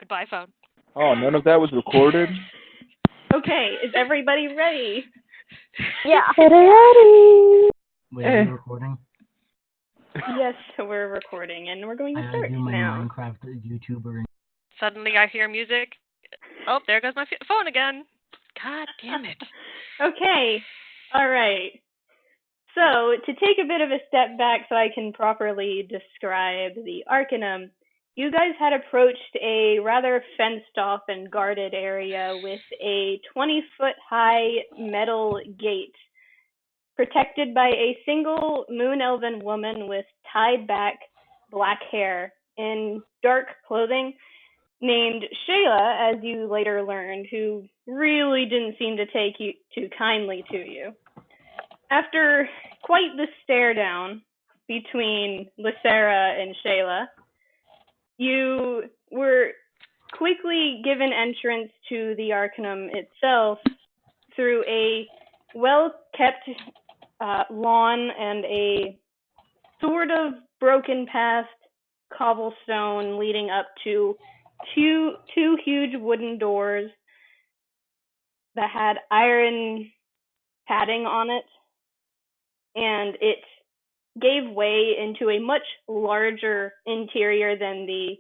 Goodbye, phone. Oh, none of that was recorded? Okay, is everybody ready? Yeah. Ready? Wait, are you recording? Yes, we're recording, and we're going to start I do my now. Minecraft YouTuber. Suddenly I hear music. Oh, there goes my phone again. God damn it. Okay, alright. So, to take a bit of a step back so I can properly describe the Arcanum, you guys had approached a rather fenced-off and guarded area with a 20-foot-high metal gate, protected by a single moon elven woman with tied-back black hair in dark clothing, named Shayla, as you later learned, who really didn't seem to take you too kindly to you. After quite the stare down between Lithera and Shayla, you were quickly given entrance to the Arcanum itself through a well-kept lawn and a sort of broken past cobblestone leading up to two huge wooden doors that had iron padding on it, and it gave way into a much larger interior than the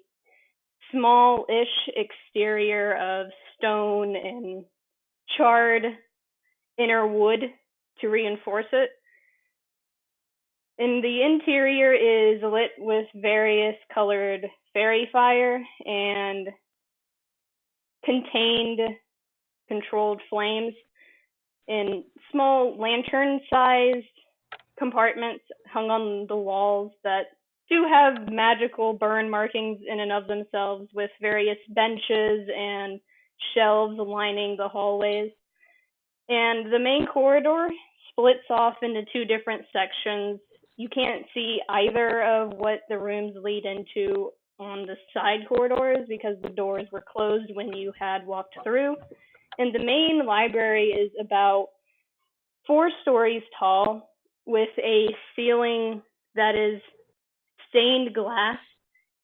small-ish exterior of stone and charred inner wood to reinforce it. And the interior is lit with various colored fairy fire and contained controlled flames in small lantern-sized compartments hung on the walls that do have magical burn markings in and of themselves, with various benches and shelves lining the hallways. And the main corridor splits off into two different sections. You can't see either of what the rooms lead into on the side corridors because the doors were closed when you had walked through. And the main library is about 4 stories tall, with a ceiling that is stained glass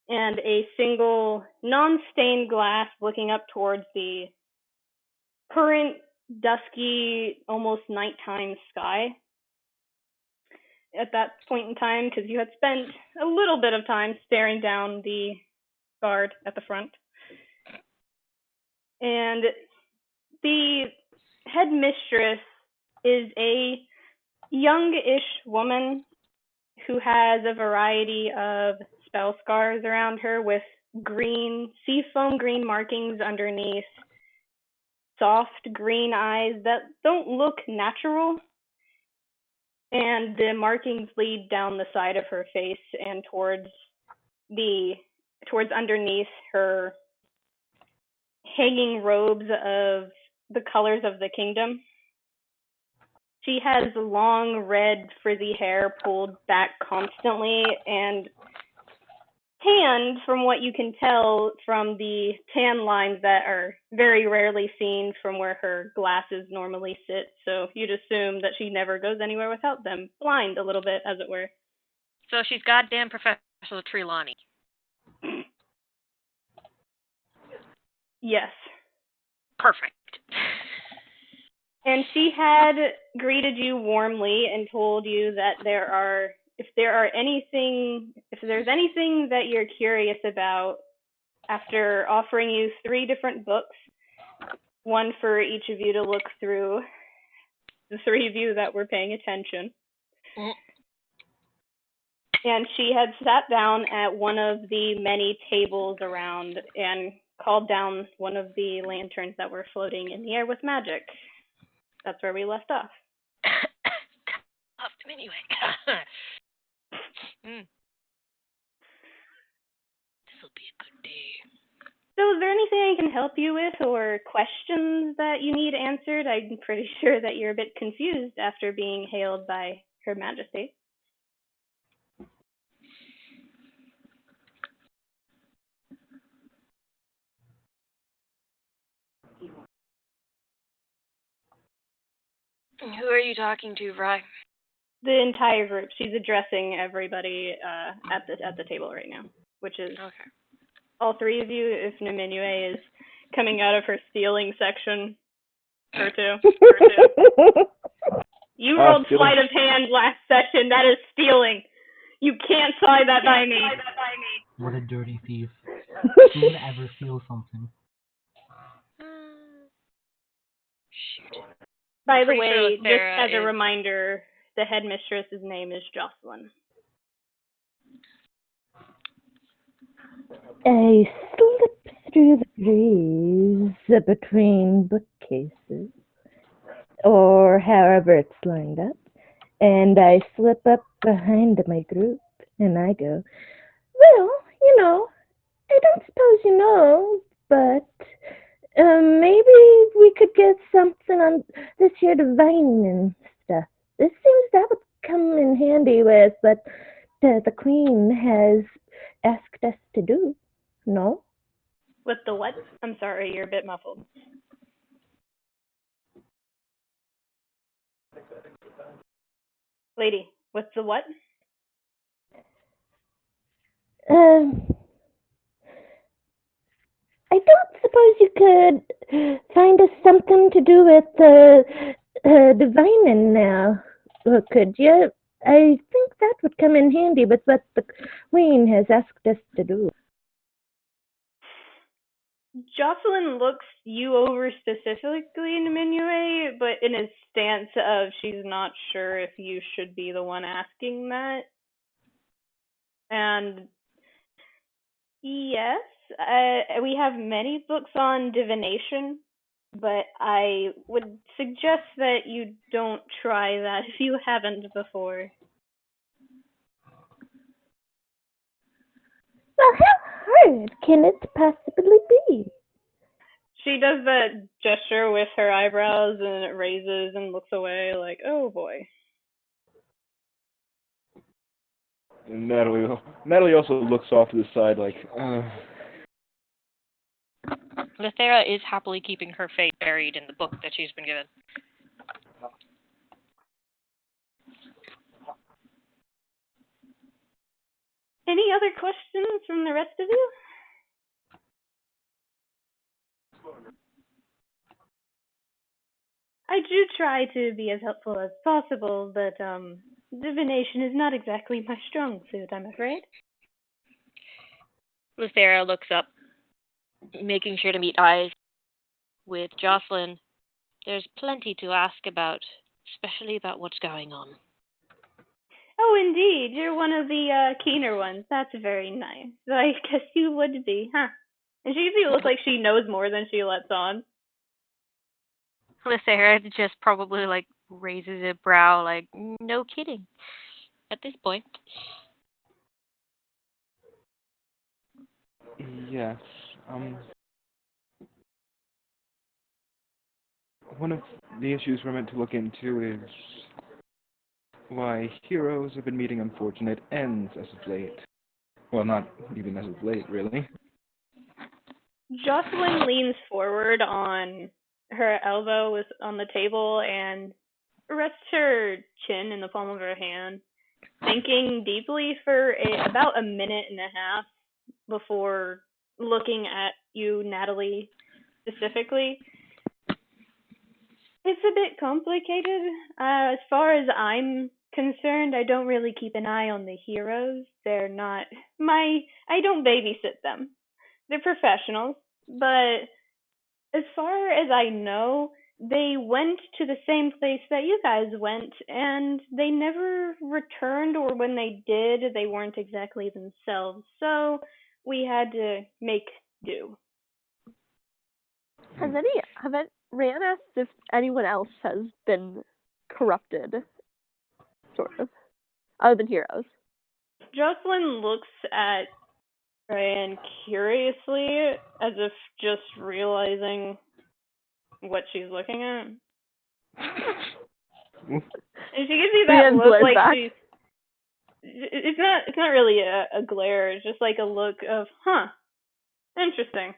and a single non-stained glass looking up towards the current dusky, almost nighttime sky. At that point in time, because you had spent a little bit of time staring down the guard at the front. And the headmistress is a young-ish woman who has a variety of spell scars around her with green, seafoam green markings underneath soft green eyes that don't look natural. And the markings lead down the side of her face and towards underneath her hanging robes of the colors of the kingdom. She has long, red, frizzy hair pulled back constantly and tanned, from what you can tell from the tan lines that are very rarely seen from where her glasses normally sit. So you'd assume that she never goes anywhere without them. Blind, a little bit, as it were. So she's goddamn Professor Trelawney. Yes. Perfect. And she had greeted you warmly and told you that if there's anything that you're curious about, after offering you 3 different books, one for each of you to look through, the 3 of you that were paying attention. And she had sat down at one of the many tables around and called down one of the lanterns that were floating in the air with magic. That's where we left off. Loved him anyway. This'll be a good day. So is there anything I can help you with, or questions that you need answered? I'm pretty sure that you're a bit confused after being hailed by Her Majesty. Who are you talking to, Rye? The entire group. She's addressing everybody at the table right now, which is okay. all three of you, if Niminue is coming out of her stealing section. Her too. You rolled stealing. sleight of hand last session. That is stealing. You can't slide that by me. What a dirty thief. Who would ever steal something? Shoot. By the Pretty way, sure just Lithera as a is- reminder, the headmistress's name is Jocelyn. I slip through the breeze between bookcases, or however it's lined up, and I slip up behind my group, and I go, well, you know, I don't suppose you know, but maybe we could get something on this here divine and stuff. This seems that would come in handy with what the queen has asked us to do. No? With the what? I'm sorry, you're a bit muffled. Lady, with the what? I don't suppose you could find us something to do with divining now, could you? I think that would come in handy with what the queen has asked us to do. Jocelyn looks you over specifically, Niminue, but in a stance of she's not sure if you should be the one asking that. And yes, we have many books on divination, but I would suggest that you don't try that if you haven't before. Well, how hard can it possibly be? She does that gesture with her eyebrows and it raises and looks away like, oh boy. And Natalie also looks off to the side like, Lithera is happily keeping her fate buried in the book that she's been given. Any other questions from the rest of you? I do try to be as helpful as possible, but divination is not exactly my strong suit, I'm afraid. Lithera looks up, making sure to meet eyes with Jocelyn. There's plenty to ask about, especially about what's going on. Oh, indeed. You're one of the keener ones. That's very nice. I guess you would be, huh? And she looks like she knows more than she lets on. Lithera just probably raises a brow like, no kidding, at this point. yes, one of the issues we're meant to look into is why heroes have been meeting unfortunate ends as of late. Well, not even as of late, really. Jocelyn leans forward on her elbow on the table and rests her chin in the palm of her hand, thinking deeply for about a minute and a half before looking at you, Natali, specifically. It's a bit complicated. As far as I'm concerned, I don't really keep an eye on the heroes. They're not I don't babysit them. They're professionals, but as far as I know, they went to the same place that you guys went, and they never returned, or when they did, they weren't exactly themselves. So we had to make do. Have Raiann asked if anyone else has been corrupted, sort of, other than heroes? Jocelyn looks at Raiann curiously, as if just realizing what she's looking at. And she gives you that Raiann look glares like back. she's... It's not really a glare, it's just like a look of, huh, interesting.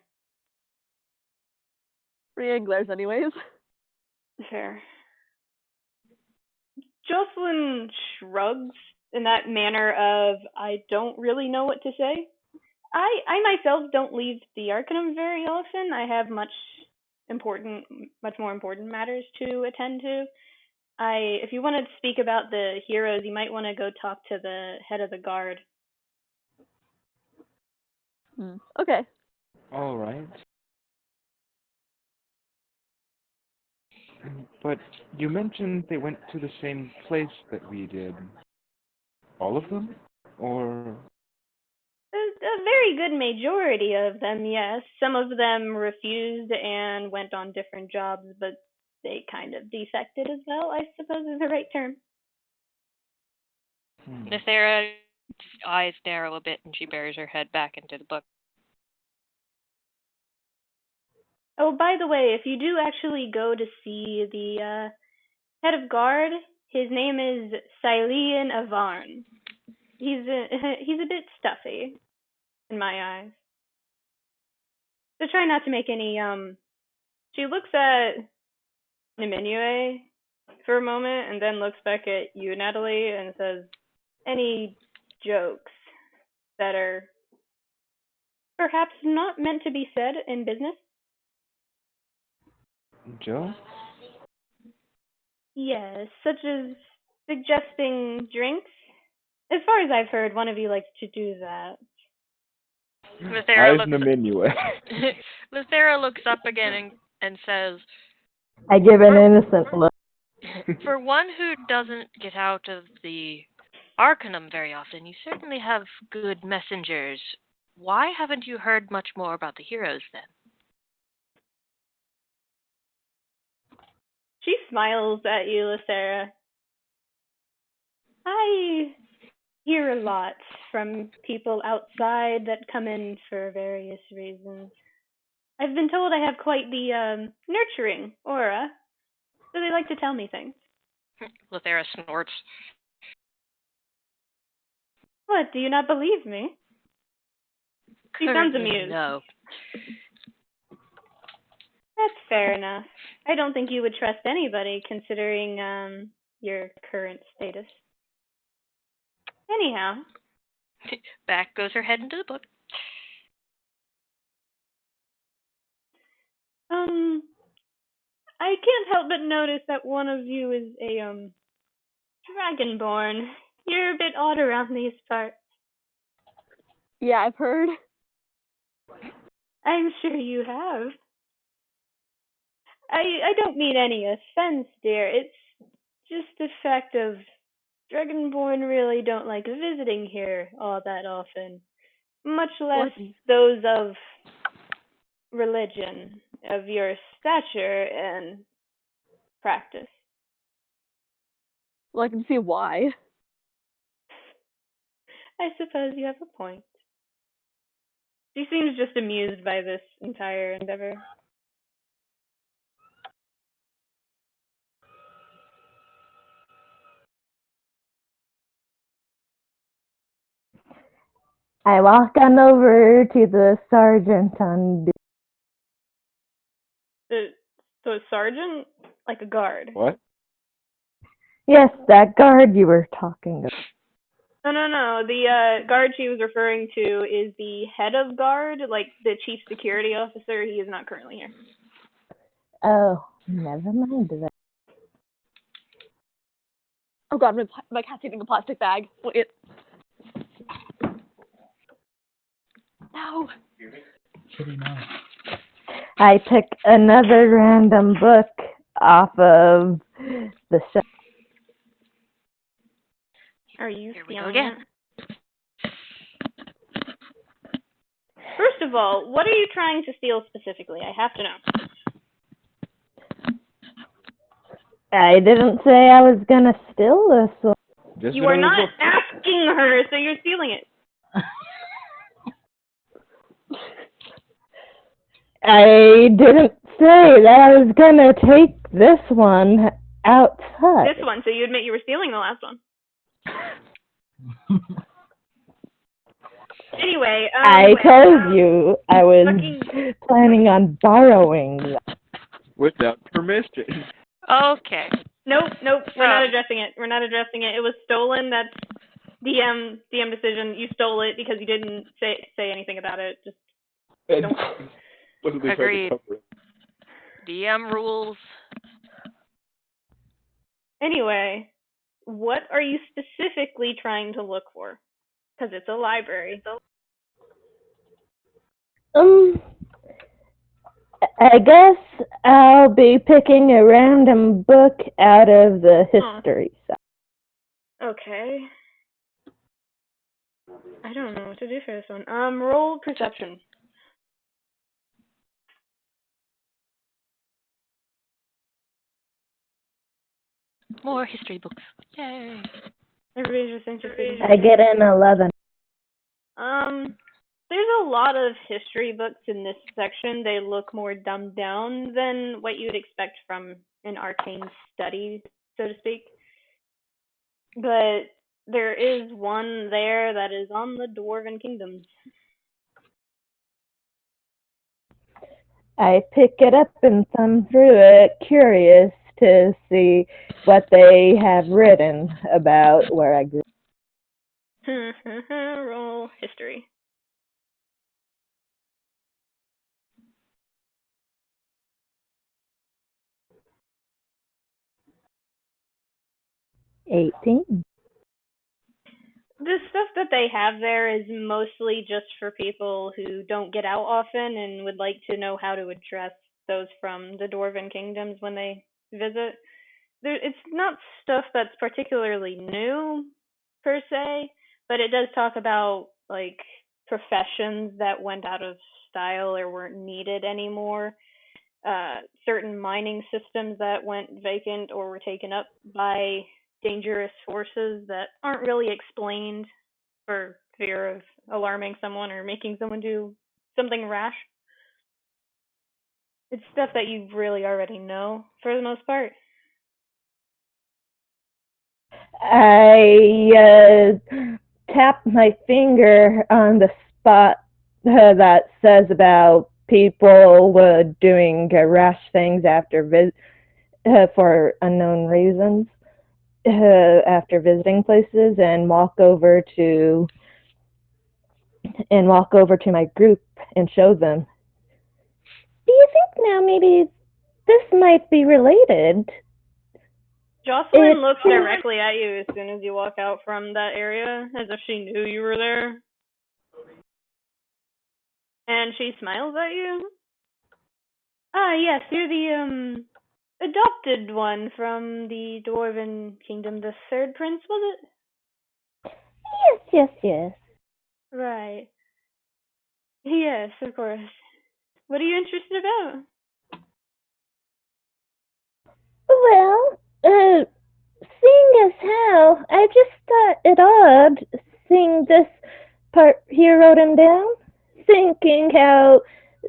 Raiann glares anyways. Fair. Jocelyn shrugs in that manner of, I don't really know what to say. I myself don't leave the Arcanum very often. I have much more important matters to attend to. If you want to speak about the heroes, you might want to go talk to the head of the guard. Okay. All right. But you mentioned they went to the same place that we did. All of them? Or... A very good majority of them, yes. Some of them refused and went on different jobs, but they kind of defected as well, I suppose is the right term. Lithera's eyes narrow a bit and she buries her head back into the book. Oh, by the way, if you do actually go to see the head of guard, his name is Raiann Avarn. He's a bit stuffy, in my eyes. So try not to make any, She looks at Niminue for a moment and then looks back at you, Natali, and says, any jokes that are perhaps not meant to be said in business? Joe? Yes, such as suggesting drinks. As far as I've heard, one of you likes to do that. Lithera looks up again and says, I give an innocent look. for one who doesn't get out of the Arcanum very often, you certainly have good messengers. Why haven't you heard much more about the heroes then? She smiles at you, Lithera. I hear a lot from people outside that come in for various reasons. I've been told I have quite the nurturing aura, so they like to tell me things. Lithera snorts. What, do you not believe me? She sounds amused. No. That's fair enough. I don't think you would trust anybody, considering your current status. Anyhow. Back goes her head into the book. I can't help but notice that one of you is a Dragonborn. You're a bit odd around these parts. Yeah, I've heard. I'm sure you have. I don't mean any offense, dear. It's just the fact of Dragonborn really don't like visiting here all that often. Much less those of religion, of your stature and practice. Well, I can see why. I suppose you have a point. She seems just amused by this entire endeavor. I walk on over to the sergeant on duty. So a sergeant? Like a guard? What? Yes, that guard you were talking about. No. The guard she was referring to is the head of guard, like the chief security officer. He is not currently here. Oh, never mind that. Oh god, my cat's eating a plastic bag. Wait. No. Kitty, no. I took another random book off of the shelf. Are you Here we go stealing again. it? First of all, what are you trying to steal specifically? I have to know. I didn't say I was gonna steal this one. Just You are not asking her, so you're stealing it. I didn't say that I was gonna take this one outside. This one, so you admit you were stealing the last one. Anyway, I told you I was planning on borrowing that. Without permission. Okay. Nope, we're not addressing it. It was stolen, that's DM decision. You stole it because you didn't say anything about it. Just And don't. wasn't they trying to Agreed. cover it? DM rules. Anyway, what are you specifically trying to look for? Because it's a library. I guess I'll be picking a random book out of the history side. Okay. I don't know what to do for this one. Roll perception. More history books. Yay. Everybody's just interested. I get an 11. There's a lot of history books in this section. They look more dumbed down than what you'd expect from an arcane study, so to speak. But there is one there that is on the Dwarven Kingdoms. I pick it up and thumb through it, curious to see what they have written about where I grew. Roll history. 18. The stuff that they have there is mostly just for people who don't get out often and would like to know how to address those from the Dwarven Kingdoms when they visit. It's not stuff that's particularly new, per se, but it does talk about, like, professions that went out of style or weren't needed anymore. Certain mining systems that went vacant or were taken up by dangerous forces that aren't really explained for fear of alarming someone or making someone do something rash. It's stuff that you really already know, for the most part. I tap my finger on the spot that says about people doing rash things after for unknown reasons after visiting places, and walk over to my group and show them. Do you think now maybe this might be related? Jocelyn looks directly at you as soon as you walk out from that area, as if she knew you were there. And she smiles at you. Ah, yes, you're the, adopted one from the Dwarven Kingdom, the third prince, was it? Yes. Right. Yes, of course. What are you interested about? Well, seeing as how, I just thought it odd seeing this part here wrote him down, thinking how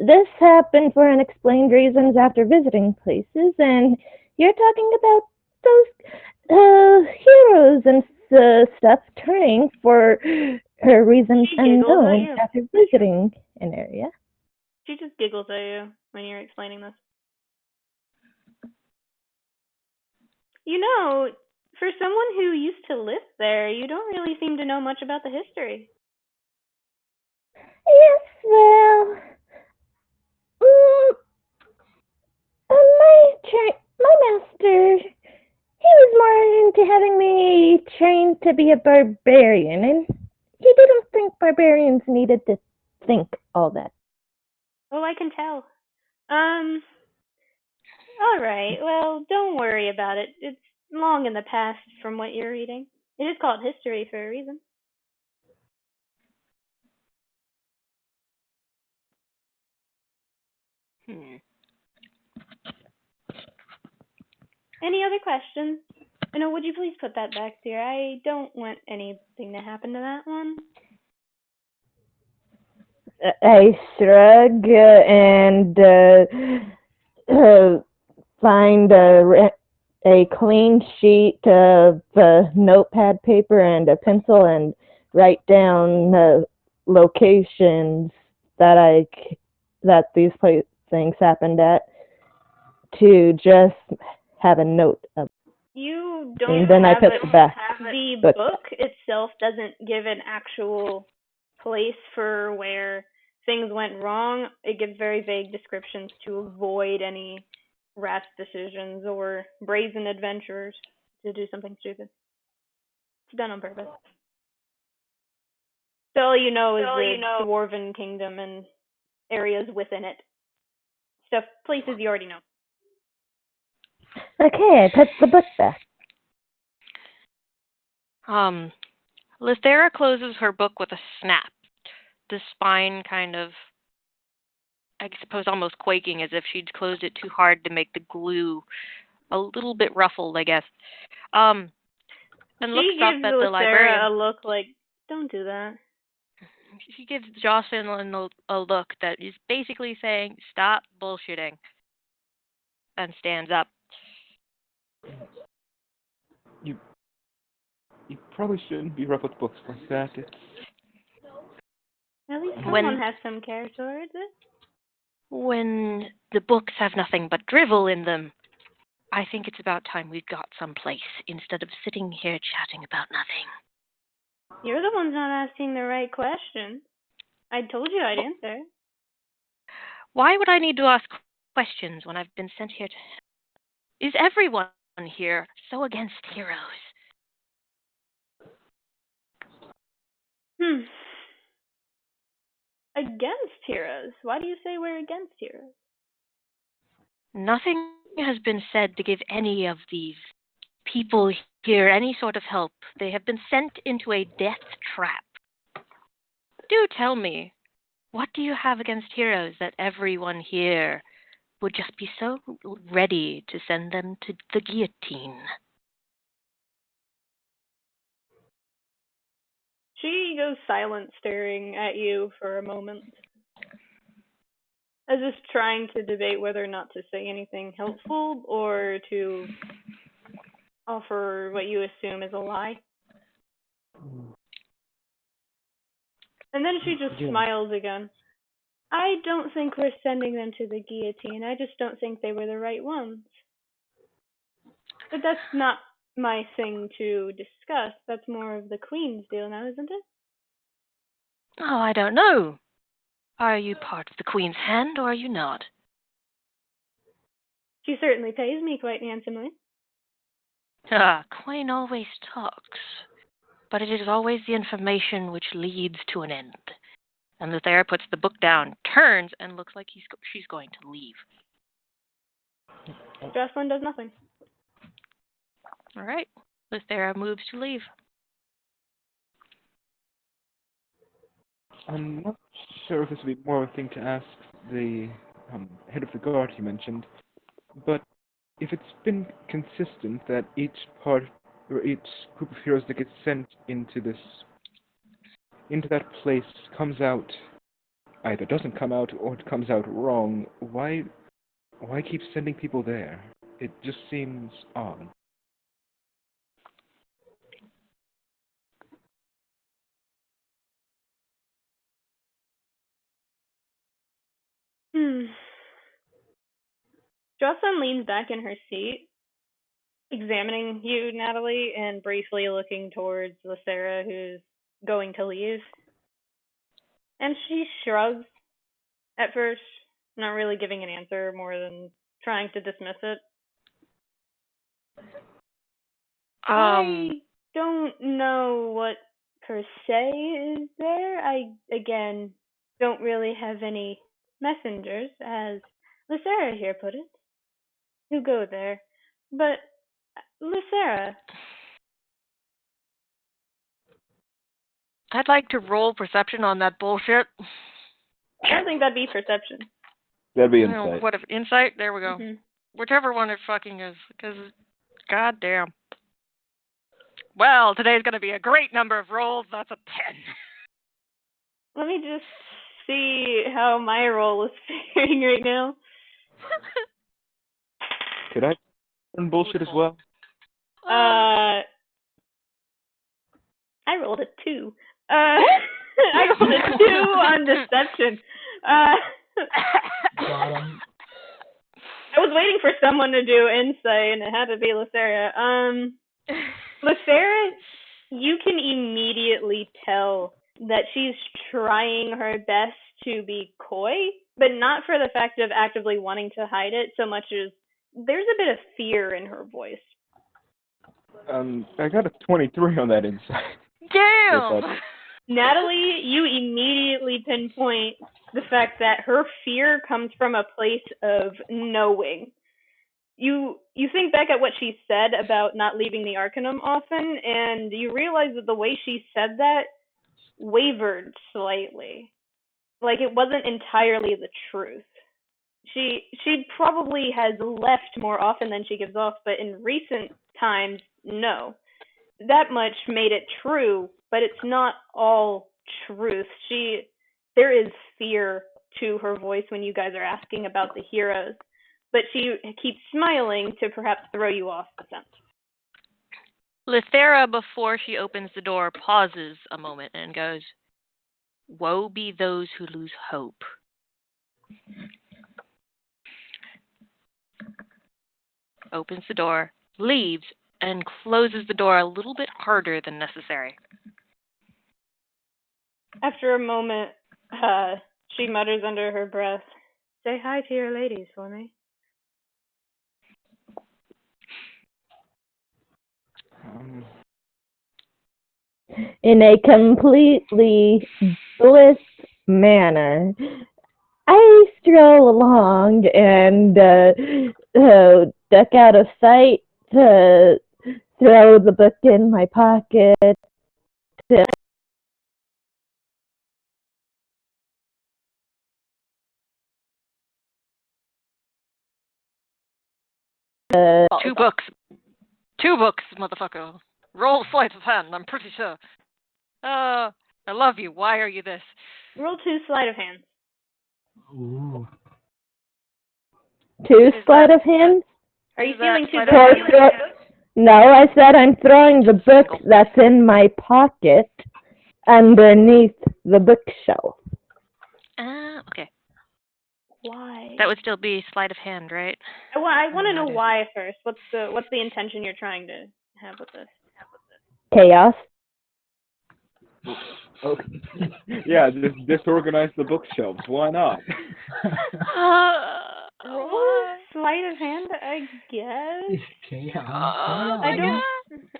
this happened for unexplained reasons after visiting places, and you're talking about those heroes and stuff turning for reasons unknown after visiting an area. She just giggles at you when you're explaining this. You know, for someone who used to live there, you don't really seem to know much about the history. Yes, well, my master, he was more into having me trained to be a barbarian, and he didn't think barbarians needed to think all that. Oh, I can tell. Alright, well, don't worry about it. It's long in the past from what you're reading. It is called history for a reason. Any other questions? And would you please put that back there? I don't want anything to happen to that one. I shrug and find a clean sheet of notepad paper and a pencil and write down locations that these things happened at, to just have a note of. You don't And then I have put it. the back. The book book itself doesn't give an actual place for where things went wrong. It gives very vague descriptions to avoid any rash decisions or brazen adventurers to do something stupid. It's done on purpose. So all you know is the Dwarven Kingdom and areas within it. Stuff, places you already know. Okay, I put the book back. Lithera closes her book with a snap, the spine kind of, I suppose, almost quaking as if she'd closed it too hard to make the glue a little bit ruffled, I guess. And looks up at the librarian. Lithera a look like, don't do that. She gives Jocelyn a look that is basically saying, stop bullshitting, and stands up. You probably shouldn't be rough with books like that. At least someone has some care towards it. When the books have nothing but drivel in them, I think it's about time we got someplace instead of sitting here chatting about nothing. You're the ones not asking the right question. I told you I'd answer. Why would I need to ask questions when I've been sent here to... Is everyone here so against heroes? Against heroes? Why do you say we're against heroes? Nothing has been said to give any of these people here any sort of help. They have been sent into a death trap. Do tell me, what do you have against heroes that everyone here would just be so ready to send them to the guillotine? She goes silent, staring at you for a moment, as if trying to debate whether or not to say anything helpful or to offer what you assume is a lie. And then she just smiles again. I don't think we're sending them to the guillotine. I just don't think they were the right ones. But that's not my thing to discuss. That's more of the Queen's deal now, isn't it? Oh, I don't know. Are you part of the Queen's hand, or are you not? She certainly pays me quite handsomely. Queen always talks, but it is always the information which leads to an end. And Lithera puts the book down, turns, and looks like she's going to leave. Jocelyn does nothing. All right. Lithera moves to leave. I'm not sure if this would be more of a thing to ask the head of the guard you mentioned, but if it's been consistent that each part or each group of heroes that gets sent into that place comes out, either doesn't come out or it comes out wrong, why keep sending people there? It just seems odd. Jocelyn leans back in her seat, examining you, Natali, and briefly looking towards Lithera, who's going to leave. And she shrugs at first, not really giving an answer more than trying to dismiss it. I don't know what per se is there. I, again, don't really have any messengers, as Lithera here put it, who go there. But, Lithera... I'd like to roll perception on that bullshit. I don't think that'd be perception. That'd be insight. What if insight? There we go. Mm-hmm. Whichever one it fucking is, because goddamn. Well, today's going to be a great number of rolls. That's a 10. Let me just see how my roll is faring right now. Could I learn bullshit as well? I rolled a 2. I rolled a 2 on deception. I was was waiting for someone to do insight, and it had to be Lithera. Lithera, you can immediately tell that she's trying her best to be coy, but not for the fact of actively wanting to hide it so much as there's a bit of fear in her voice. I got a 23 on that insight. Damn! Natali, you immediately pinpoint the fact that her fear comes from a place of knowing. You think back at what she said about not leaving the Arcanum often, and you realize that the way she said that wavered slightly. Like it wasn't entirely the truth. She probably has left more often than she gives off, but in recent times, no. That much made it true, but it's not all truth. There is fear to her voice when you guys are asking about the heroes, but she keeps smiling to perhaps throw you off the scent. Lithera, before she opens the door, pauses a moment and goes, "Woe be those who lose hope." Opens the door, leaves, and closes the door a little bit harder than necessary. After a moment, she mutters under her breath, "Say hi to your ladies for me." In a completely bliss manner, I stroll along and duck out of sight to throw the book in my pocket. Two books, motherfucker. Roll sleight of hand, I'm pretty sure. I love you. Why are you this? Roll 2 sleight of hand. Ooh. 2 sleight of hand? Are you feeling too good? No, I said I'm throwing the book that's in my pocket underneath the bookshelf. Okay. Why? That would still be sleight of hand, right? I want to know why first. What's the intention you're trying to have with this? Chaos. Okay. Yeah, just disorganize the bookshelves. Why not? Sleight of hand, I guess. Chaos.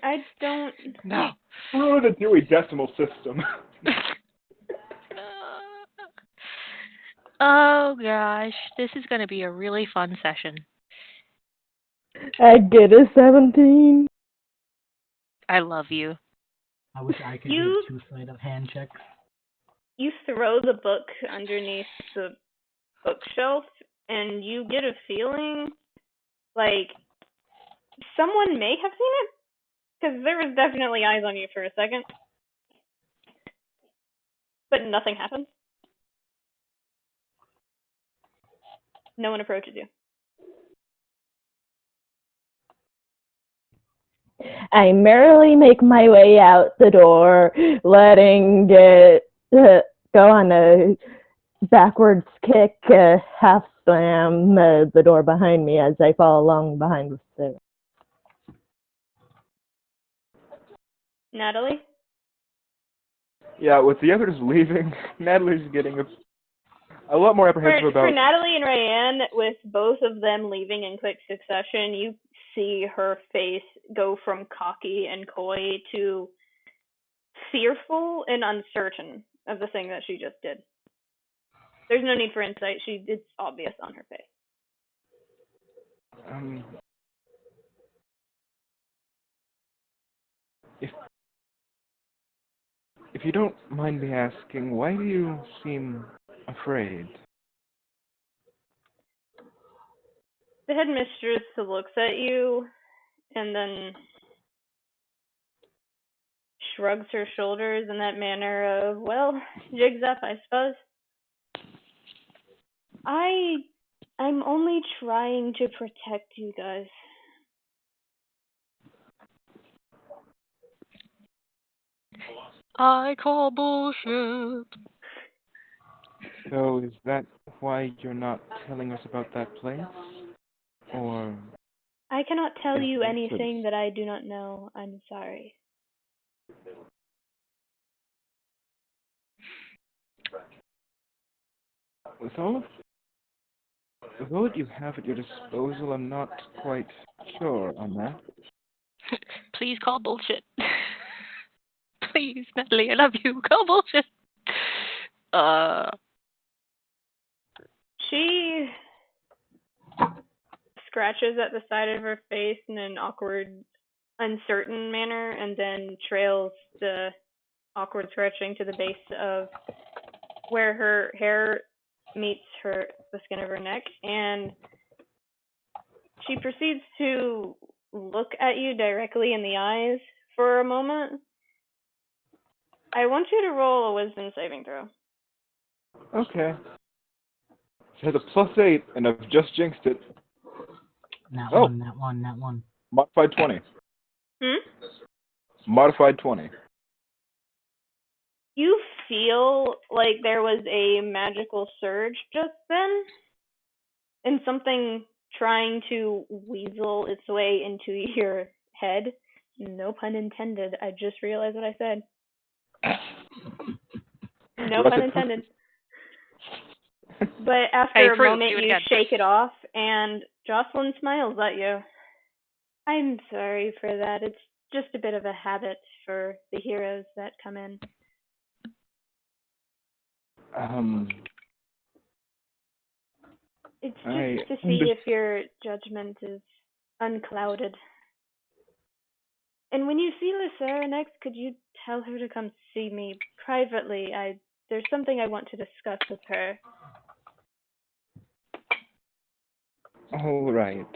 I don't. No. Screw the Dewey Decimal System. Oh gosh, this is going to be a really fun session. I get a 17. I love you. I wish I could do 2 sleight of hand checks. You throw the book underneath the bookshelf, and you get a feeling like someone may have seen it, because there was definitely eyes on you for a second, but nothing happens. No one approaches you. I merrily make my way out the door, letting it go on a backwards kick, half slam the door behind me as I fall along behind the stairs. Natali? Yeah, with the others leaving, Natalie's getting a lot more apprehensive For about... Natali and Raiann, with both of them leaving in quick succession, you see her face go from cocky and coy to fearful and uncertain of the thing that she just did. There's no need for insight. It's obvious on her face. If you don't mind me asking, why do you seem afraid? The headmistress looks at you and then shrugs her shoulders in that manner of, well, jig's up, I suppose. I'm only trying to protect you guys. I call bullshit. So is that why you're not telling us about that place? Or... I cannot tell you Yes, anything that I do not know. I'm sorry. With all that you have at your disposal, I'm not quite sure on that. Please call bullshit. Please, Natalie, I love you. Call bullshit. She scratches at the side of her face in an awkward, uncertain manner, and then trails the awkward scratching to the base of where her hair meets the skin of her neck, and she proceeds to look at you directly in the eyes for a moment. I want you to roll a wisdom saving throw. Okay. It has a +8, and I've just jinxed it. That Oh. one. Modified 20. Modified 20. You feel like there was a magical surge just then, and something trying to weasel its way into your head. No pun intended. I just realized what I said. No pun intended. But after a moment, you shake it off, and Jocelyn smiles at you. I'm sorry for that. It's just a bit of a habit for the heroes that come in. It's just to see if your judgment is unclouded. And when you see Lithera next, could you tell her to come see me privately? There's something I want to discuss with her. All right.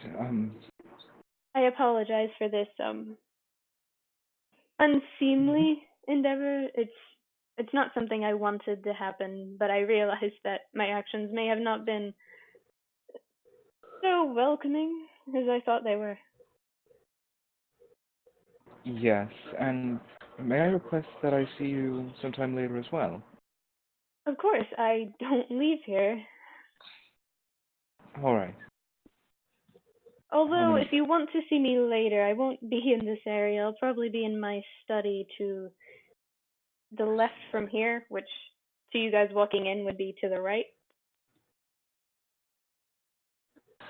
I apologize for this unseemly endeavor. It's not something I wanted to happen, but I realized that my actions may have not been so welcoming as I thought they were. Yes, and may I request that I see you sometime later as well? Of course, I don't leave here. All right. Although, if you want to see me later, I won't be in this area. I'll probably be in my study to the left from here, which to you guys walking in would be to the right.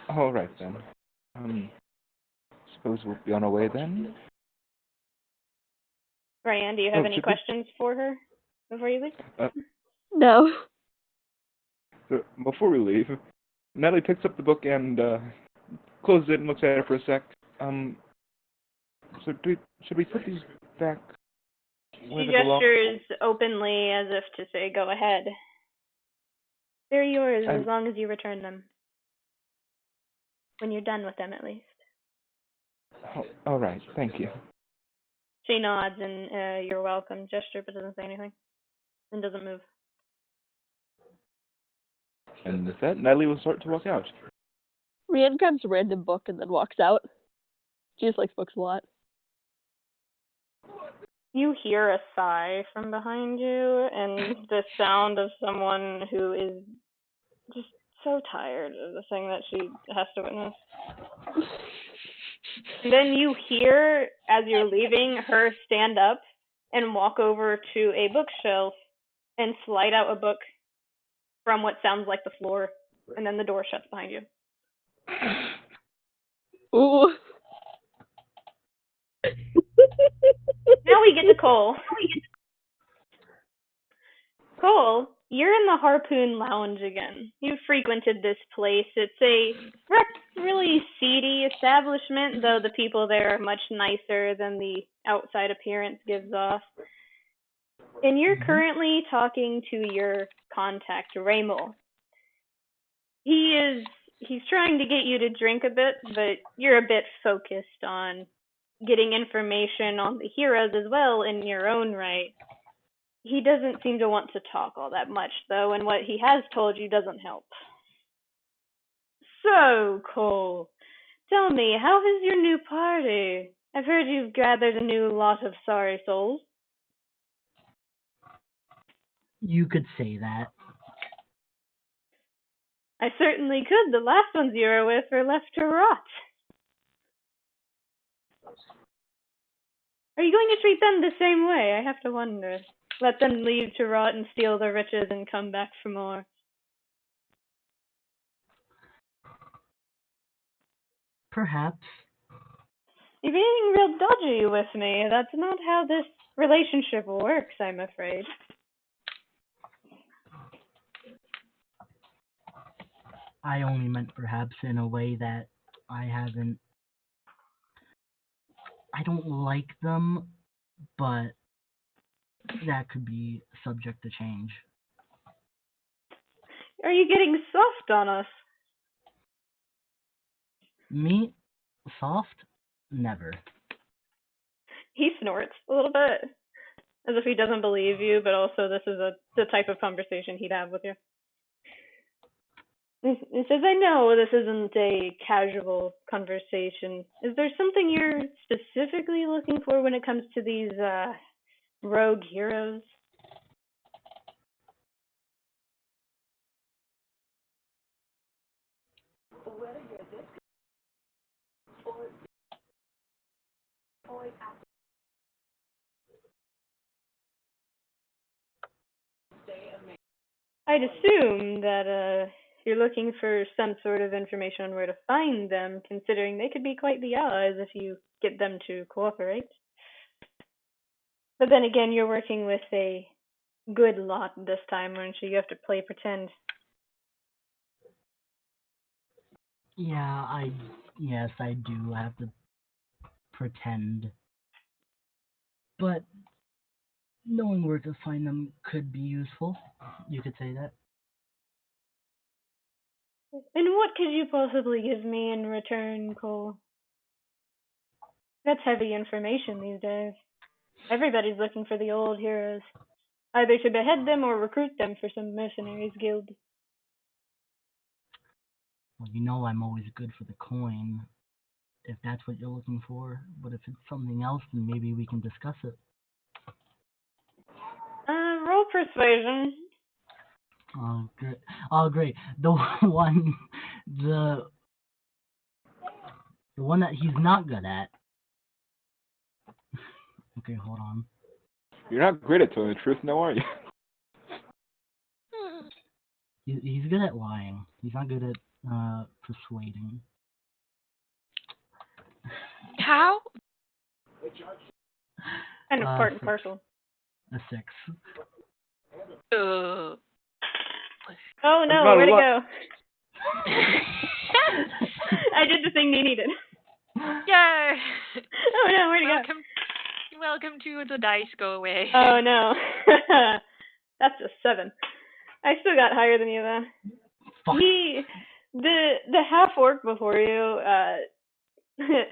All right, then. Suppose we'll be on our way then? Raiann, do you have any questions for her before you leave? No. Before we leave, Natalie picks up the book and closes it and looks at it for a sec. So should we put these back where She they belong? gestures openly as if to say, go ahead. They're yours as long as you return them. When you're done with them, at least. Oh, all right, thank you. She nods and you're welcome gesture, but doesn't say anything. And doesn't move. And with that, Natalie will start to walk out. Raiann grabs a random book and then walks out. She just likes books a lot. You hear a sigh from behind you and the sound of someone who is just so tired of the thing that she has to witness. And then you hear, as you're leaving, her stand up and walk over to a bookshelf and slide out a book from what sounds like the floor, and then the door shuts behind you. Ooh. Now we get to Cole. Cole, you're in the Harpoon Lounge again. You've frequented this place. It's a really seedy establishment, though the people there are much nicer than the outside appearance gives off. And you're currently talking to your contact, Raymond. He's trying to get you to drink a bit, but you're a bit focused on getting information on the heroes as well in your own right. He doesn't seem to want to talk all that much, though, and what he has told you doesn't help. So, Cole, tell me, how is your new party? I've heard you've gathered a new lot of sorry souls. You could say that. I certainly could. The last ones you were with were left to rot. Are you going to treat them the same way? I have to wonder. Let them leave to rot and steal their riches and come back for more. Perhaps. You're being real dodgy with me. That's not how this relationship works, I'm afraid. I only meant perhaps in a way that I don't like them, but that could be subject to change. Are you getting soft on us? Me? Soft? Never. He snorts a little bit, as if he doesn't believe you, but also this is the type of conversation he'd have with you. He says, I know this isn't a casual conversation. Is there something you're specifically looking for when it comes to these rogue heroes? I'd assume that you're looking for some sort of information on where to find them, considering they could be quite the allies if you get them to cooperate. But then again, you're working with a good lot this time, aren't you? You have to play pretend. Yeah, yes, I do have to pretend. But knowing where to find them could be useful. You could say that. And what could you possibly give me in return, Cole? That's heavy information these days. Everybody's looking for the old heroes, either to behead them or recruit them for some mercenaries guild. Well, you know I'm always good for the coin, if that's what you're looking for. But if it's something else, then maybe we can discuss it. Roll persuasion. Oh, great. Oh, great. The one that he's not good at. Okay, hold on. You're not great at telling the truth now, are you? He's good at lying. He's not good at persuading. How? Kind of part and parcel. A 6. Oh no, where'd it go? I did the thing they needed. Yay! Oh no, where'd it go? Welcome to the dice go away. Oh no. That's a 7. I still got higher than you though. Fuck. The half orc before you,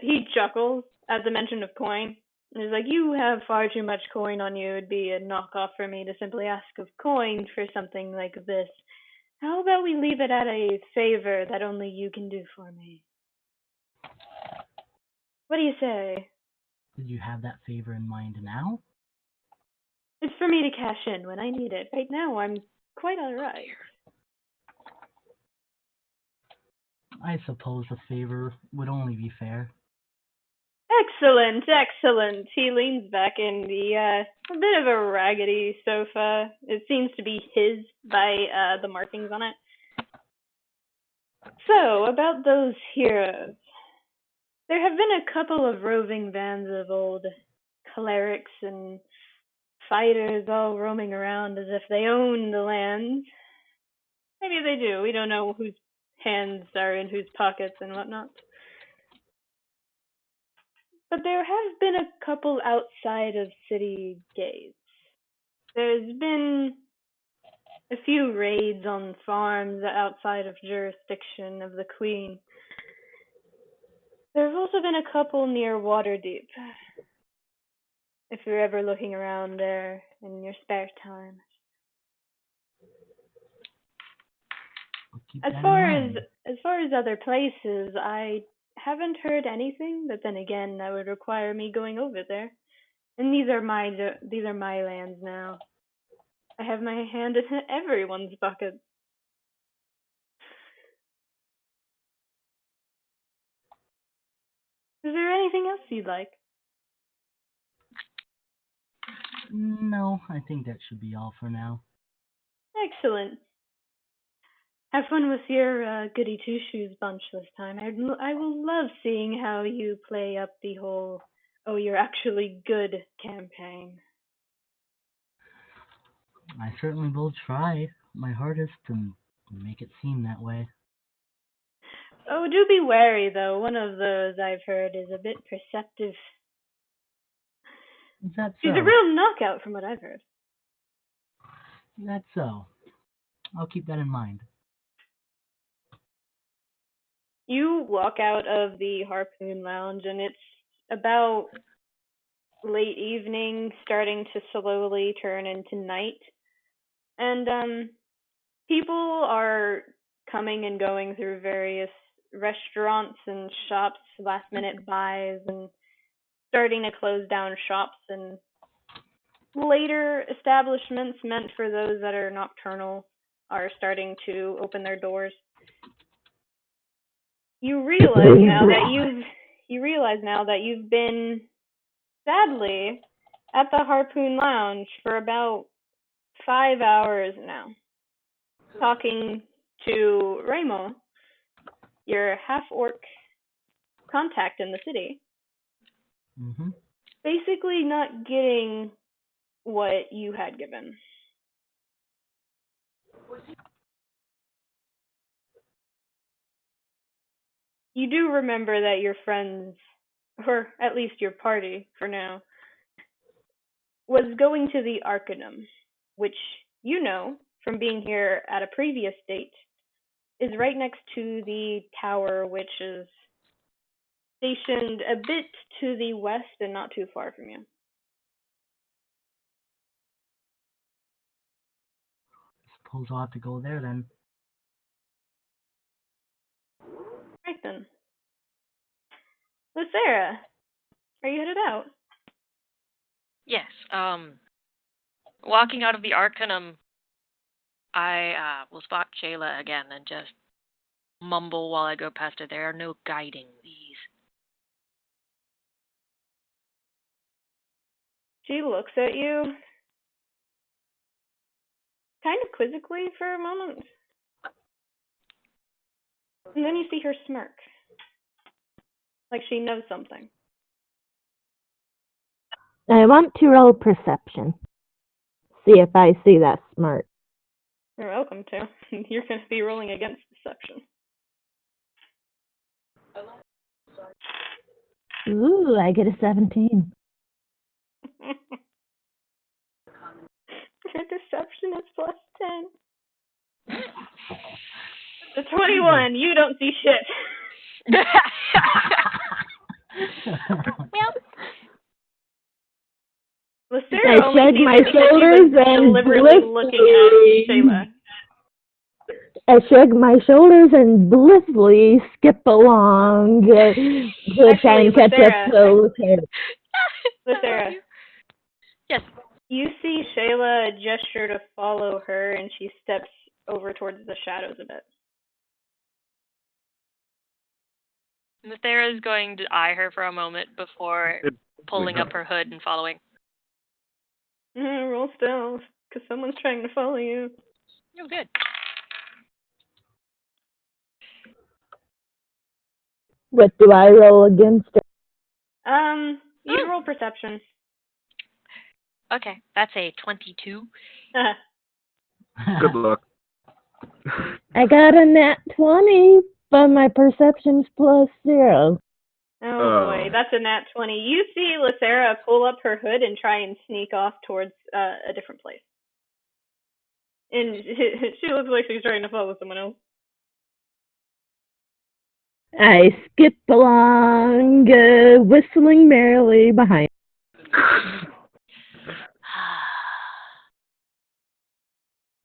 he chuckles at the mention of coin. And he's like, you have far too much coin on you. It'd be a knockoff for me to simply ask of coin for something like this. How about we leave it at a favor that only you can do for me? What do you say? Did you have that favor in mind now? It's for me to cash in when I need it. Right now, I'm quite alright. I suppose a favor would only be fair. Excellent, excellent. He leans back in the a bit of a raggedy sofa. It seems to be his by the markings on it. So, about those heroes. There have been a couple of roving bands of old clerics and fighters all roaming around as if they own the land. Maybe they do. We don't know whose hands are in whose pockets and whatnot. But there have been a couple outside of city gates. There's been a few raids on farms outside of jurisdiction of the Queen. There's also been a couple near Waterdeep, if you're ever looking around there in your spare time. As far as other places, I haven't heard anything, but then again, that would require me going over there. And these are my lands now. I have my hand in everyone's bucket. Is there anything else you'd like? No, I think that should be all for now. Excellent. Have fun with your goody two-shoes bunch this time. I will love seeing how you play up the whole, oh, you're actually good campaign. I certainly will try my hardest to make it seem that way. Oh, do be wary, though. One of those I've heard is a bit perceptive. Is that so? She's a real knockout from what I've heard. That's so. I'll keep that in mind. You walk out of the Harpoon Lounge, and it's about late evening, starting to slowly turn into night. And people are coming and going through various restaurants and shops, last-minute buys, and starting to close down shops and later establishments meant for those that are nocturnal are starting to open their doors. You realize now that you've been sadly at the Harpoon Lounge for about 5 hours now, talking to Raiann, your half-orc contact in the city. Mm-hmm. Basically not getting what you had given. You do remember that your friends, or at least your party for now, was going to the Arcanum, which you know from being here at a previous date is right next to the tower, which is stationed a bit to the west and not too far from you. Suppose I'll have to go there then. Right then. Lithera, are you headed out? Yes. Walking out of the Arcanum, I will spot Shayla again and just mumble while I go past her. There are no guiding these. She looks at you kind of quizzically for a moment. And then you see her smirk. Like she knows something. I want to roll perception. See if I see that smart. You're welcome to. You're going to be rolling against deception. Ooh, I get a 17. Your deception is plus 10. The 21, you don't see shit. Well, Lithera I only shrug sees my it because shoulders she was and deliberately looking at Shayla. I shrug my shoulders and blissfully skip along to try and catch up to Lithera. Lithera. Yes. You see Shayla gesture to follow her, and she steps over towards the shadows a bit. Lithera is going to eye her for a moment before pulling up her hood and following. Roll stealth, because someone's trying to follow you. Oh, good. What do I roll against it? You roll perception. Okay, that's a 22. Good luck. I got a nat 20, but my perception's plus 0. Oh boy, that's a nat 20. You see Lithera pull up her hood and try and sneak off towards a different place. And she looks like she's trying to follow someone else. I skip along, whistling merrily behind.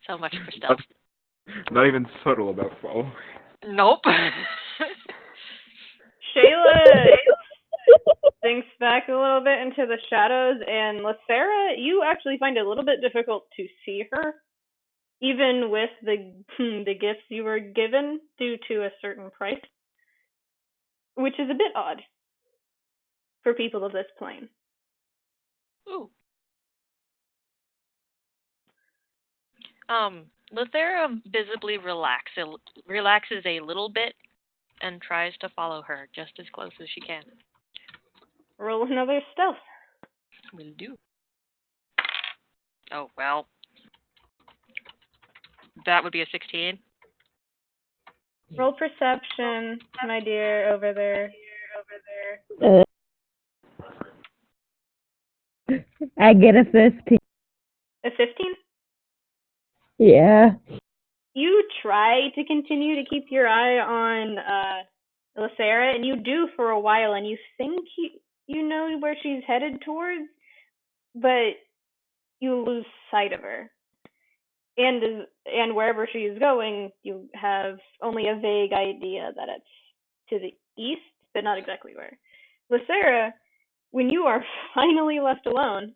So much for stealth. Not even subtle about follow. Nope. Shayla sinks back a little bit into the shadows, and Lithera, you actually find it a little bit difficult to see her, even with the gifts you were given due to a certain price, which is a bit odd. for people of this plane. Ooh. Lithera visibly relaxes a little bit and tries to follow her just as close as she can. Roll another stealth. Will do. Oh, well. That would be a 16. Roll perception, my dear, over there. I get a 15. A 15? Yeah. You try to continue to keep your eye on Lithera, and you do for a while, and you think you know where she's headed towards, but you lose sight of her. And wherever she is going, you have only a vague idea that it's to the east, but not exactly where. Lithera, when you are finally left alone,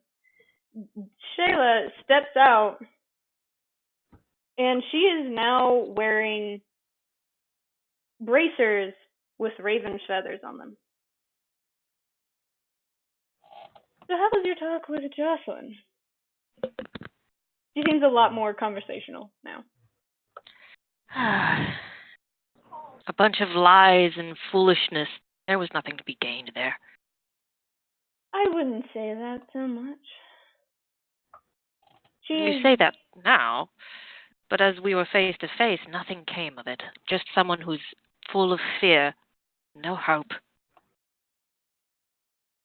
Shayla steps out, and she is now wearing bracers with raven feathers on them. So how was your talk with Jocelyn? She seems a lot more conversational now. A bunch of lies and foolishness. There was nothing to be gained there. I wouldn't say that so much. You say that now, but as we were face to face, nothing came of it. Just someone who's full of fear, no hope.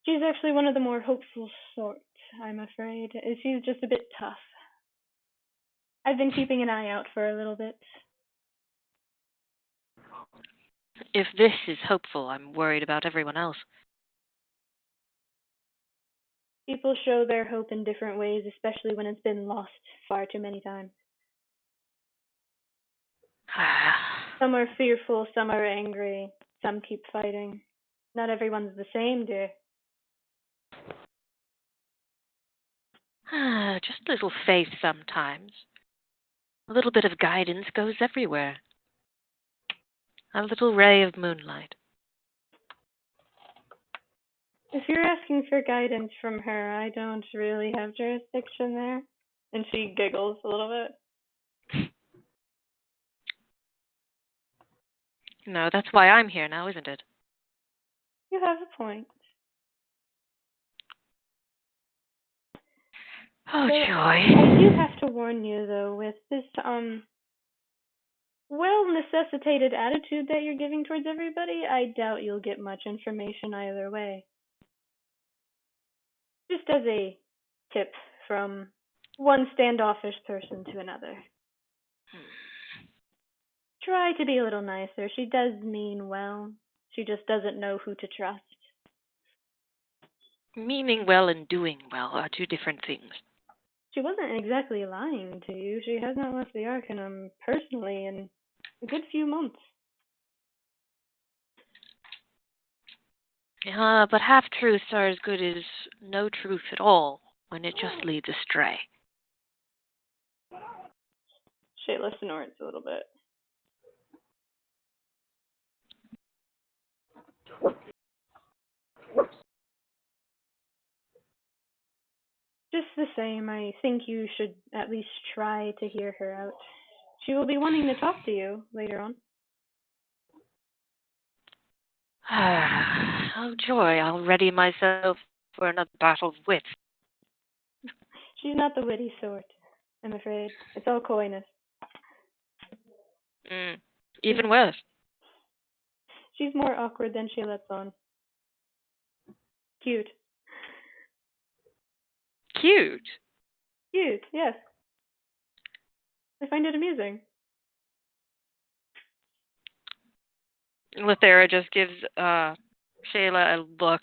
She's actually one of the more hopeful sort, I'm afraid. She's just a bit tough. I've been keeping an eye out for a little bit. If this is hopeful, I'm worried about everyone else. People show their hope in different ways, especially when it's been lost far too many times. Some are fearful, some are angry, some keep fighting. Not everyone's the same, dear. Just a little faith sometimes. A little bit of guidance goes everywhere. A little ray of moonlight. If you're asking for guidance from her, I don't really have jurisdiction there. And she giggles a little bit. No, that's why I'm here now, isn't it? You have a point. Oh, So, joy. I do have to warn you, though, with this, well-necessitated attitude that you're giving towards everybody, I doubt you'll get much information either way. Just as a tip from one standoffish person to another. Try to be a little nicer. She does mean well. She just doesn't know who to trust. Meaning well and doing well are two different things. She wasn't exactly lying to you. She has not left the Arcanum personally in a good few months. But half-truths are as good as no truth at all when it just leads astray. Shayla snorts a little bit. Just the same, I think you should at least try to hear her out. She will be wanting to talk to you later on. Oh, joy, I'll ready myself for another battle of wits. She's not the witty sort, I'm afraid. It's all coyness. Even worse. She's more awkward than she lets on. Cute. Cute. Cute, yes. I find it amusing. Lithera just gives Shayla a look.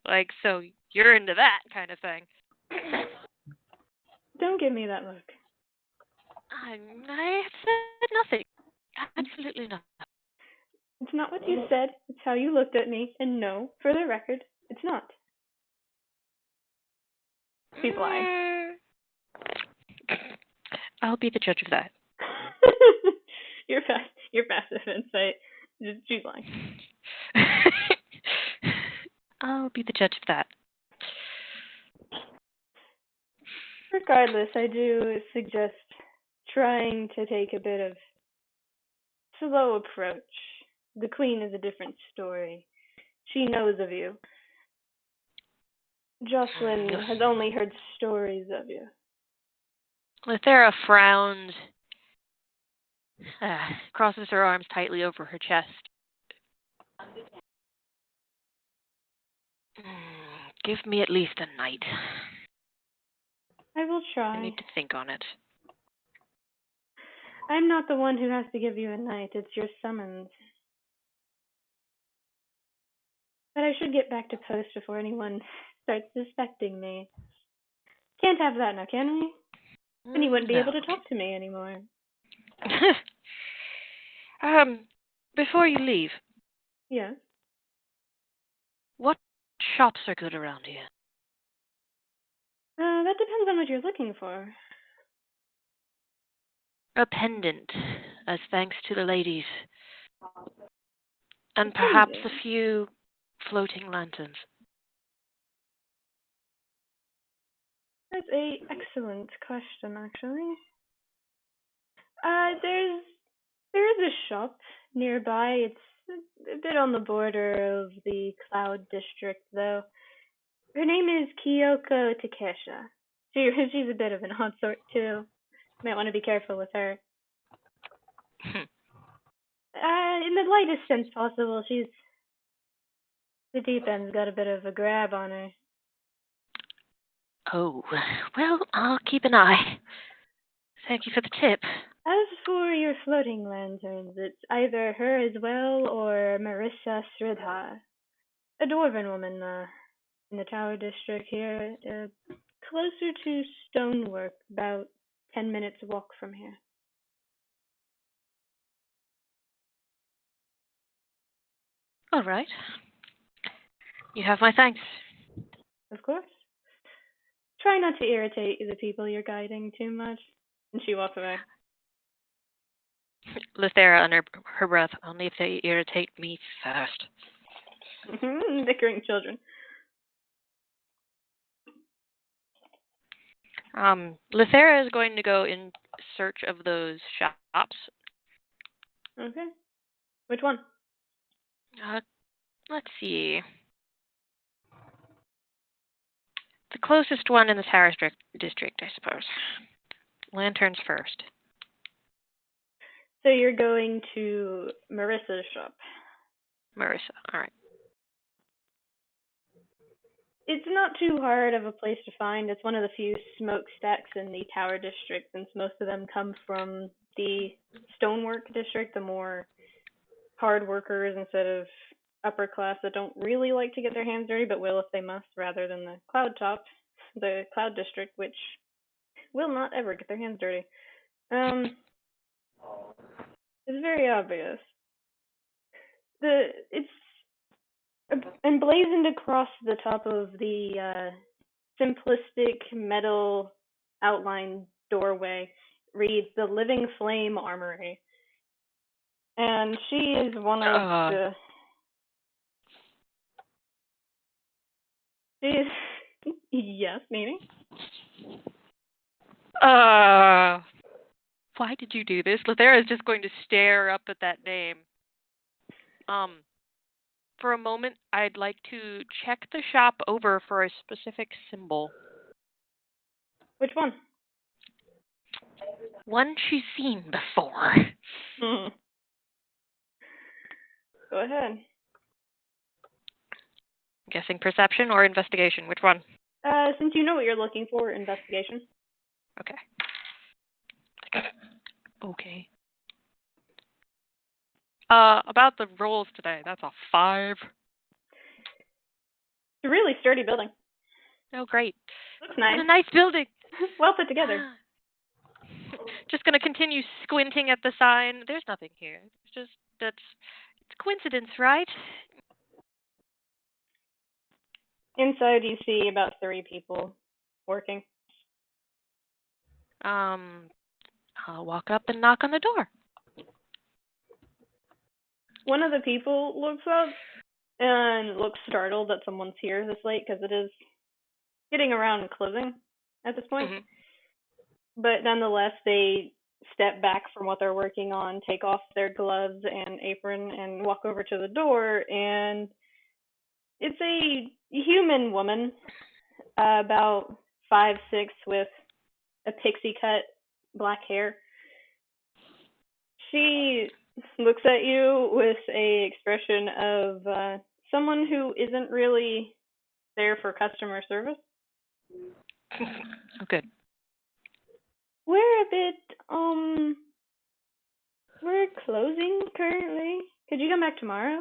Like, so you're into that kind of thing. Don't give me that look. I said nothing. Absolutely nothing. It's not what you said. It's how you looked at me. And no, for the record, it's not. She's lying. I'll be the judge of that. Your passive insight. She's lying. I'll be the judge of that. Regardless, I do suggest trying to take a bit of slow approach. The Queen is a different story. She knows of you. Jocelyn has only heard stories of you. Lithera frowns, crosses her arms tightly over her chest. Give me at least a night. I will try. I need to think on it. I'm not the one who has to give you a night. It's your summons. But I should get back to post before anyone starts suspecting me. Can't have that now, can we? Then you wouldn't be able to talk to me anymore. Before you leave. Yes? What shops are good around here? That depends on what you're looking for. A pendant, as thanks to the ladies. And perhaps a few floating lanterns. That's a excellent question, actually. There is a shop nearby. It's a bit on the border of the Cloud District, though. Her name is Kyoko Takesha. She's a bit of an odd sort, too. Might want to be careful with her. In the lightest sense possible, the deep end's got a bit of a grab on her. Oh, well, I'll keep an eye. Thank you for the tip. As for your floating lanterns, it's either her as well or Marissa Sridhar, a dwarven woman in the Tower District here, closer to stonework, about 10 minutes walk from here. All right. You have my thanks. Of course. Try not to irritate the people you're guiding too much. And she walks away. Lithera under her breath, only if they irritate me first. Bickering children. Lithera is going to go in search of those shops. Okay. Which one? Let's see. The closest one in the Tower District, I suppose. Lanterns first. So you're going to Marissa's shop. Marissa, all right. It's not too hard of a place to find. It's one of the few smokestacks in the Tower District, since most of them come from the Stonework District, the more hard workers instead of upper class that don't really like to get their hands dirty, but will if they must, rather than the the Cloud District, which will not ever get their hands dirty. It's very obvious. It's emblazoned across the top of the simplistic metal outline doorway reads the Living Flame Armory. And she is one of the... Yes, maybe? Why did you do this? Lithera is just going to stare up at that name. For a moment, I'd like to check the shop over for a specific symbol. Which one? One she's seen before. Go ahead. I'm guessing perception or investigation? Which one? Since you know what you're looking for, investigation. Okay. Okay. About the rolls today, that's a 5. It's a really sturdy building. Oh, great. Looks nice. What a nice building. Well put together. Just gonna continue squinting at the sign. There's nothing here. It's coincidence, right? Inside, you see about 3 people working. I'll walk up and knock on the door. One of the people looks up and looks startled that someone's here this late because it is getting around closing at this point. But nonetheless, they step back from what they're working on, take off their gloves and apron, and walk over to the door. And it's a human woman, about 5'6", with a pixie cut black hair. She looks at you with a expression of someone who isn't really there for customer service. Oh, good. We're a bit, we're closing currently. Could you come back tomorrow?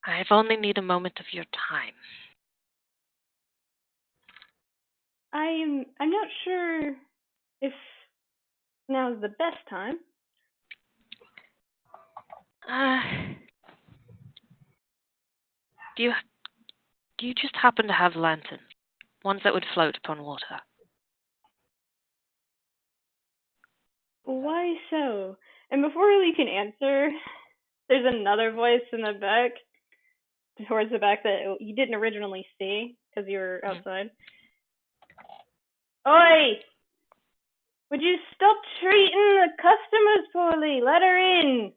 I've only need a moment of your time. I'm not sure if now's the best time. Do you just happen to have lanterns? Ones that would float upon water? Why so? And before you can answer, there's another voice in the back, towards the back, that you didn't originally see because you were outside. Oi! Would you stop treating the customers poorly? Let her in!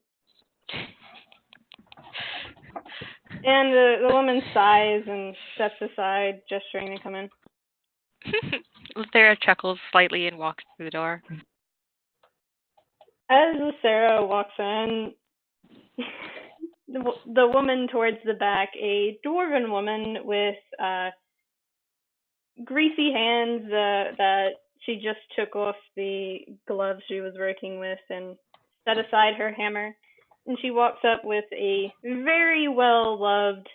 And the woman sighs and steps aside, gesturing to come in. Lithera chuckles slightly and walks through the door. As Lithera walks in, the woman towards the back, a dwarven woman with greasy hands that she just took off the gloves she was working with and set aside her hammer. And she walks up with a very well-loved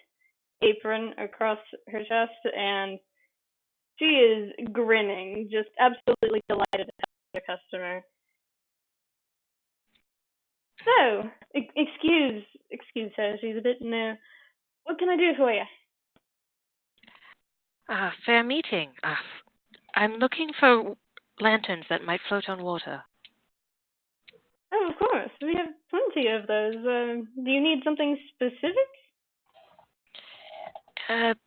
apron across her chest, and she is grinning, just absolutely delighted to have a customer. So, excuse her, she's a bit new. What can I do for you? Fair meeting. I'm looking for lanterns that might float on water. Oh, of course. We have plenty of those. Do you need something specific?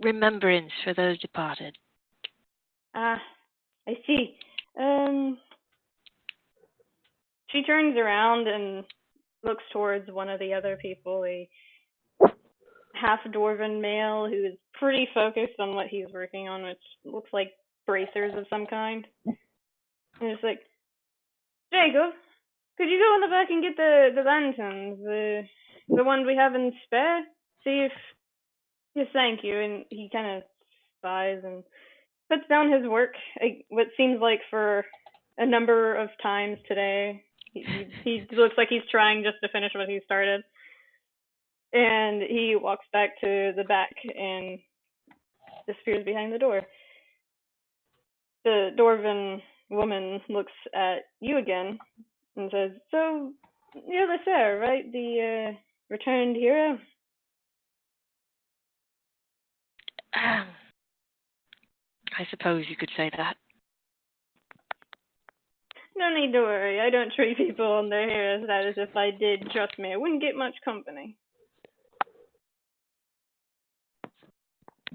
Remembrance for those departed. Ah, I see. She turns around and looks towards one of the other people, a half-dwarven male who is pretty focused on what he's working on, which looks like bracers of some kind. And it's like, Jacob, could you go in the back and get the lanterns, the ones we have in spare? See if... Yes, thank you. And he kind of sighs and puts down his work, what seems like for a number of times today. He looks like he's trying just to finish what he started. And he walks back to the back and disappears behind the door. The dwarven woman looks at you again and says, so, you're Lithera, right? The returned hero? I suppose you could say that. No need to worry. I don't treat people on their hero status. If I did, trust me, I wouldn't get much company.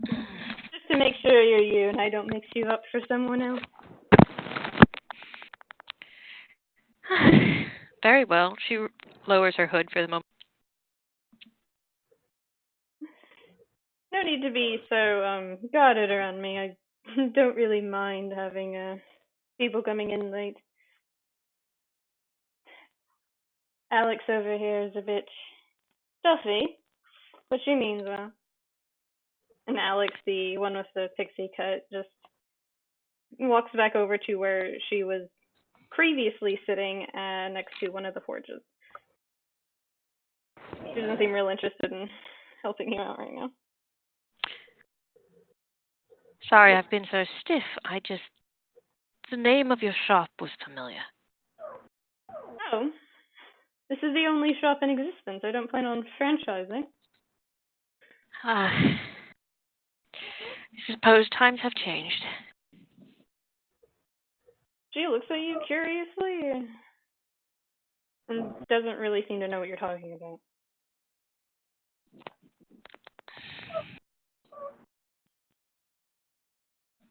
Just to make sure you're you and I don't mix you up for someone else. Very well. She lowers her hood for the moment. No need to be so guarded around me. I don't really mind having people coming in late. Alex over here is a bit stuffy, but she means well. And Alex, the one with the pixie cut, just walks back over to where she was previously sitting next to one of the forges. She doesn't seem real interested in helping you out right now. Sorry, I've been so stiff. The name of your shop was familiar. Oh, this is the only shop in existence. I don't plan on franchising. I suppose times have changed. She looks at you curiously and doesn't really seem to know what you're talking about.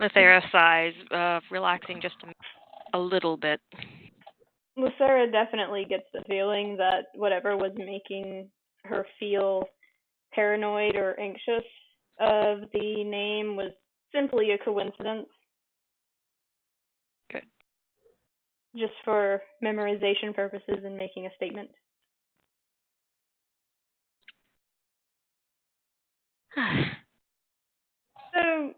Lithera sighs, relaxing just a little bit. Lithera definitely gets the feeling that whatever was making her feel paranoid or anxious of the name was simply a coincidence. Good. Just for memorization purposes and making a statement. So,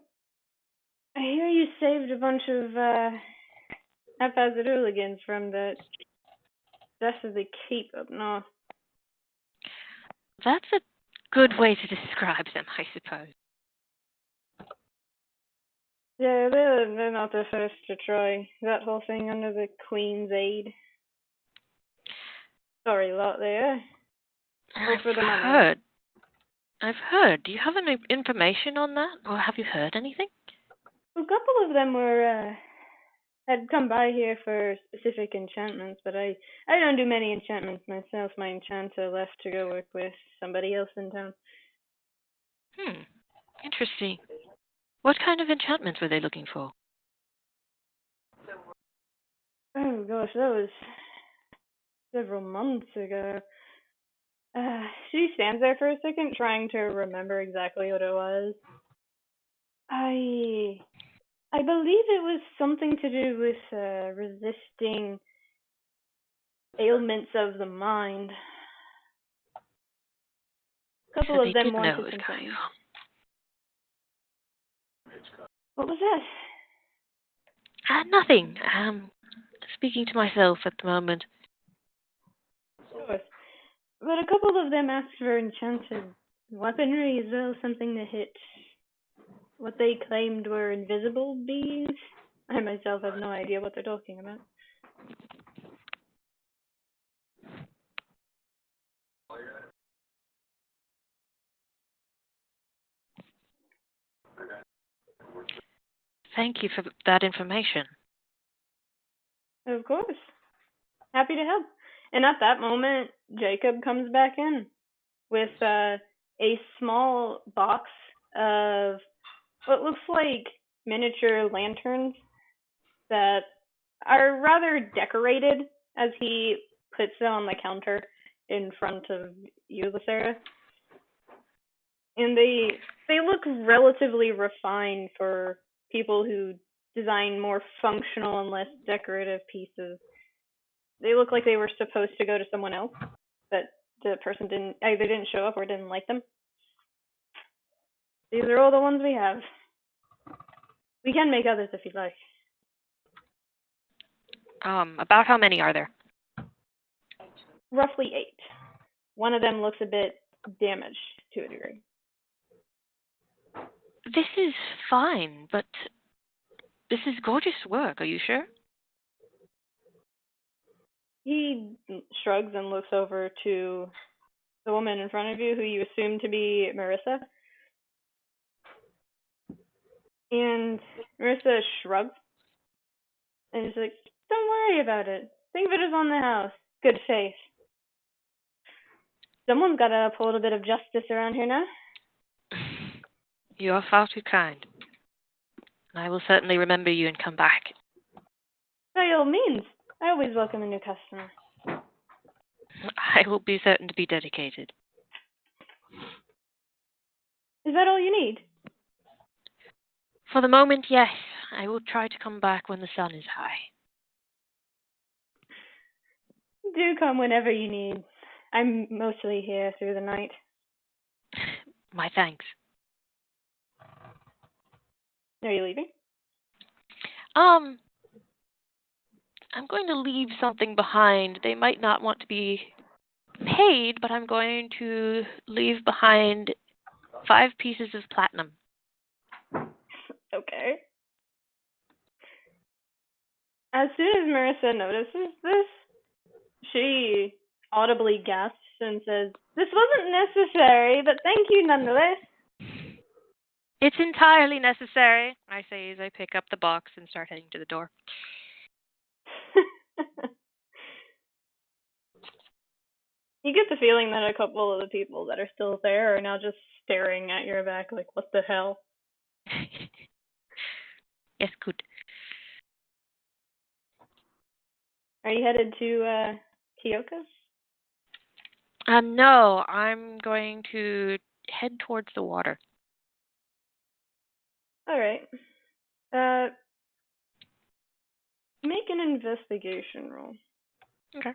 I hear you saved a bunch of haphazard hooligans from the death of the keep up north. That's a good way to describe them, I suppose. Yeah, they're not the first to try that whole thing under the Queen's aid. Sorry, lot there. All for the money. I've heard. Do you have any information on that? Or have you heard anything? A couple of them had come by here for specific enchantments, but I don't do many enchantments myself. My enchanter left to go work with somebody else in town. Interesting. What kind of enchantments were they looking for? Oh gosh, that was several months ago. She stands there for a second, trying to remember exactly what it was. I believe it was something to do with resisting ailments of the mind. A couple So of they them did wanted know it, something. Kyle. What was that? Nothing. Speaking to myself at the moment. Sure. But a couple of them asked for enchanted weaponry as well, something to hit what they claimed were invisible beings. I myself have no idea what they're talking about. Thank you for that information. Of course. Happy to help. And at that moment, Jacob comes back in with a small box of what looks like miniature lanterns that are rather decorated as he puts them on the counter in front of you, Lithera. And they look relatively refined for people who design more functional and less decorative pieces. They look like they were supposed to go to someone else, but the person either didn't show up or didn't like them. These are all the ones we have. We can make others if you'd like. About how many are there? Roughly 8. One of them looks a bit damaged to a degree. This is fine, but this is gorgeous work. Are you sure? He shrugs and looks over to the woman in front of you, who you assume to be Marissa. And Marissa shrugs and is like, "Don't worry about it. Think of it as on the house. Good faith. Someone's got to uphold a bit of justice around here now." You are far too kind. I will certainly remember you and come back. By all means. I always welcome a new customer. I will be certain to be dedicated. Is that all you need? For the moment, yes. I will try to come back when the sun is high. Do come whenever you need. I'm mostly here through the night. My thanks. Are you leaving? I'm going to leave something behind. They might not want to be paid, but I'm going to leave behind 5 pieces of platinum. Okay. As soon as Marissa notices this, she audibly gasps and says, "This wasn't necessary, but thank you nonetheless." It's entirely necessary, I say as I pick up the box and start heading to the door. You get the feeling that a couple of the people that are still there are now just staring at your back like, what the hell? Yes, good. Are you headed to Kyoko's? No, I'm going to head towards the water. All right. Make an investigation roll. Okay.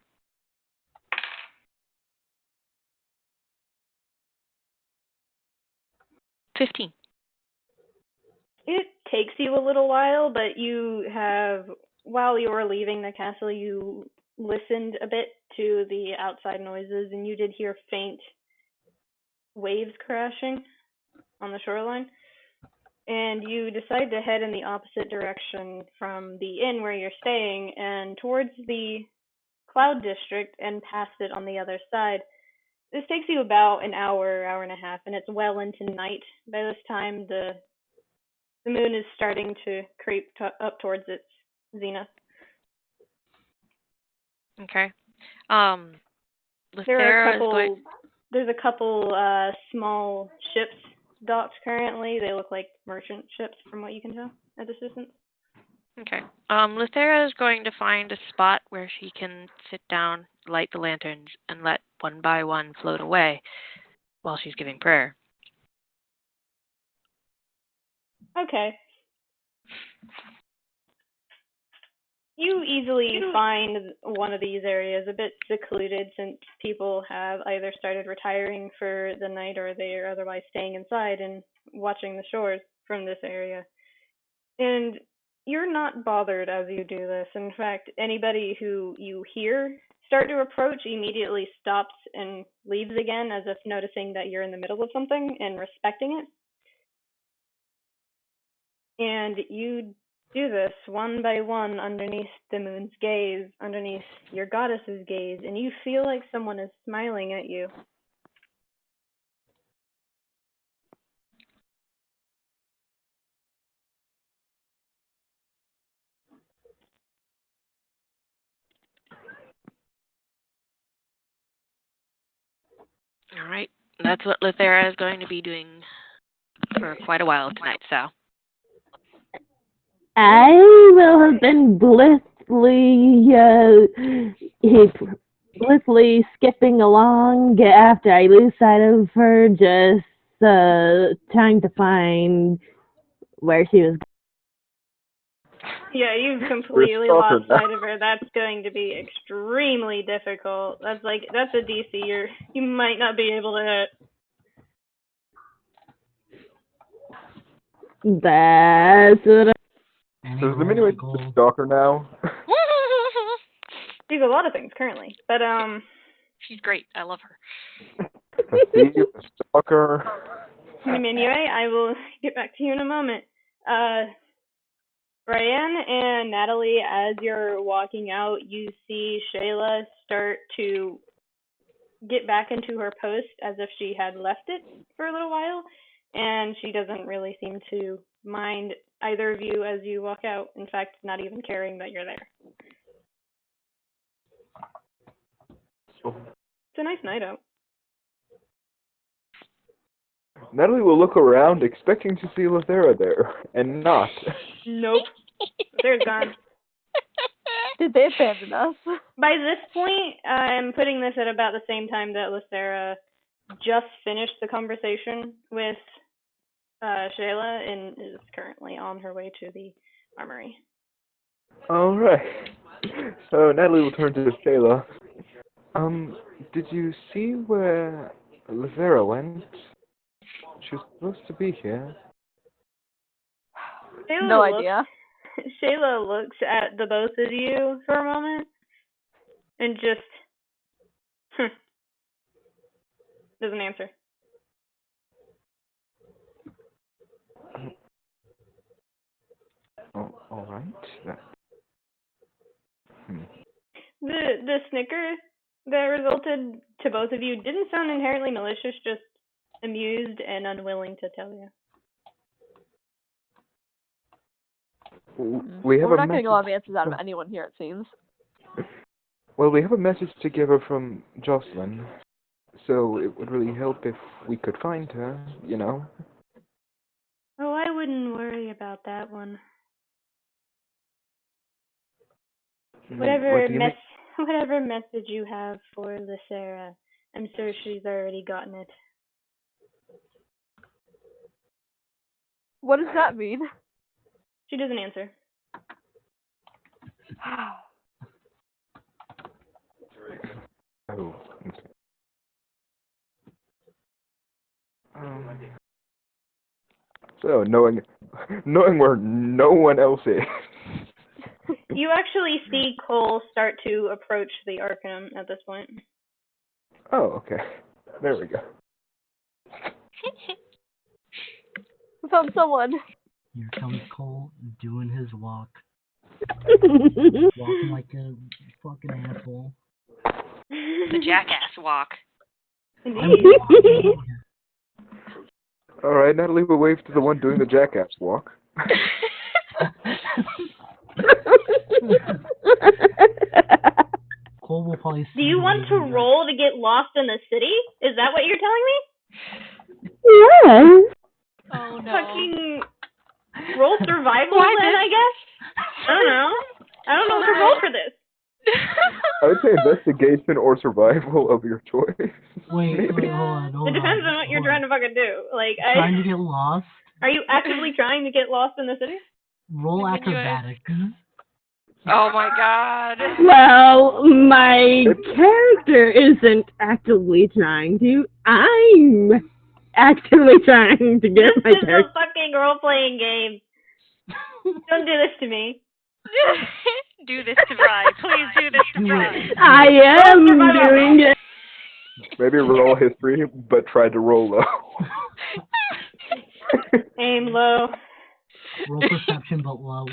15. It takes you a little while, but while you were leaving the castle, you listened a bit to the outside noises, and you did hear faint waves crashing on the shoreline. And you decide to head in the opposite direction from the inn where you're staying and towards the Cloud District and past it on the other side. This takes you about an hour, hour and a half, and it's well into night. By this time, the moon is starting to creep up towards its zenith. Okay. There's a couple small ships docked currently. They look like merchant ships from what you can tell at this distance. Okay. Lithera is going to find a spot where she can sit down, light the lanterns, and let one by one float away while she's giving prayer. Okay. You easily find one of these areas a bit secluded since people have either started retiring for the night or they are otherwise staying inside and watching the shores from this area. And you're not bothered as you do this. In fact, anybody who you hear start to approach immediately stops and leaves again as if noticing that you're in the middle of something and respecting it. And you do this one by one underneath the moon's gaze, underneath your goddess's gaze, and you feel like someone is smiling at you. All right. That's what Lithera is going to be doing for quite a while tonight, so. I will have been blissfully skipping along after I lose sight of her, just trying to find where she was. Yeah, you've completely lost sight of her. That's going to be extremely difficult. That's a DC you might not be able to hit. That's what So is the Niminue the stalker now? She's a lot of things currently, but she's great. I love her. A thief, a stalker. Niminue, I will get back to you in a moment. Raiann and Natali, as you're walking out, you see Shayla start to get back into her post as if she had left it for a little while, and she doesn't really seem to mind either of you as you walk out. In fact, not even caring that you're there. It's a nice night out. Natali will look around, expecting to see Lithera there, and not. Nope. They're gone. Did they abandon us? By this point, I'm putting this at about the same time that Lithera just finished the conversation with Shayla and is currently on her way to the armory. Alright. So Natali will turn to Shayla. Did you see where Lithera went? She was supposed to be here. No idea. Shayla looks at the both of you for a moment and just doesn't answer. Oh, alright. The snicker that resulted to both of you didn't sound inherently malicious, just amused and unwilling to tell you. We're not getting a lot of answers out of anyone here, it seems. Well, we have a message to give her from Jocelyn, so it would really help if we could find her, you know? Oh, I wouldn't worry about that one. Whatever What do you mean? whatever message you have for Lithera, I'm sure she's already gotten it. What does that mean? She doesn't answer. Oh. Um, so knowing where no one else is. You actually see Cole start to approach the Arcanum at this point. Oh, okay. There we go. We found someone. Here comes Cole doing his walk. Walking like a fucking asshole. The jackass walk. Indeed. Alright, Natalie will wave to the one doing the jackass walk. Cole will probably Do you want to roll to get lost in the city? Is that what you're telling me? Yes. Oh no. Fucking roll survival then, I guess? I don't know. I don't know what to roll for this. I would say investigation or survival of your choice. Wait, hold on. It depends on what you're trying to fucking do. Like, Trying to get lost? Are you actively trying to get lost in the city? Roll Niminue. acrobatics. Oh my god. Well, my character isn't actively trying to. I'm actively trying to get my This is a character. fucking role-playing game. Don't do this to me. Do this to Rye. Please do this to Rye. I am doing it. Maybe roll history, but try to roll low. Aim low. Roll perception, but low.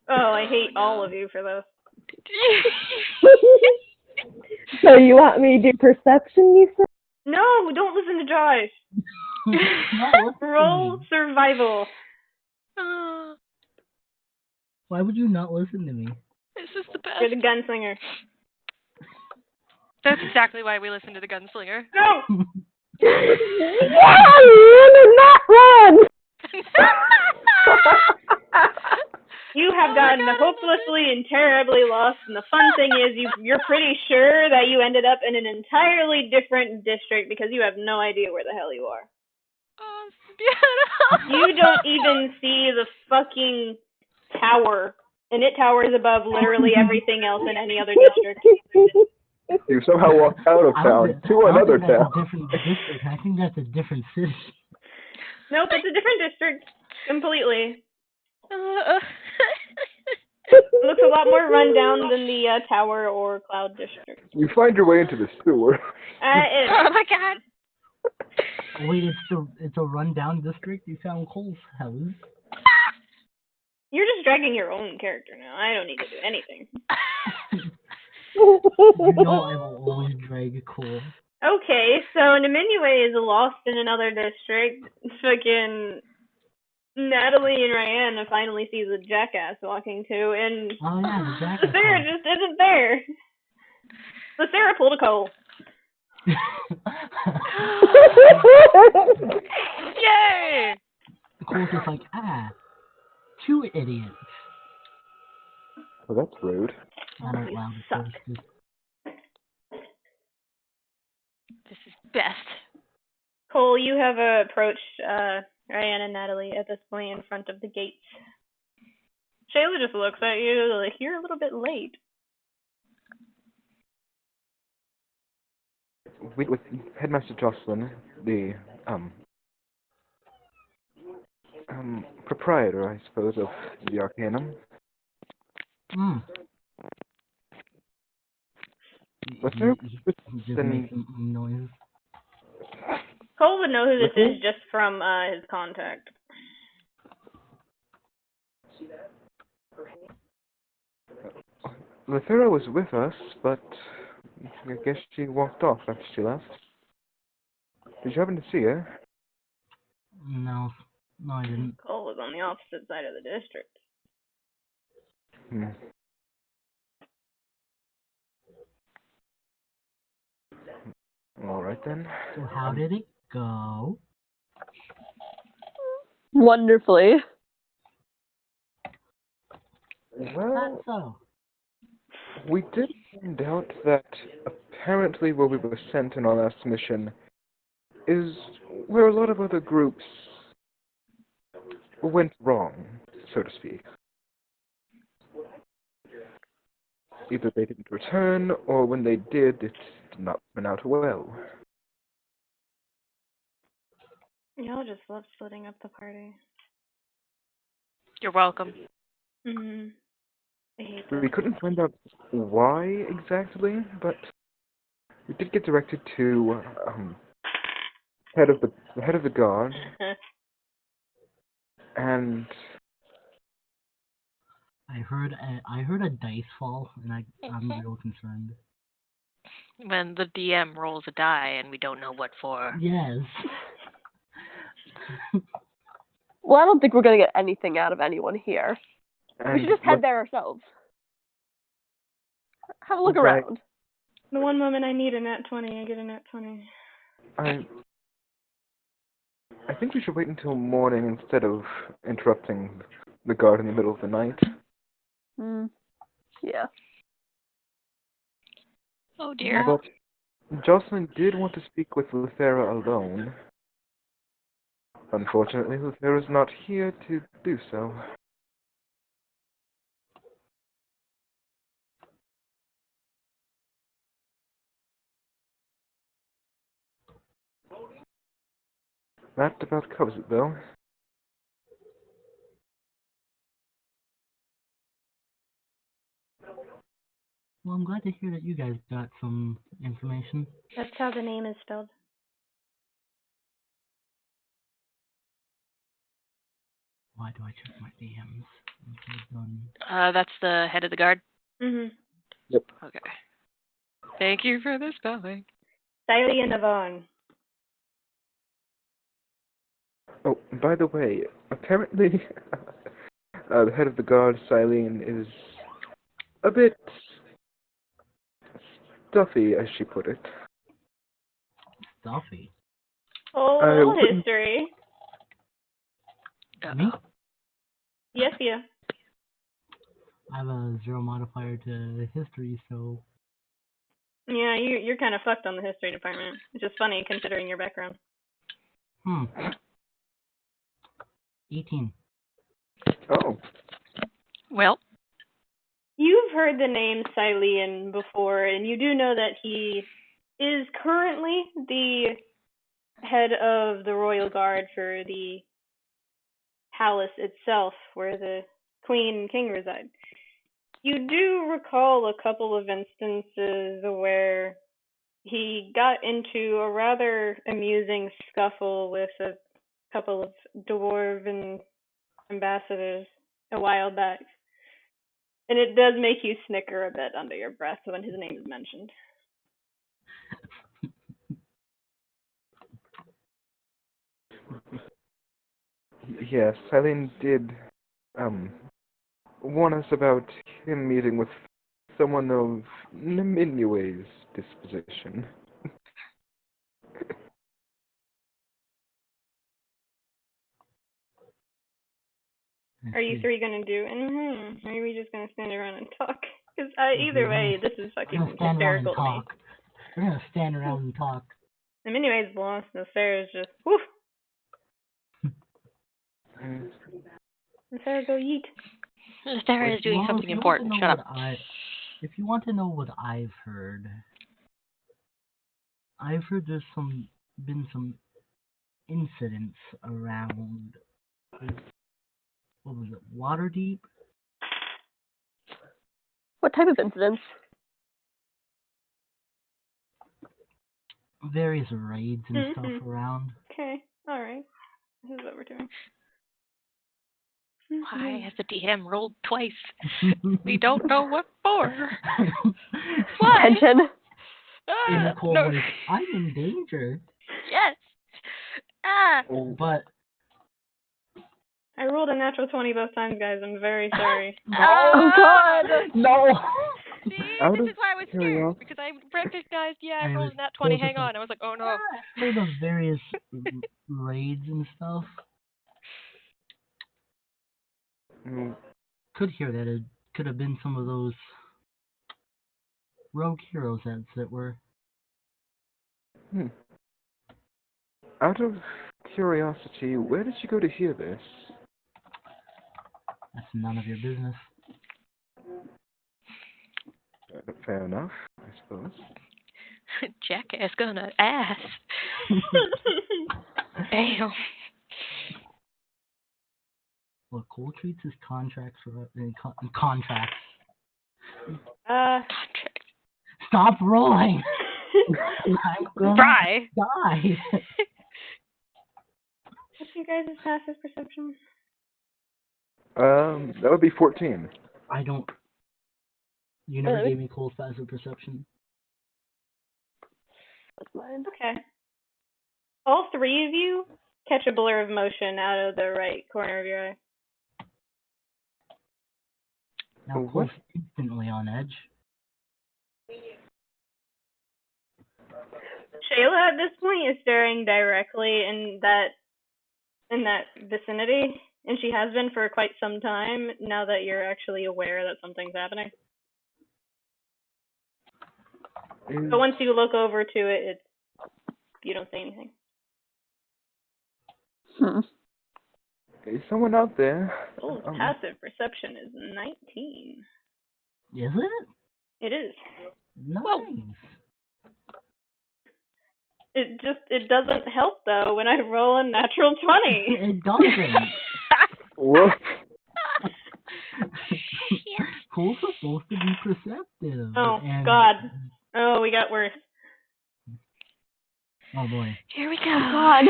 Oh, I hate all of you for this. So you want me to do perception, you said? No, don't listen to Josh. Roll survival. Why would you not listen to me? This is the best. You're the gunslinger. That's exactly why we listen to the Gunslinger. Go! Yeah, not run! You have gotten hopelessly and terribly lost, and the fun thing is you're pretty sure that you ended up in an entirely different district because you have no idea where the hell you are. Oh, it's beautiful. You don't even see the fucking tower, and it towers above literally everything else in any other district. You somehow walk out of town to another town. That's a different district. I think that's a different city. Nope, it's a different district completely. It Looks a lot more rundown than the tower or cloud district. You find your way into the sewer. Oh my god. Wait, it's a rundown district? You found Cole's house. You're just dragging your own character now. I don't need to do anything. You know I will always drag Cole. Okay, so Niminue is lost in another district. Fucking Natali and Raiann finally sees a jackass walking too, and Oh yeah, the jackass. Lithera just isn't there. Lithera pulled a Cole. Yay! Cole's just like, two idiots. Well, that's rude. Not out loud, of course. Just This is best. Cole, you have approached Raiann and Natali at this point in front of the gates. Shayla just looks at you like, you're a little bit late. With Headmaster Jocelyn, the proprietor, I suppose, of the Arcanum. What's there? He just makes some noise. Cole would know who this is just from his contact. Lithera was with us, but I guess she walked off after she left. Did you happen to see her? No, I didn't. Cole was on the opposite side of the district. Alright then. So how did it go? Wonderfully. Well, So. We did find out that apparently where we were sent in our last mission is where a lot of other groups went wrong, so to speak. Either they didn't return, or when they did, it did not turn out well. Y'all just love splitting up the party. You're welcome. Mm-hmm. I hate We that. couldn't find out why exactly, but we did get directed to the head of the guard, and I heard a dice fall, and I'm real concerned. When the DM rolls a die and we don't know what for. Yes. Well, I don't think we're gonna get anything out of anyone here. We should just head there ourselves. Have a look Right. around. The one moment I need a nat 20, I get a nat 20. I think we should wait until morning instead of interrupting the guard in the middle of the night. Yeah. Oh dear. But Jocelyn did want to speak with Lithera alone. Unfortunately, Lithera's not here to do so. That about covers it, though. Well, I'm glad to hear that you guys got some information. That's how the name is spelled. Why do I check my DMs? Okay, done. That's the head of the guard? Mm-hmm. Yep. Okay. Thank you for the spelling. Siley and Avon. Oh, by the way, apparently the head of the guard, Silene, is a bit stuffy, as she put it. Stuffy. Oh, I roll wouldn't- history. Me? Yes, yeah. I have a 0 modifier to history, so Yeah, you're kind of fucked on the history department, which is funny considering your background. 18. Oh, Well, You've heard the name Silean before, and you do know that he is currently the head of the royal guard for the palace itself, where the queen and king reside. You do recall a couple of instances where he got into a rather amusing scuffle with a couple of dwarven ambassadors a while back. And it does make you snicker a bit under your breath when his name is mentioned. yes, Silene did warn us about him meeting with someone of Niminue's disposition. Are you three gonna do or are we just gonna stand around and talk? Because either way, this is We're fucking gonna stand around and hysterical to me. talk. We're gonna stand around and talk. Niminue's lost, and Sarah's just, woof. Mm. And Sarah go yeet. Sarah is doing something important. Shut up. If you want to know what I've heard there's been some incidents around, what was it, Waterdeep? What type of incidents? Various raids and stuff around. Okay, alright. This is what we're doing. Why has the DM rolled twice? We don't know what for. Why? Tension. In a cold No. voice, I'm in danger. Yes. Ah. But I rolled a natural 20 both times, guys. I'm very sorry. Oh God! no. See, this is why I was scared, because I recognized, I rolled a nat 20, hang on. I was like, oh no. For the various raids and stuff. Mm. Could hear that it could have been some of those rogue hero sets that were. Out of curiosity, where did you go to hear this? That's none of your business. Fair enough, I suppose. Jackass gonna ass. Damn. Well, Cole treats his contracts for contracts. Contract. Stop rolling. I'm gonna Fry. die. What's your guys' passive perception? That would be 14. I don't. You never gave me Cole's passive perception. That's mine. Okay. All three of you catch a blur of motion out of the right corner of your eye. Now What? Cole's instantly on edge. Shayla at this point is staring directly in that vicinity, and she has been for quite some time now that you're actually aware that something's happening. But once you look over to it, you don't see anything. Is someone out there? Oh, passive perception is 19. Is it? It is. Nice. Whoa. It doesn't help though when I roll a natural 20. It doesn't. Whoa. Cole's supposed to be perceptive. Oh, and... God. Oh, we got worse. Oh boy. Here we go. God.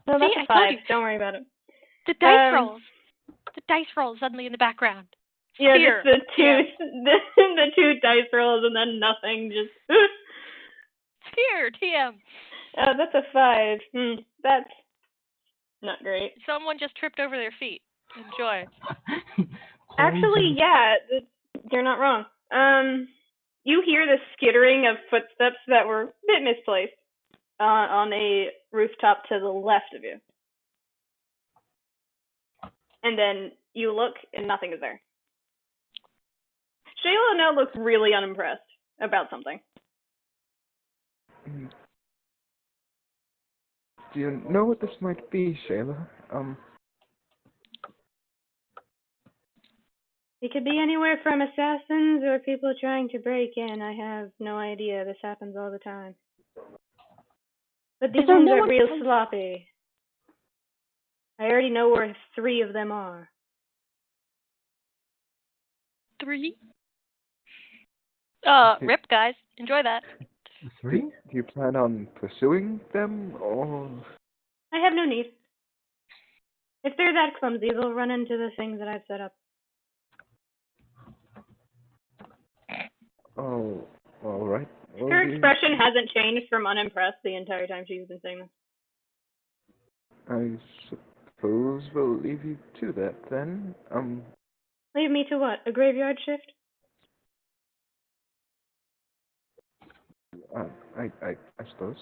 No, that's See, a I told 5. you. Don't worry about it. The dice rolls. The dice rolls suddenly in the background. Yeah, Fear. just the two dice rolls and then nothing. Just Fear, TM. that's a 5. That's not great. Someone just tripped over their feet. Enjoy. Actually, yeah, you're not wrong. You hear the skittering of footsteps that were a bit misplaced on a rooftop to the left of you. And then you look and nothing is there. Shayla now looks really unimpressed about something. Do you know what this might be, Shayla? It could be anywhere from assassins or people trying to break in. I have no idea. This happens all the time. But these ones are real sloppy. I already know where 3 of them are. 3? Rip, guys. Enjoy that. 3? Do you plan on pursuing them, or...? I have no need. If they're that clumsy, they'll run into the things that I've set up. Oh, all right. Her expression hasn't changed from unimpressed the entire time she's been saying this. I suppose we'll leave you to that, then. Leave me to what? A graveyard shift? I suppose.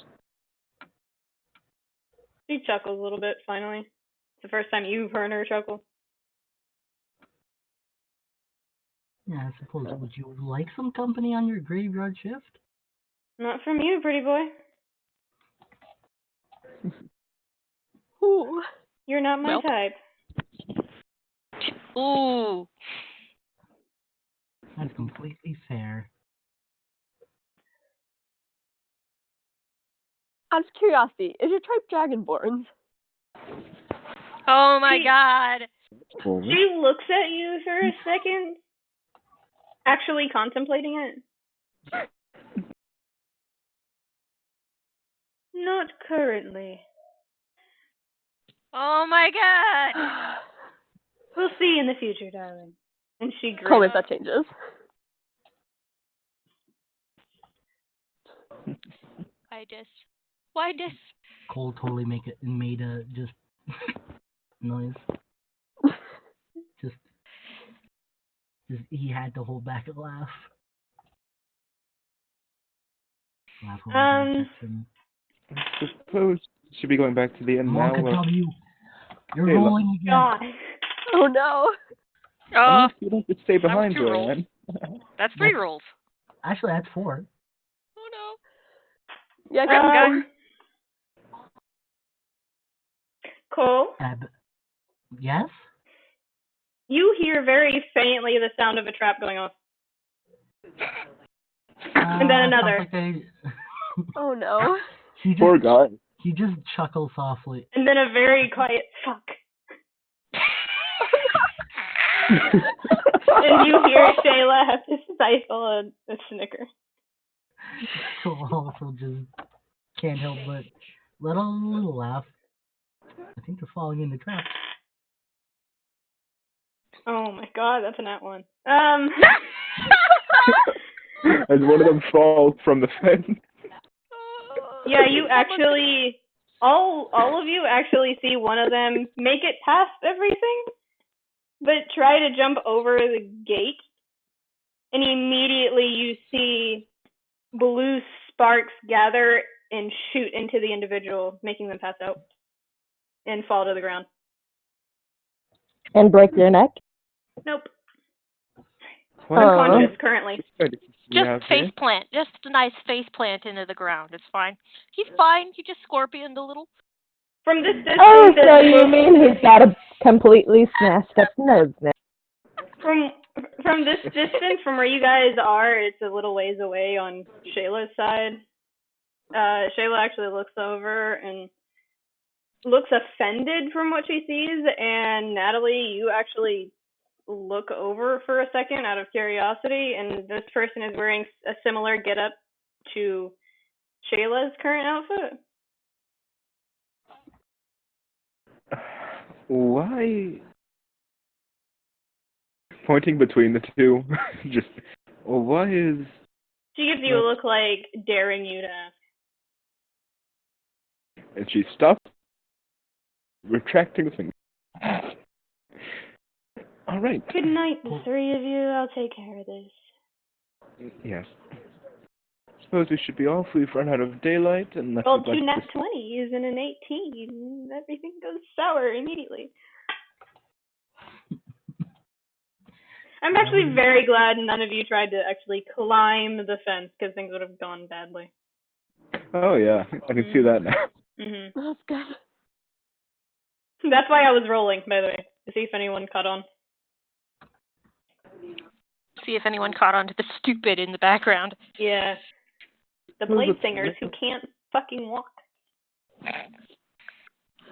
She chuckles a little bit, finally. It's the first time you've heard her chuckle. Yeah, I suppose. Would you like some company on your graveyard shift? Not from you, pretty boy. Ooh. You're not my type. Ooh. That's completely fair. Out of curiosity, is your type Dragonborn? Oh my god. She looks at you for a second, actually contemplating it. Not currently. Oh my god. We'll see in the future, darling. And she grins. Call me if that changes. Why this? Cole totally made a just noise. just he had to hold back a laugh. I suppose we should be going back to the end now. Monka W. You're Hey, rolling again. God. Oh no. You don't have to stay behind, two rolls. Raiann. That's 3 rolls. Actually, that's 4. Oh no. Yeah, go. Cole, Yes? you hear very faintly the sound of a trap going off. And then another. Oh no. Poor guy. He just chuckles softly. And then a very quiet fuck. And you hear Shayla have to stifle a snicker. So also just can't help but let out a little laugh. I think they're falling in the trap. Oh my god, that's a nat one. As one of them falls from the fence. Yeah, you actually, all of you actually see one of them make it past everything, but try to jump over the gate, and immediately you see blue sparks gather and shoot into the individual, making them pass out and fall to the ground. And break their neck? Nope. What? Unconscious currently. Just face plant. Just a nice face plant into the ground. It's fine. He's fine. He just scorpioned a little. From this distance, Oh, so you mean he's got a completely smashed up nose now? From this distance, from where you guys are, it's a little ways away on Shayla's side. Shayla actually looks over and looks offended from what she sees, and Natali, you actually look over for a second out of curiosity, and this person is wearing a similar getup to Shayla's current outfit. Why? Pointing between the two. Just, well, why is... She gives you a look like daring you to ask. And she stops, retracting the finger. All right. Good night, the three of you. I'll take care of this. Yes. Suppose we should be off. We've run out of daylight, and let's Well, 2 nat 20s and an 18. Everything goes sour immediately. I'm actually very glad none of you tried to actually climb the fence, because things would have gone badly. Oh yeah, I can see that now. Mm-hmm. That's good. That's why I was rolling, by the way, to see if anyone caught on. See if anyone caught on to the stupid in the background. Yeah. The blade singers who can't fucking walk.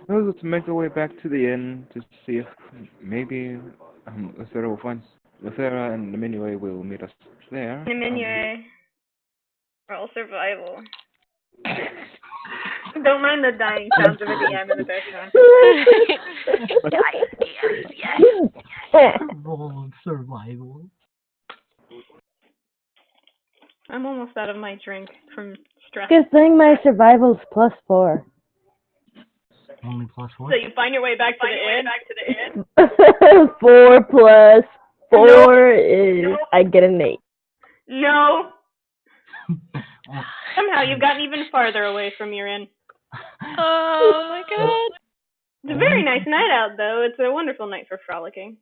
Let's make our way back to the inn to see if maybe Lithera will find... Lithera and Niminue will meet us there. Niminue. Roll survival. Don't mind the dying sounds of a DM in the background. Yes. Roll survival. I'm almost out of my drink from stress. Good thing my survival's +4. Only +4? So you find your way back to the inn? 4 plus 4 is... I get an 8. No! Somehow you've gotten even farther away from your inn. Oh my god. It's a very nice night out, though. It's a wonderful night for frolicking.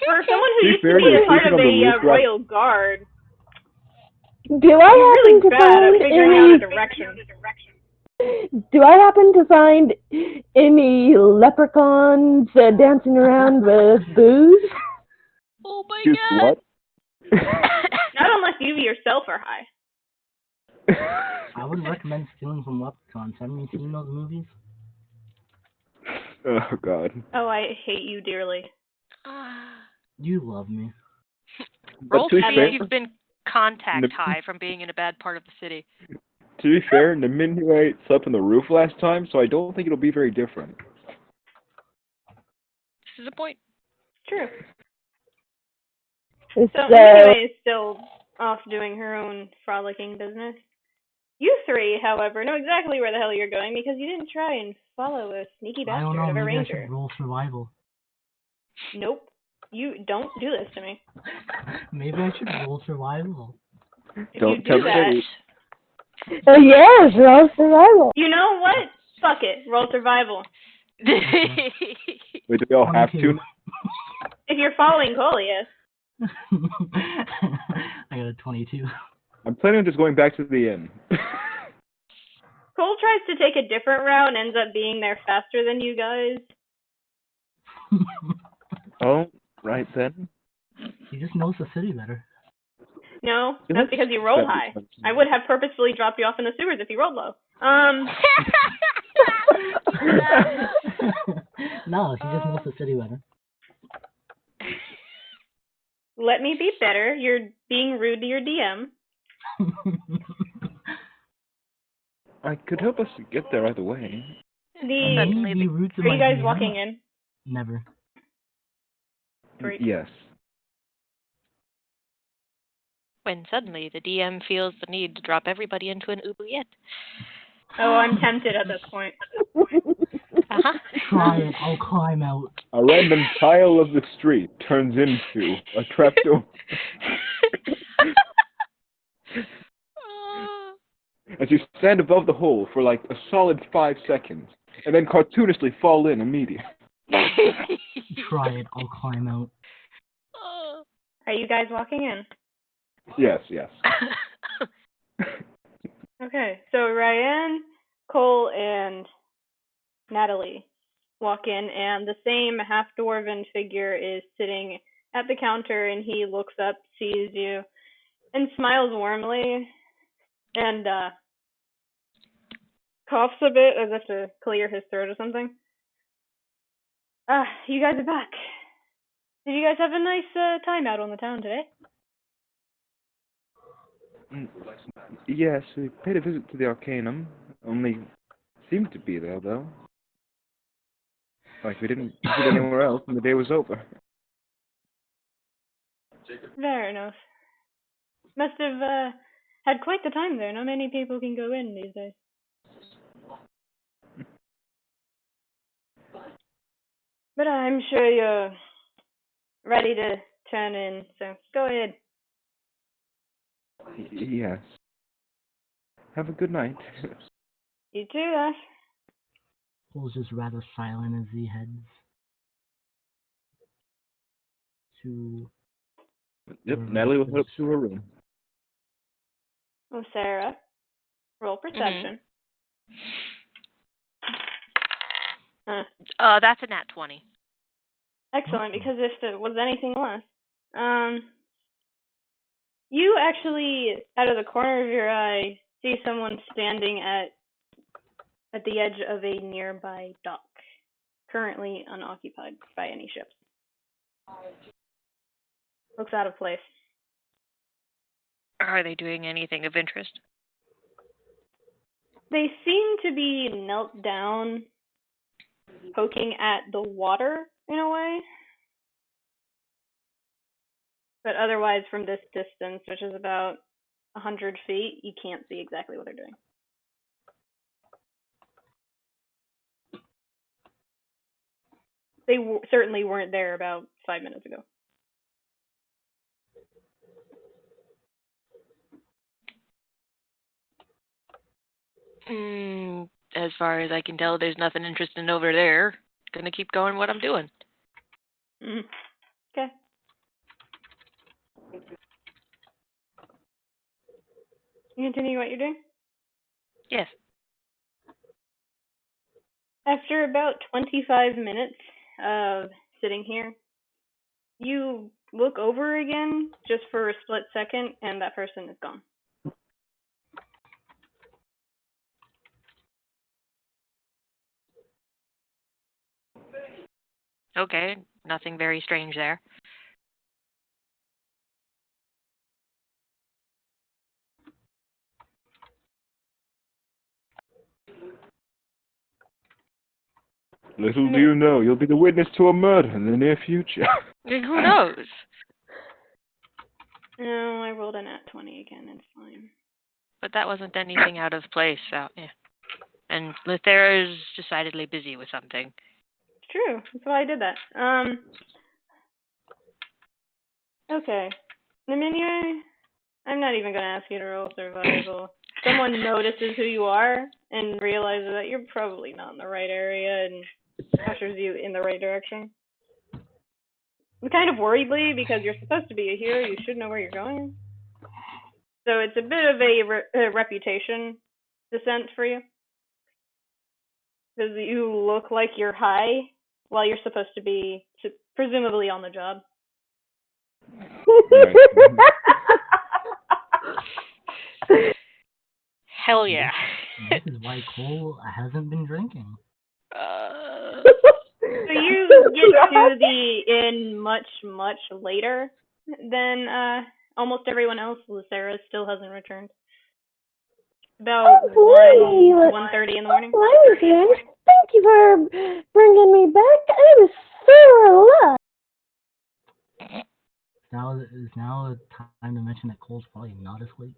For someone who used to be a part of a royal guard, Do I happen to find any... Do I happen to find any leprechauns dancing around with booze? Oh my Just god. what? not unless you yourself are high. I would recommend stealing from leprechauns. Haven't you seen those movies? Oh god. Oh, I hate you dearly. You love me. Roll to be to see fair, if you've been contact high from being in a bad part of the city. to be fair, Niminue slept on the roof last time, so I don't think it'll be very different. This is a point. True. So, So Niminue is still off doing her own frolicking business. You three, however, know exactly where the hell you're going because you didn't try and follow a sneaky I don't bastard know, of a maybe I ranger. should roll survival. Nope. You don't do this to me. Maybe I should roll survival. If Don't you do tempt that, me. yes, roll survival. you know what? Fuck it. Roll survival. Wait, do we all have to? 22. If you're following Cole, yes. I got a 22. I'm planning on just going back to the inn. Cole tries to take a different route and ends up being there faster than you guys. Oh, right then. He just knows the city better. No, that's because you roll high. I would have purposefully dropped you off in the sewers if you rolled low. No, he just knows the city better. Let me be better. You're being rude to your DM. I could help us get there either way. Are you guys walking in? Never. Great. Yes. When suddenly the DM feels the need to drop everybody into an oubliette. Oh, I'm tempted at this point. Try it, I'll climb out. A random tile of the street turns into a trapdoor. As you stand above the hole for like a solid 5 seconds, and then cartoonishly fall in immediately. Try it, I'll climb out. Are you guys walking in? Yes, yes. Okay, so Raiann, Cole, and Natali walk in, and the same half-dwarven figure is sitting at the counter, and he looks up, sees you, and smiles warmly, and coughs a bit as if to clear his throat or something. You guys are back. Did you guys have a nice time out on the town today? Yes, we paid a visit to the Arcanum. Only seemed to be there, though. Like we didn't visit anywhere else, and the day was over. Fair enough. Must have had quite the time there. Not many people can go in these days. But I'm sure you're ready to turn in, so go ahead. Yes. Have a good night. You too, Ash. Cole's just rather silent as he heads to... Yep, Natalie will head up to her room. Oh, Sarah, roll perception. That's a nat 20. Excellent, because if there was anything less, you actually, out of the corner of your eye, see someone standing at the edge of a nearby dock, currently unoccupied by any ships. Looks out of place. Are they doing anything of interest? They seem to be knelt down, poking at the water in a way. But otherwise, from this distance, which is about 100 feet, you can't see exactly what they're doing. They certainly weren't there about 5 minutes ago. As far as I can tell, there's nothing interesting over there. Gonna keep going what I'm doing. Okay. You continue what you're doing? Yes. After about 25 minutes of sitting here, you look over again just for a split second, and that person is gone. Okay, nothing very strange there. Little do you know, you'll be the witness to a murder in the near future. Who knows? No, I rolled a nat 20 again. It's fine. But that wasn't anything out of place, so yeah. And Lithera is decidedly busy with something. It's true. That's why I did that. Okay. Niminue, I'm not even going to ask you to roll survival. Someone notices who you are and realizes that you're probably not in the right area and ushers you in the right direction. Kind of worriedly, because you're supposed to be a hero, you should know where you're going. So it's a bit of a reputation descent for you. Because you look like you're high while you're supposed to be presumably on the job. Hell yeah. This is why Cole hasn't been drinking. So you get to the inn much, much later than almost everyone else. Lithera still hasn't returned. About 1:30 in the morning. Thank you for bringing me back. I was so alive. Is now the time to mention that Cole's probably not asleep?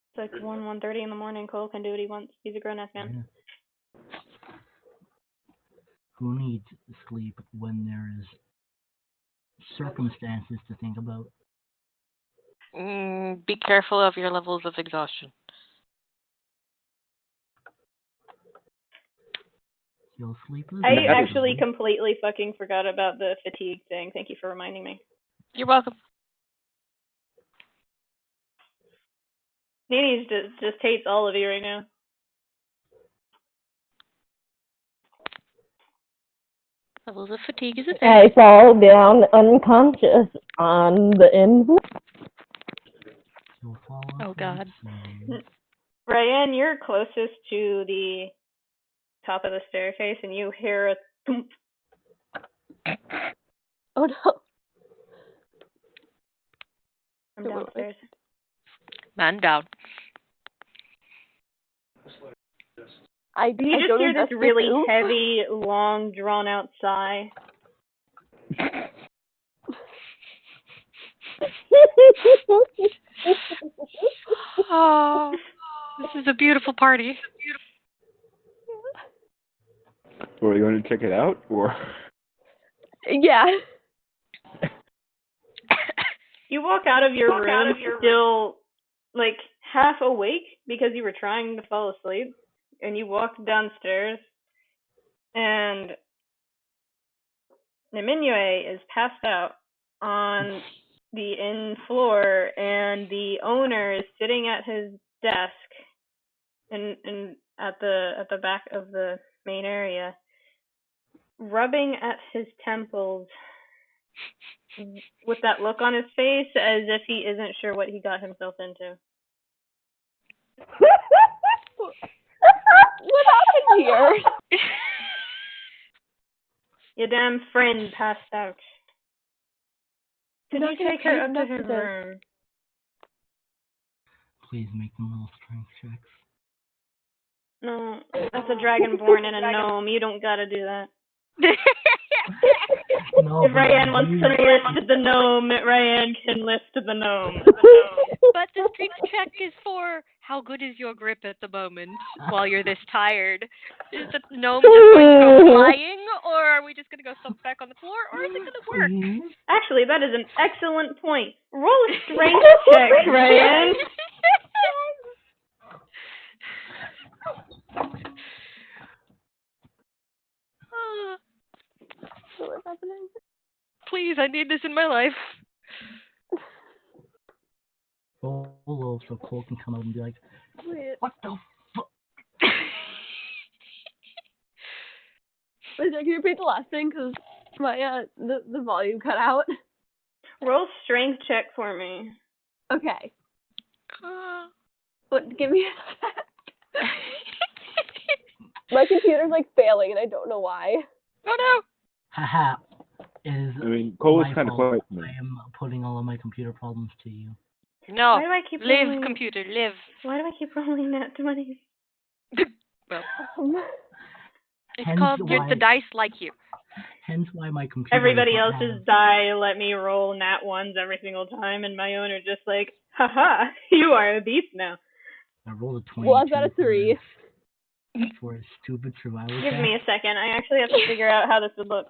It's like 1:30 in the morning. Cole can do what he wants. He's a grown-ass man. Yeah. Who needs sleep when there's circumstances to think about? Be careful of your levels of exhaustion. You'll sleep. I actually completely fucking forgot about the fatigue thing. Thank you for reminding me. You're welcome. Nene just hates all of you right now. Levels of fatigue is a thing. I fall down unconscious on the end. Oh God. Raiann, you're closest to the top of the staircase, and you hear a thump. Oh no. From downstairs. Man down. You just hear this really heavy, long, drawn-out sigh. Oh, this is a beautiful party. Are we going to check it out, or? Yeah. You walk out of your room still, like, half awake because you were trying to fall asleep, and you walk downstairs, and Niminue is passed out on the inn floor, and the owner is sitting at his desk and at the back of the main area, rubbing at his temples with that look on his face as if he isn't sure what he got himself into. What happened here? Your damn friend passed out. Could you take her up to her room? Please make them roll strength checks. No, that's a Dragonborn and a Gnome. You don't gotta do that. No, if Raiann wants to lift the Gnome, Raiann can lift the Gnome. But the strength check is for how good is your grip at the moment while you're this tired. Is the Gnome just going to go flying, or are we just going to go thump back on the floor, or is it going to work? Actually, that is an excellent point. Roll a strength check, Raiann. What's happening? Please, I need this in my life. Roll low so Cole can come up and be like, Wait. what the fuck? Wait, can you repeat the last thing? Because my the volume cut out. Roll strength check for me. Okay. But give me a sec. My computer's like failing and I don't know why. Oh no! Haha. Cole is kind of fault. quiet. I am putting all of my computer problems to you. No. Why do I keep live, rolling? computer, live. Why do I keep rolling that 20? Well, it's Hence called why- the dice like you. Hence why my computer... Everybody does not else's have- die let me roll nat ones every single time, and my own are just like, haha, you are a beast now. I rolled a 20. Well, I've got a 3. For a stupid survival Give check. me a second. I actually have to figure out how this would look.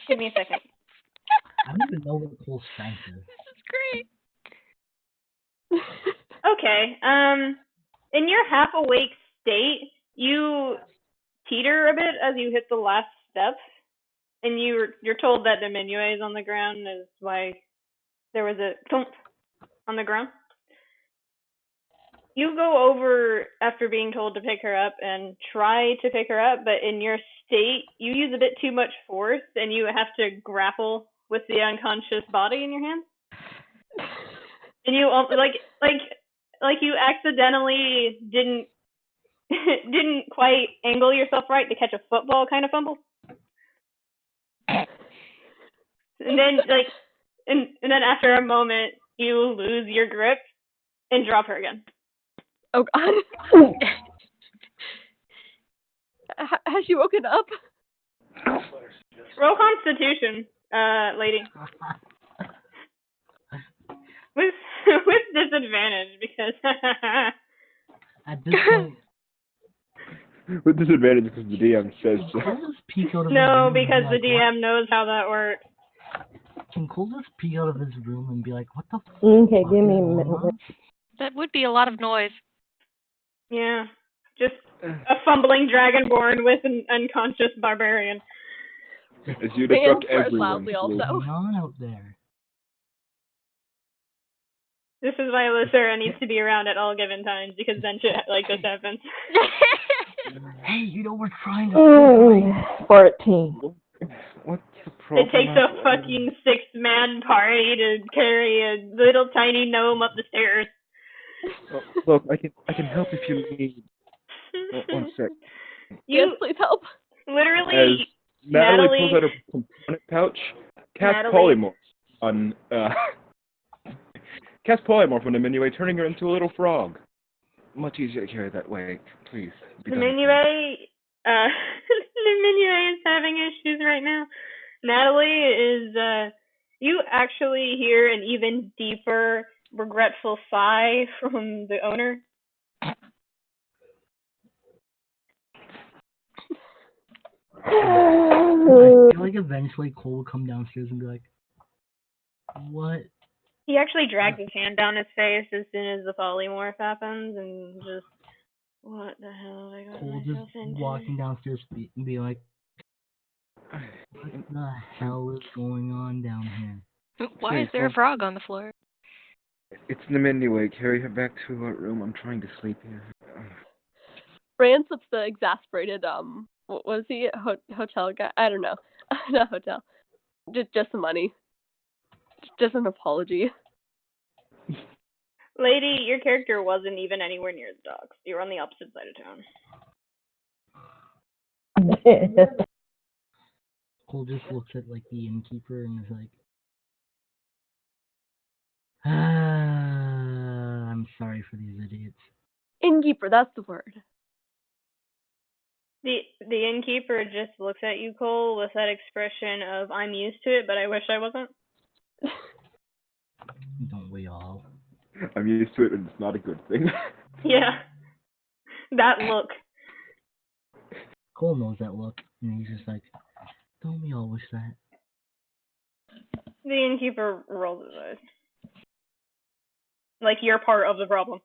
Give me a second. I don't even know what Cole's strength is. This is great. Okay. In your half awake state, you teeter a bit as you hit the last step, and you're told that Niminue is on the ground, is why there was a thump on the ground. You go over after being told to pick her up and try to pick her up, but in your state, you use a bit too much force and you have to grapple with the unconscious body in your hand. And you like you accidentally didn't quite angle yourself right to catch a football kind of fumble. And then and then after a moment you lose your grip and drop her again. Oh God. Has she woken up? Roll Constitution, lady. With disadvantage because At this point, With disadvantage because the DM says so. Cole just peek out of his no, room because and the be like, DM knows how that works. what? Can Cole just peek out of his room and be like, what the fuck? Okay, is give me a going minute. on? That would be a lot of noise. Yeah, just a fumbling Dragonborn with an unconscious Barbarian. As you Raiann disrupt swears everyone's loudly sleep. also. What's going on out there? This is why Lithera needs to be around at all given times, because then shit like this happens. Hey, you know we're trying to 14. What's the problem? It takes a fucking 6-man party to carry a little tiny gnome up the stairs. Oh, look, I can help if you need. One sec. You Yes, please help. literally, As Natali Natali- pulls out a component pouch, cast Natali- polymorph on cast polymorph on Niminue, turning her into a little frog. Much easier to carry that way. Please. Be done. Niminue, Niminue is having issues right now. Natali is, you actually hear an even deeper, regretful sigh from the owner. I feel like eventually Cole will come downstairs and be like, what? He actually drags his hand down his face as soon as the polymorph happens and just, what the hell have I got Cole myself just into? walking downstairs and be like, what the hell is going on down here? Why is there a frog on the floor? It's Niminue. Carry her back to her room. I'm trying to sleep here. Raiann slips the exasperated what was he? Hotel guy? I don't know. Not hotel. Just the money. Just an apology. Lady, your character wasn't even anywhere near the docks. You were on the opposite side of town. Cole just looks at like the innkeeper and is like, I'm sorry for these idiots. Innkeeper, that's the word. The innkeeper just looks at you, Cole, with that expression of, I'm used to it, but I wish I wasn't. Don't we all? I'm used to it, and it's not a good thing. Yeah. That look. Cole knows that look, and he's just like, don't we all wish that? The innkeeper rolls his eyes. Like, you're part of the problem.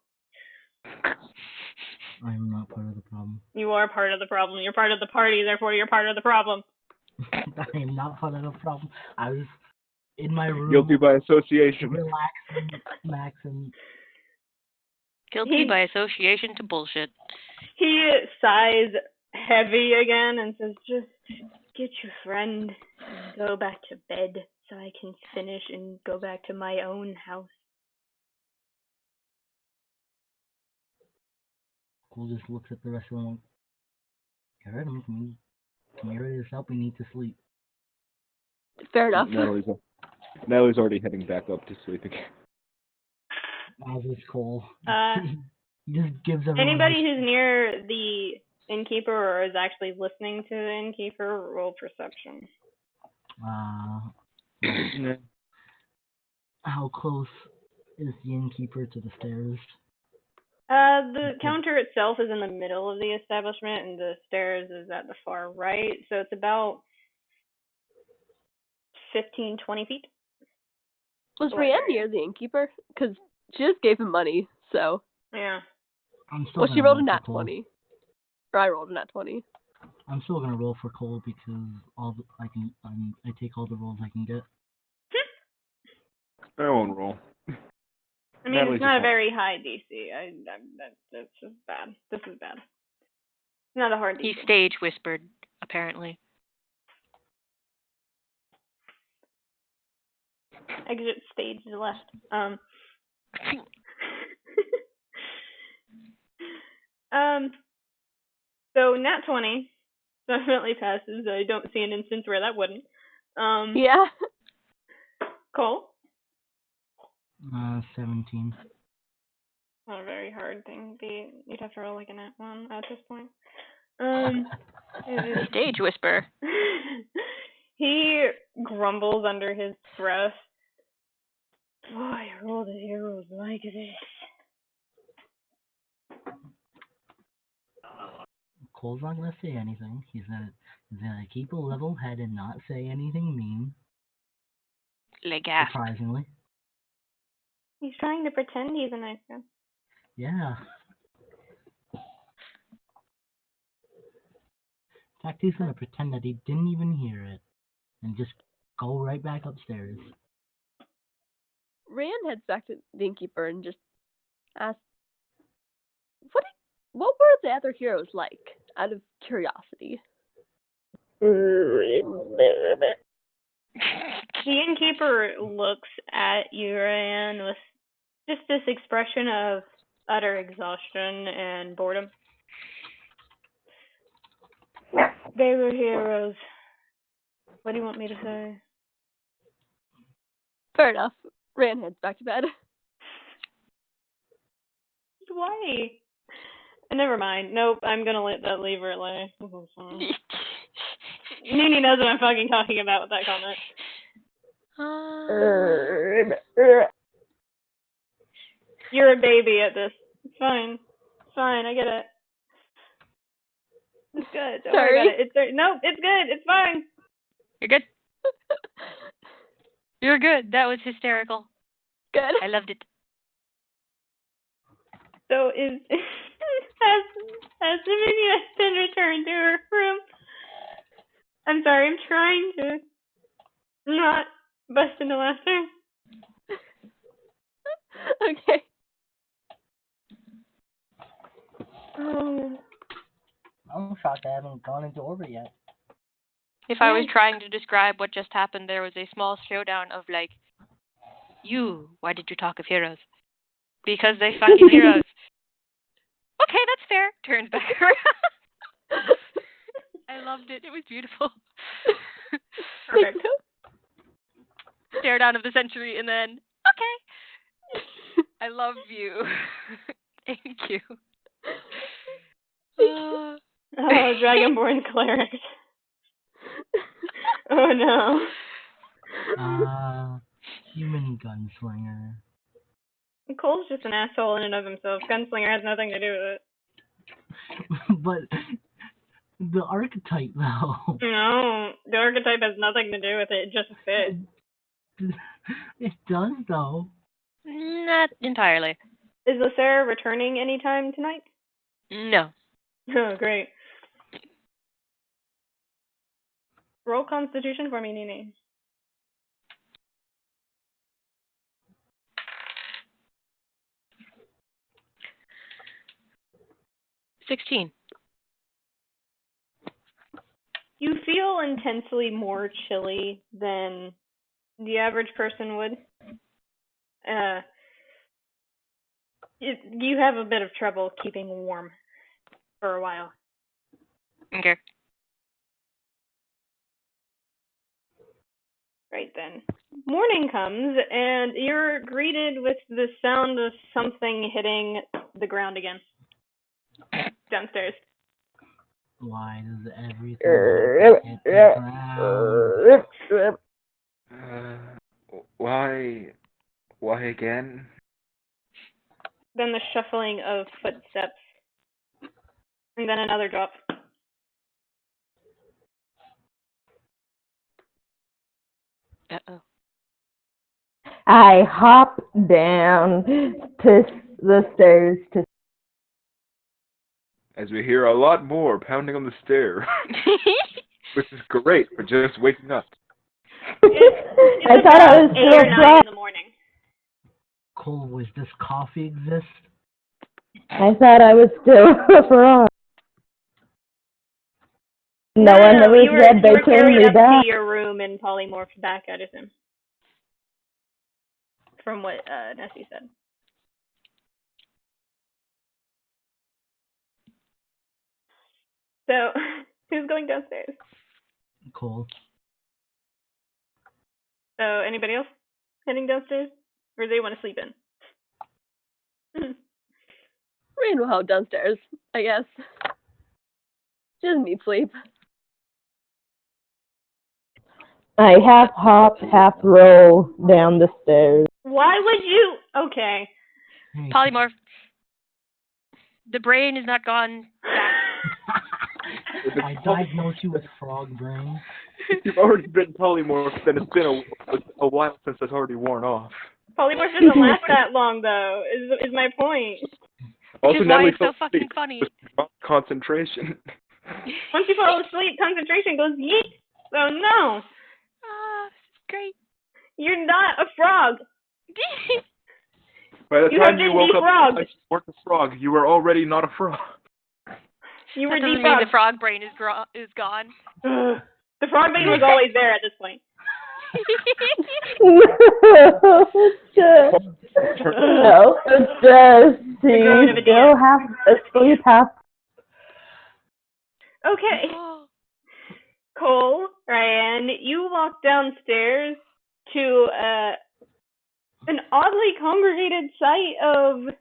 I'm not part of the problem. You are part of the problem. You're part of the party, therefore you're part of the problem. I am not part of the problem. I was in my room. Guilty by association. Relaxing, maxing. Guilty by association to bullshit. He sighs heavy again and says, just get your friend and go back to bed so I can finish and go back to my own house. Cole just looks at the rest of them. You heard him. Can you ready this up? We need to sleep. Fair enough. Natalie's already heading back up to sleep again. As is Cole. He just gives everyone. Anybody who's near the innkeeper or is actually listening to the innkeeper, roll perception. How close is the innkeeper to the stairs? The counter itself is in the middle of the establishment, and the stairs is at the far right, so it's about 15, 20 feet. Was Raiann near the innkeeper? Because she just gave him money, so. Yeah. Well, she rolled a nat 20. Or I rolled a nat 20. I'm still gonna roll for Cole because I take all the rolls I can get. I won't roll. I mean, Natalie's it's not a just very high DC. This is bad. This is bad. It's not a hard DC. He stage whispered, apparently. Exit stage left. So nat 20 definitely passes. I don't see an instance where that wouldn't. Yeah. Cole? 17. Not a very hard thing. You'd have to roll like a nat 1 at this point. Stage whisper. He grumbles under his breath. Why are all the heroes like this? Cole's not gonna say anything. He's gonna keep a level head and not say anything mean. Like half. Surprisingly. He's trying to pretend he's a nice guy. Yeah. In fact, he's gonna pretend that he didn't even hear it and just go right back upstairs. Raiann heads back to the innkeeper and just asks, what were the other heroes like, out of curiosity? The innkeeper looks at you, Raiann, with just this expression of utter exhaustion and boredom. They were heroes. What do you want me to say? Fair enough. Raiann heads back to bed. Why? Never mind. Nope, I'm gonna let that lever it lay. Nini knows what I'm fucking talking about with that comment. You're a baby at this. It's fine. It's fine, I get it. It's good. Don't worry about it. Nope, it's good. It's fine. You're good. You're good. That was hysterical. Good. I loved it. So has Niminue been returned to her room? I'm sorry, I'm trying to not bust into laughter. Okay. I'm shocked I haven't gone into orbit yet. If I was trying to describe what just happened, there was a small showdown of like, why did you talk of heroes? Because they fucking heroes. Okay, that's fair. Turns back around. I loved it. It was beautiful. Perfect. Stare down of the century and then, okay. I love you. Thank you. Dragonborn clerics. Oh no. Human gunslinger. Cole's just an asshole in and of himself. Gunslinger has nothing to do with it. But the archetype, though. No, the archetype has nothing to do with it. It just fits. It does, though. Not entirely. Is Lithera returning anytime tonight? No. Oh, great. Roll Constitution for me, Nini. $16. You feel intensely more chilly than the average person would. You have a bit of trouble keeping warm for a while. Okay. Right then. Morning comes, and you're greeted with the sound of something hitting the ground again. Downstairs. Why does everything hit the ground? Why again? Then the shuffling of footsteps. And then another drop. Uh-oh. I hop down to the stairs to. As we hear a lot more pounding on the stair, which is great for just waking up. It's I thought I was 8 or 9 in the morning. Cole, does coffee exist? I thought I was still a frog. No one ever you said they were turned carried me up back. to your room and polymorphed back out of him. From what Nessie said. So, who's going downstairs? Cole. So, anybody else heading downstairs? Or do they want to sleep in? Raiann will head downstairs, I guess. She doesn't need sleep. I half hop, half roll down the stairs. Why would you? Okay. Hey. Polymorph. The brain is not gone back. I diagnosed you with frog brain. If you've already been polymorphed, then it's been a while since it's already worn off. Polymorph doesn't last that long, though, is my point. Which Also, is why Natalie it's so fell fucking asleep. funny. Just concentration. Once you fall asleep, concentration goes yeet. So, no. Ah, this is great. You're not a frog. By the You time have you been woke defrogged. up, you weren't a frog. You were already not a frog. You were That doesn't mean defrogged. the frog brain is gone. The frog brain was always there at this point. No, it's just The groan of a still half asleep, half. Okay. Cole, Raiann, you walk downstairs to an oddly congregated sight of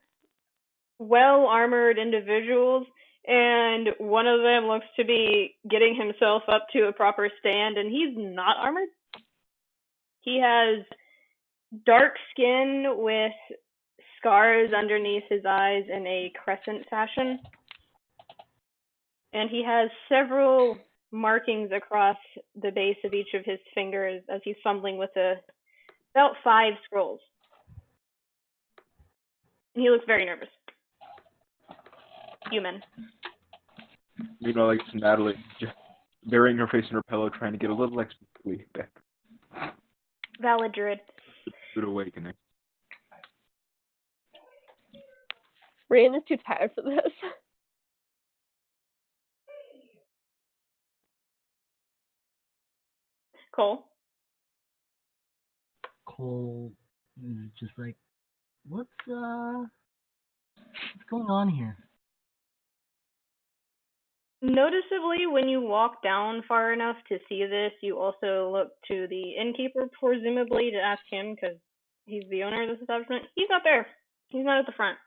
well-armored individuals, and one of them looks to be getting himself up to a proper stand, and he's not armored. He has dark skin with scars underneath his eyes in a crescent fashion, and he has several markings across the base of each of his fingers as he's fumbling with about 5 scrolls. And he looks very nervous. Human. You know, like it's Natalie just burying her face in her pillow, trying to get a little extra sleep back. Valid druid. Good awakening. Raiann is too tired for this. Cole. Cole is just like, what's going on here? Noticeably, when you walk down far enough to see this, you also look to the innkeeper, presumably, to ask him, because he's the owner of this establishment. He's not there. He's not at the front.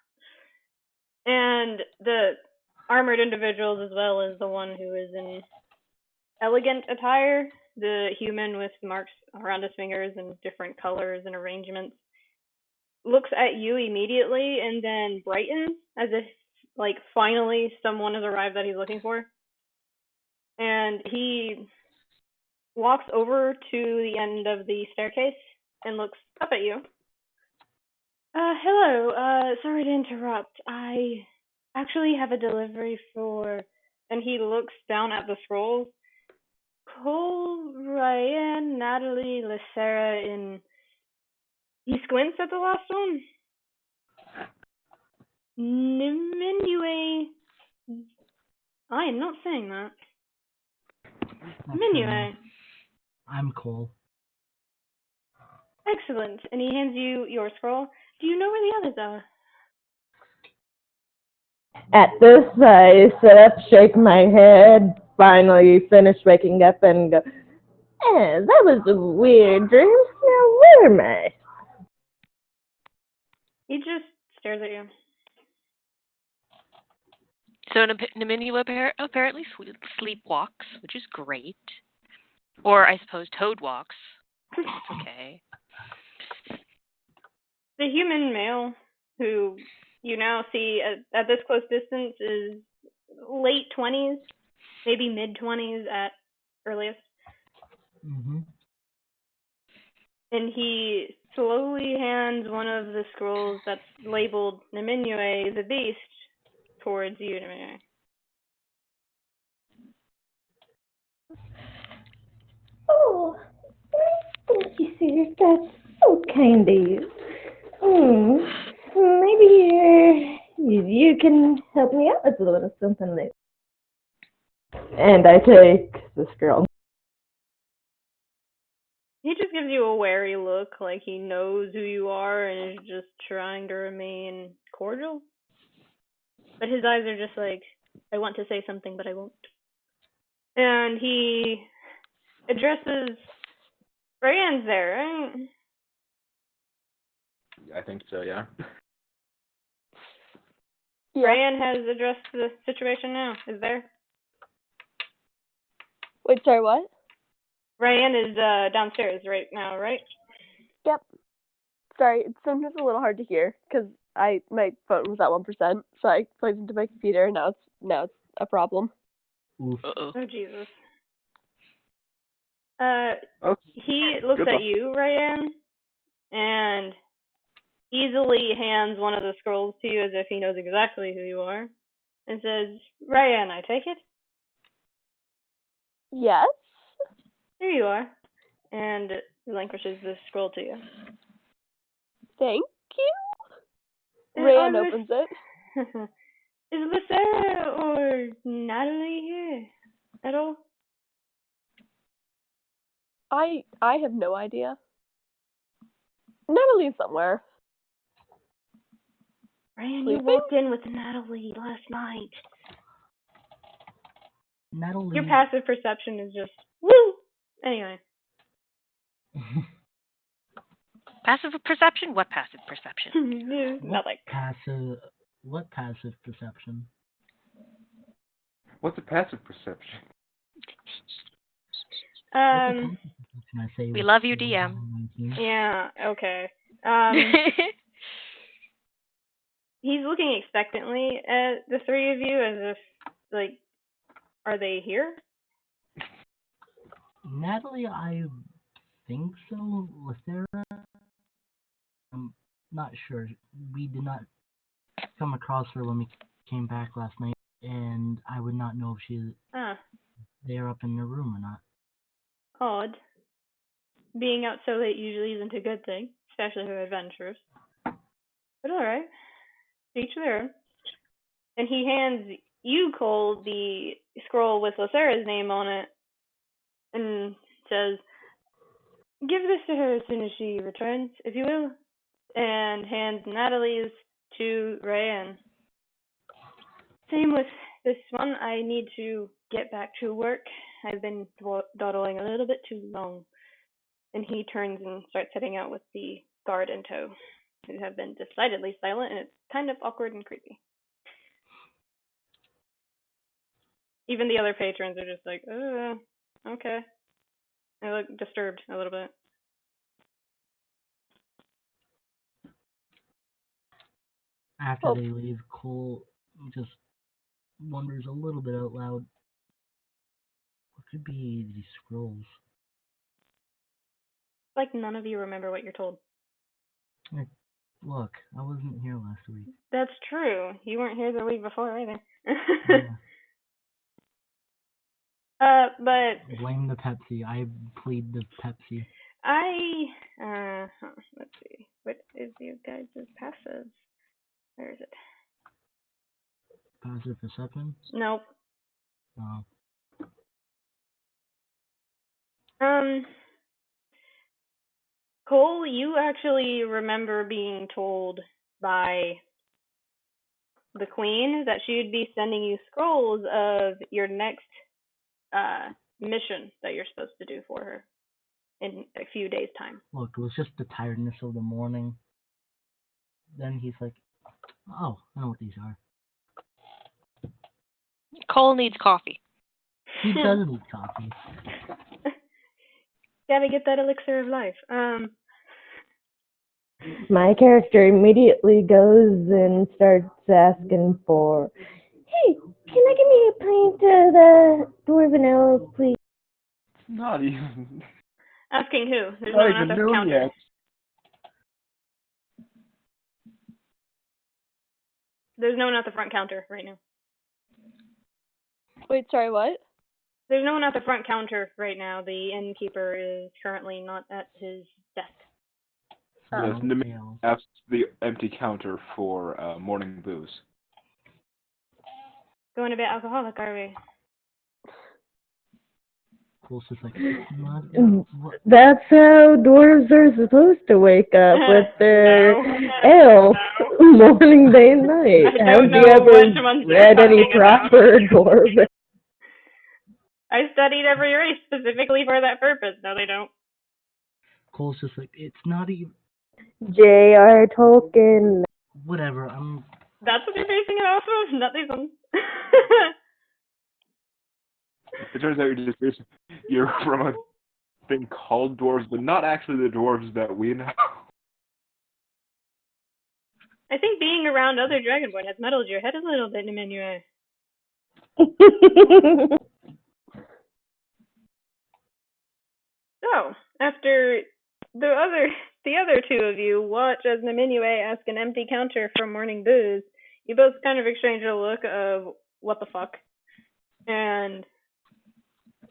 And the armored individuals, as well as the one who is in elegant attire, the human with marks around his fingers and different colors and arrangements, looks at you immediately and then brightens as if, like, finally someone has arrived that he's looking for. And he walks over to the end of the staircase and looks up at you. Hello, sorry to interrupt. I actually have a delivery for... And he looks down at the scrolls. Cole, Raiann, Natali, Lithera, and he squints at the last one. Niminue. I am not saying that. Niminue. I'm Cole. Excellent. And he hands you your scroll. Do you know where the others are? At this, I sit up, shake my head, finally finish waking up, and go, that was a weird dream. Now, where am I? He just stares at you. So Niminue apparently sleepwalks, which is great. Or I suppose toad walks. That's okay. The human male, who you now see at this close distance, is late 20s, maybe mid-20s at earliest. Mm-hmm. And he slowly hands one of the scrolls that's labeled Niminue the Beast towards you, Niminue. Oh, thank you, sir. That's so kind of you. Maybe you can help me out with a little something there. And I take the scroll. He just gives you a wary look, like he knows who you are and is just trying to remain cordial. But his eyes are just like, I want to say something, but I won't. And he addresses Raiann's there, right? I think so, yeah. Yeah. Raiann has addressed the situation now. Is there? Wait, sorry, what? Raiann is downstairs right now, right? Yep. Sorry, it's sometimes a little hard to hear because my phone was at 1%, so I plugged into my computer, and now it's a problem. Oof. Uh-oh. Oh Jesus. Okay. He looks Good at luck. you, Raiann, and easily hands one of the scrolls to you as if he knows exactly who you are, and says, Raiann, I take it? Yes. Here you are. And relinquishes the scroll to you. Thank you. And Raiann are opens it. Is Lithera or Natali here at all? I have no idea. Natalie's somewhere. Raiann, you Sleeping? walked in with Natali last night. Natali. Your passive perception is just, woo! Anyway. Passive perception? What passive perception? Nothing. What passive perception? What's a passive perception? Can I say We love you, DM. 19? Yeah, okay. He's looking expectantly at the three of you as if, like, are they here? Natali, I think so. Lithera? I'm not sure. We did not come across her when we came back last night, and I would not know if she's there up in the room or not. Odd. Being out so late usually isn't a good thing, especially for adventurers. But alright. Each their own. And he hands you, Cole, the scroll with Lithera's name on it, and says, give this to her as soon as she returns, if you will. And hands Natalie's to Raiann. Same with this one. I need to get back to work. I've been dawdling a little bit too long. And he turns and starts heading out with the guard in tow, who have been decidedly silent, and it's kind of awkward and creepy. Even the other patrons are just like, okay. They look disturbed a little bit. After they leave, Cole just wonders a little bit out loud. What could be these scrolls? Like none of you remember what you're told. Look, I wasn't here last week. That's true. You weren't here the week before either. Yeah. But Blame the Pepsi. I plead the Pepsi. let's see. What is your guys' passive? Where is it? Passive perception? Nope. Oh. Cole, you actually remember being told by the Queen that she would be sending you scrolls of your next mission that you're supposed to do for her in a few days' time. Look, it was just the tiredness of the morning. Then he's like, oh, I know what these are. Cole needs coffee. He does need coffee. Gotta get that elixir of life. My character immediately goes and starts asking for, hey, can I get me a pint of the dwarven ale, please? Not even. Asking who? There's no Not one at even the noon counter. yet. There's no one at the front counter right now. Wait, sorry, what? There's no one at the front counter right now. The innkeeper is currently not at his desk. So Yes, no Niminue fails. asks the empty counter for morning booze. Going a bit alcoholic, are we? Cole's just like, it's not what? That's how dwarves are supposed to wake up with their ale morning, day, and night. I Have don't you know ever which ones you're read any talking about. proper dwarven? I studied every race specifically for that purpose. No, they don't. Cole's just like, it's not even. J.R. Tolkien. Whatever. That's what you're basing it off of? Not these ones. It turns out you're from a thing called dwarves, but not actually the dwarves that we know. I think being around other Dragonborn has muddled your head a little bit, Niminue. So, after the other two of you watch as Niminue ask an empty counter for morning booze, you both kind of exchange a look of what the fuck. And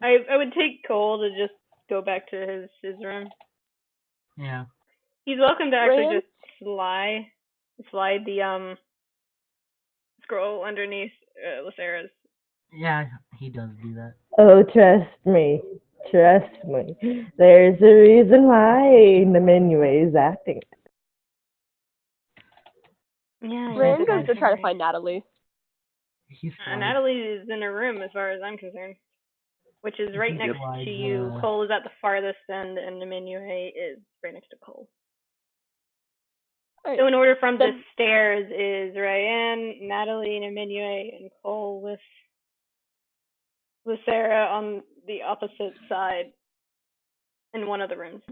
I would take Cole to just go back to his room. Yeah. He's welcome to actually Raiann? just slide the scroll underneath Lithera's. Yeah, he does do that. Oh, trust me. Trust me. There's a reason why Niminue is acting. Yeah, Raiann goes to try to find Natali. He's Natali is in her room as far as I'm concerned, which is right next to you. Cole is at the farthest end, and Niminue is right next to Cole. Right. So in order from the stairs is Raiann, Natali, Niminue, and Cole with Lithera on the opposite side in one of the rooms.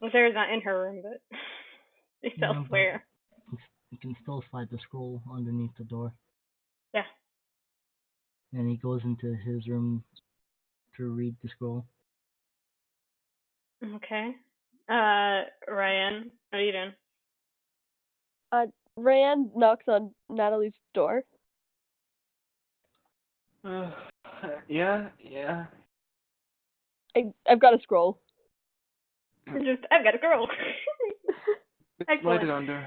Lithera's not in her room, but she's elsewhere. You can still slide the scroll underneath the door. Yeah. And he goes into his room to read the scroll. Okay. Raiann, what are you doing? Raiann knocks on Natalie's door. Yeah. I've got a scroll. I've got a girl. Slide it under.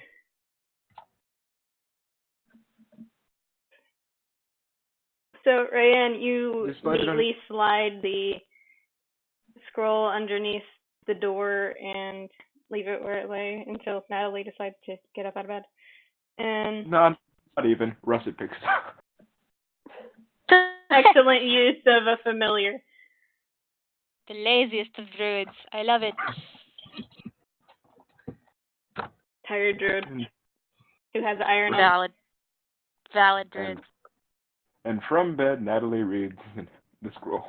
So, Raiann, you Just slide it neatly slide the scroll underneath the door and leave it where it lay until Natali decides to get up out of bed. And No, not even. Russet picks it up. excellent use of a familiar. The laziest of druids. I love it. Tired druid who has iron on. Valid druid. And from bed, Natali reads the scroll.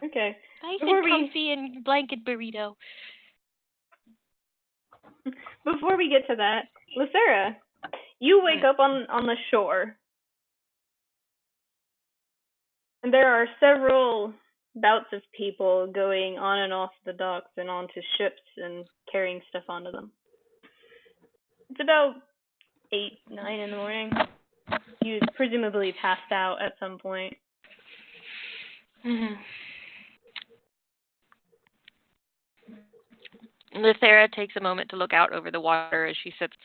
Okay. Nice and comfy and blanket burrito. Before we get to that, Lithera, you wake up on the shore. And there are several bouts of people going on and off the docks and onto ships and carrying stuff onto them. It's about 8, 9 in the morning. You presumably passed out at some point. Mm-hmm. Lithera takes a moment to look out over the water as she sits,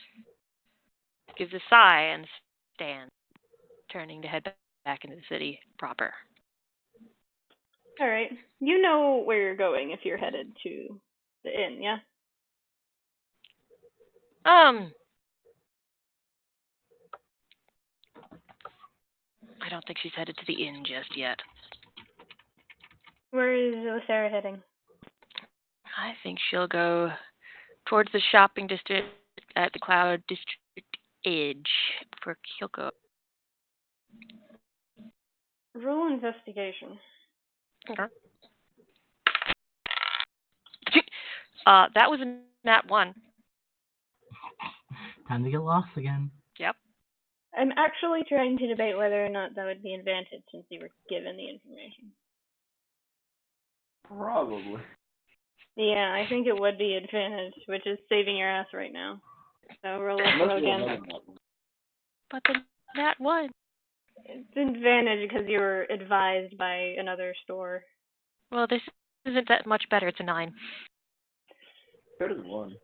gives a sigh, and stands, turning to head back into the city proper. All right. You know where you're going if you're headed to the inn, yeah? I don't think she's headed to the inn just yet. Where is Lithera heading? I think she'll go towards the shopping district at the Cloud District edge for Kyoko. Roll investigation. Okay. That was a nat 1. Time to get lost again. Yep. I'm actually trying to debate whether or not that would be advantage since you were given the information. Probably. Yeah, I think it would be advantage, which is saving your ass right now. So roll a slow again. But the nat 1. It's an advantage because you were advised by another store. Well, this isn't that much better. It's a 9. Better than 1.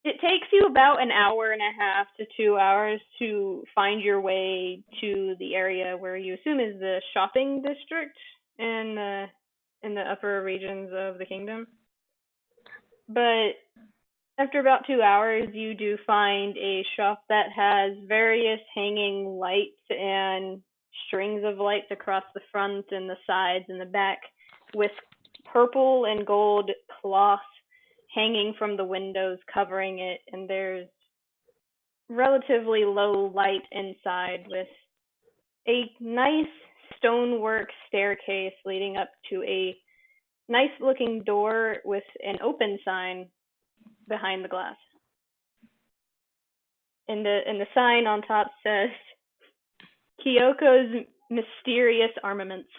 It takes you about an hour and a half to 2 hours to find your way to the area where you assume is the shopping district in the upper regions of the kingdom. But after about 2 hours, you do find a shop that has various hanging lights and strings of lights across the front and the sides and the back, with purple and gold cloth hanging from the windows covering it, and there's relatively low light inside with a nice stonework staircase leading up to a nice looking door with an open sign behind the glass. And the sign on top says Kyoko's Mysterious Armaments.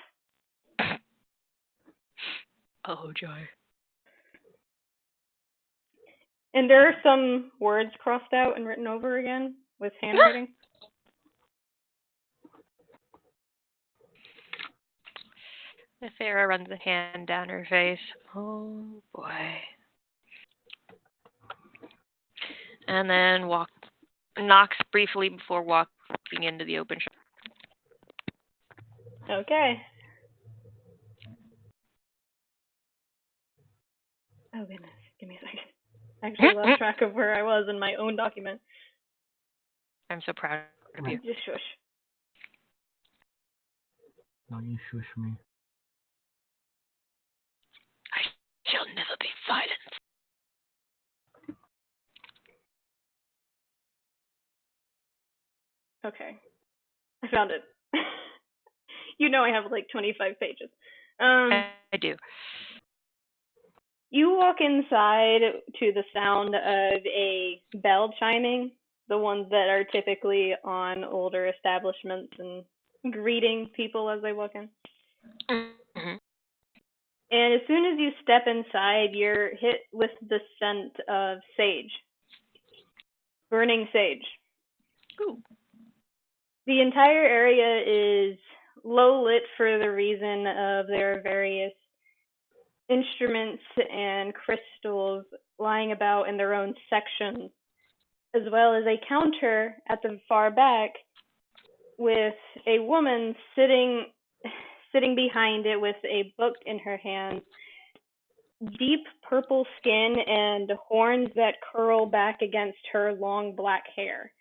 Oh, joy. And there are some words crossed out and written over again with handwriting. Lithera runs a hand down her face. Oh, boy. And then knocks briefly before walking into the open shop. Okay. Oh, goodness. Give me a second. I actually lost track of where I was in my own document. I'm so proud of you. Just shush. No, you shush me. I shall never be silent. Okay. I found it. You know I have like 25 pages. I do. You walk inside to the sound of a bell chiming, the ones that are typically on older establishments and greeting people as they walk in. Mm-hmm. And as soon as you step inside, you're hit with the scent of sage. Burning sage. Ooh. The entire area is low lit for the reason of there are various instruments and crystals lying about in their own sections, as well as a counter at the far back with a woman sitting behind it with a book in her hand, deep purple skin and horns that curl back against her long black hair.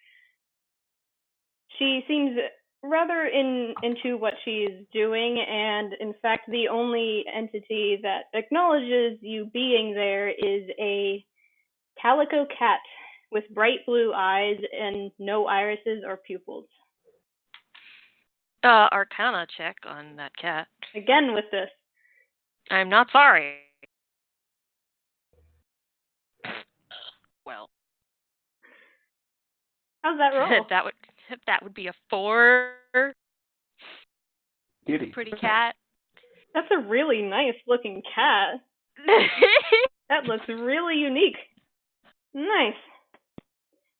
She seems rather into what she's doing, and in fact the only entity that acknowledges you being there is a calico cat with bright blue eyes and no irises or pupils. Arcana check on that cat. Again with this. I'm not sorry. Well. How's that roll? that would be a 4. Kitty. Pretty cat. That's a really nice looking cat. That looks really unique. Nice.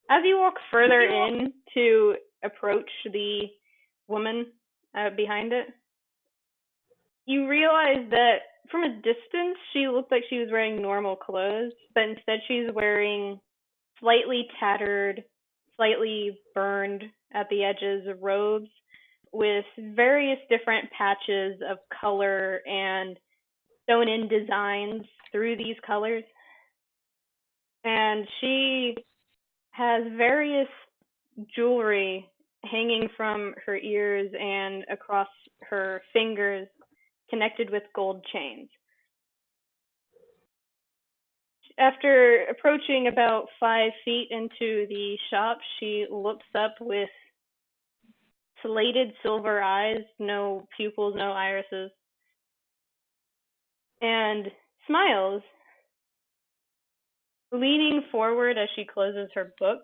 As you walk further in to approach the woman behind it, you realize that from a distance she looked like she was wearing normal clothes, but instead she's wearing slightly tattered, slightly burned at the edges robes with various different patches of color and sewn-in designs through these colors. And she has various jewelry hanging from her ears and across her fingers, connected with gold chains. After approaching about 5 feet into the shop, she looks up with slated silver eyes, no pupils, no irises, and smiles, leaning forward as she closes her book.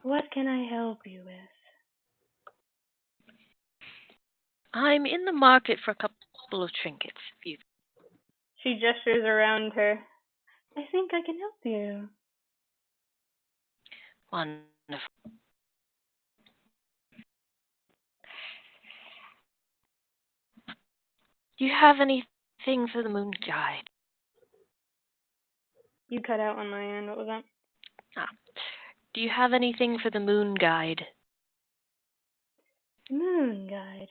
What can I help you with? I'm in the market for a couple of trinkets. She gestures around her. I think I can help you. Wonderful. Do you have anything for the moon guide? You cut out on my end. What was that? Do you have anything for the moon guide? Moon guide.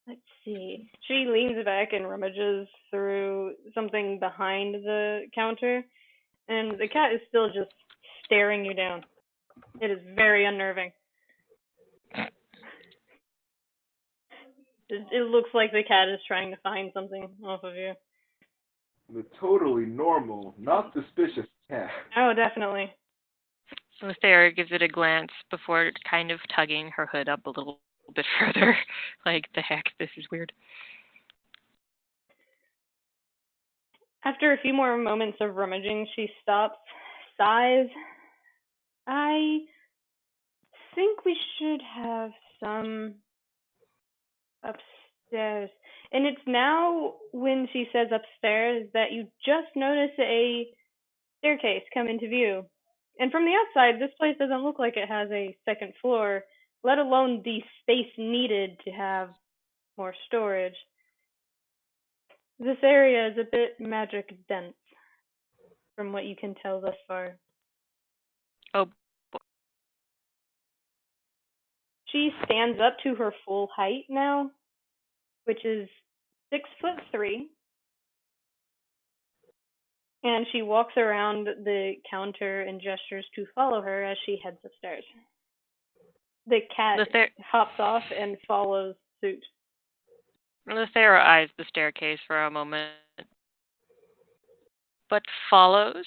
Let's see. She leans back and rummages through something behind the counter, and the cat is still just staring you down. It is very unnerving. It looks like the cat is trying to find something off of you. The totally normal, not suspicious cat. Oh, definitely. Lithera gives it a glance before kind of tugging her hood up a little bit further. Like, the heck, this is weird. After a few more moments of rummaging, she stops, sighs. I think we should have some upstairs. And it's now when she says upstairs that you just notice a staircase come into view. And from the outside, this place doesn't look like it has a second floor, let alone the space needed to have more storage. This area is a bit magic dense, from what you can tell thus far. Oh, She stands up to her full height now, which is 6'3", and she walks around the counter and gestures to follow her as she heads upstairs. The cat hops off and follows suit. Lithera eyes the staircase for a moment, but follows.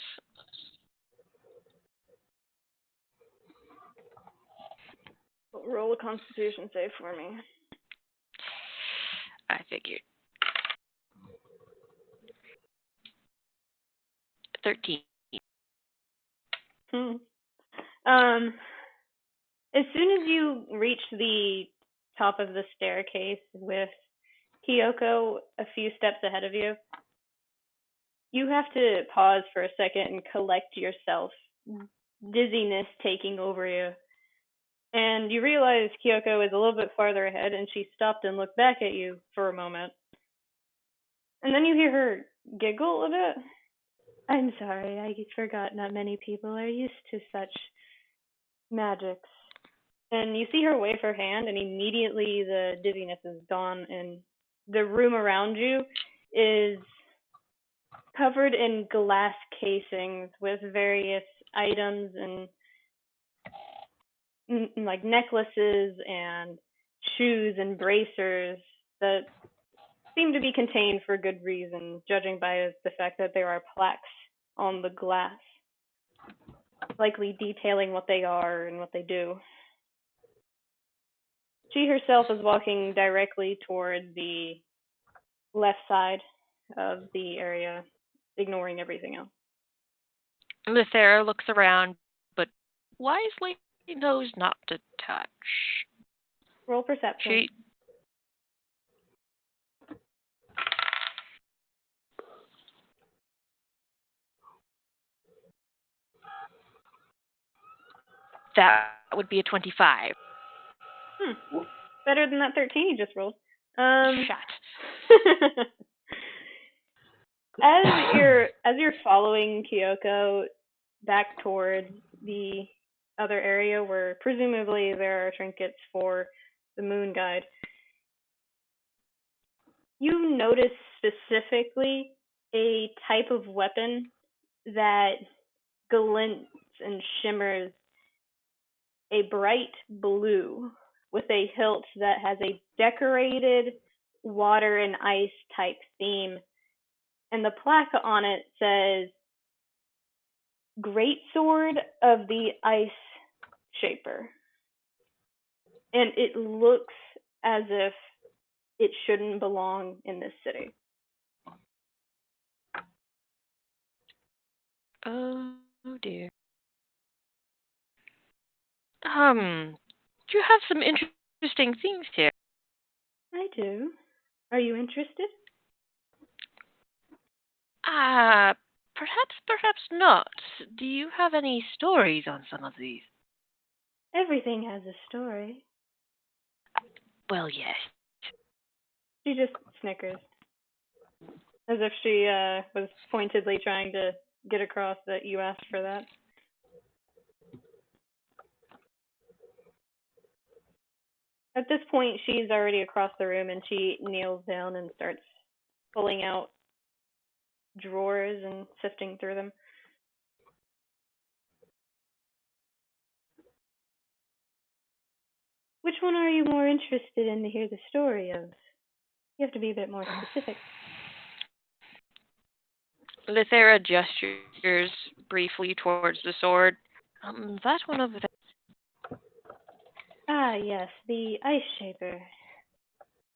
Roll a Constitution save for me. I figured. 13. As soon as you reach the top of the staircase with Kyoko a few steps ahead of you, you have to pause for a second and collect yourself, dizziness taking over you. And you realize Kyoko is a little bit farther ahead, and she stopped and looked back at you for a moment. And then you hear her giggle a bit. I'm sorry, I forgot not many people are used to such magics. And you see her wave her hand, and immediately the dizziness is gone, and the room around you is covered in glass casings with various items and like necklaces and shoes and bracers that seem to be contained for good reason, judging by the fact that there are plaques on the glass, likely detailing what they are and what they do. She herself is walking directly toward the left side of the area, ignoring everything else. Lithera looks around, but wisely knows not to touch. Roll perception. That would be a 25. Better than that 13 you just rolled. Shot. As you're following Kyoko back towards the other area where presumably there are trinkets for the moon guide, you notice specifically a type of weapon that glints and shimmers a bright blue with a hilt that has a decorated water and ice type theme. And the plaque on it says, Greatsword of the Ice Shaper. And it looks as if it shouldn't belong in this city. Oh dear. You have some interesting things here. I do. Are you interested? Perhaps not. Do you have any stories on some of these? Everything has a story. Well, yes. She just snickers. As if she was pointedly trying to get across that you asked for that. At this point, she's already across the room, and she kneels down and starts pulling out drawers and sifting through them. Which one are you more interested in to hear the story of? You have to be a bit more specific. Lithera gestures briefly towards the sword. That one over there. Ah, yes, the Ice Shaper.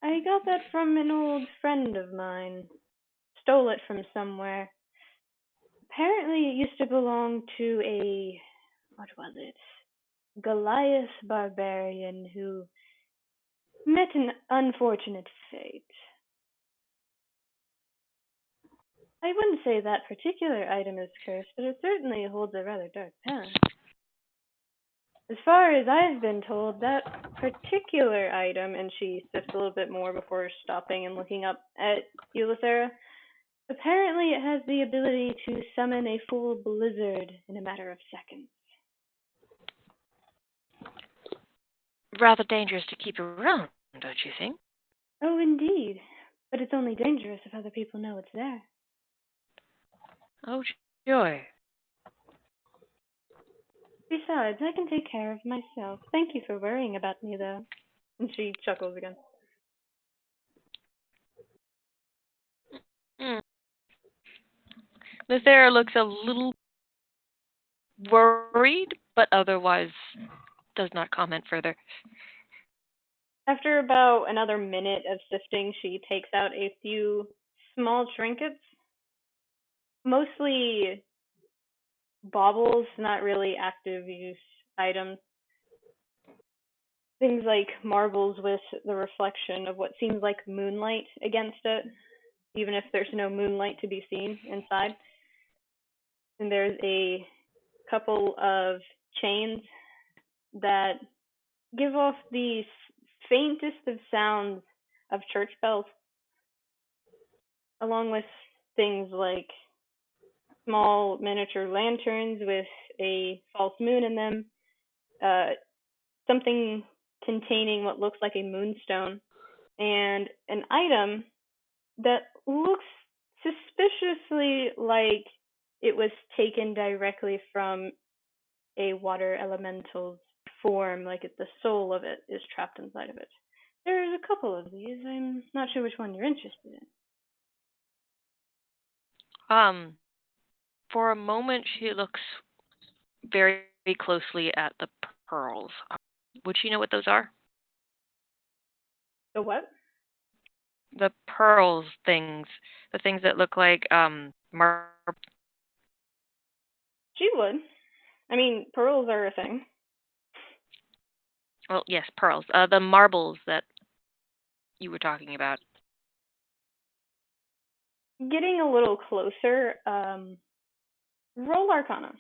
I got that from an old friend of mine. Stole it from somewhere. Apparently it used to belong to a... what was it? Goliath Barbarian who met an unfortunate fate. I wouldn't say that particular item is cursed, but it certainly holds a rather dark past. As far as I've been told, that particular item, and she sifts a little bit more before stopping and looking up at you, Lithera, apparently it has the ability to summon a full blizzard in a matter of seconds. Rather dangerous to keep around, don't you think? Oh, indeed. But it's only dangerous if other people know it's there. Oh, joy. Besides, I can take care of myself. Thank you for worrying about me, though. And she chuckles again. Lithera looks a little worried, but otherwise does not comment further. After about another minute of sifting, she takes out a few small trinkets. Mostly baubles, not really active use items. Things like marbles with the reflection of what seems like moonlight against it, even if there's no moonlight to be seen inside. And there's a couple of chains that give off the faintest of sounds of church bells, along with things like small miniature lanterns with a false moon in them, something containing what looks like a moonstone, and an item that looks suspiciously like it was taken directly from a water elemental's form, like the soul of it is trapped inside of it. There's a couple of these. I'm not sure which one you're interested in. For a moment, she looks very closely at the pearls. Would she know what those are? The what? The pearls things. The things that look like marble. She would. I mean, pearls are a thing. Well, yes, pearls. The marbles that you were talking about. Getting a little closer, roll Arcana.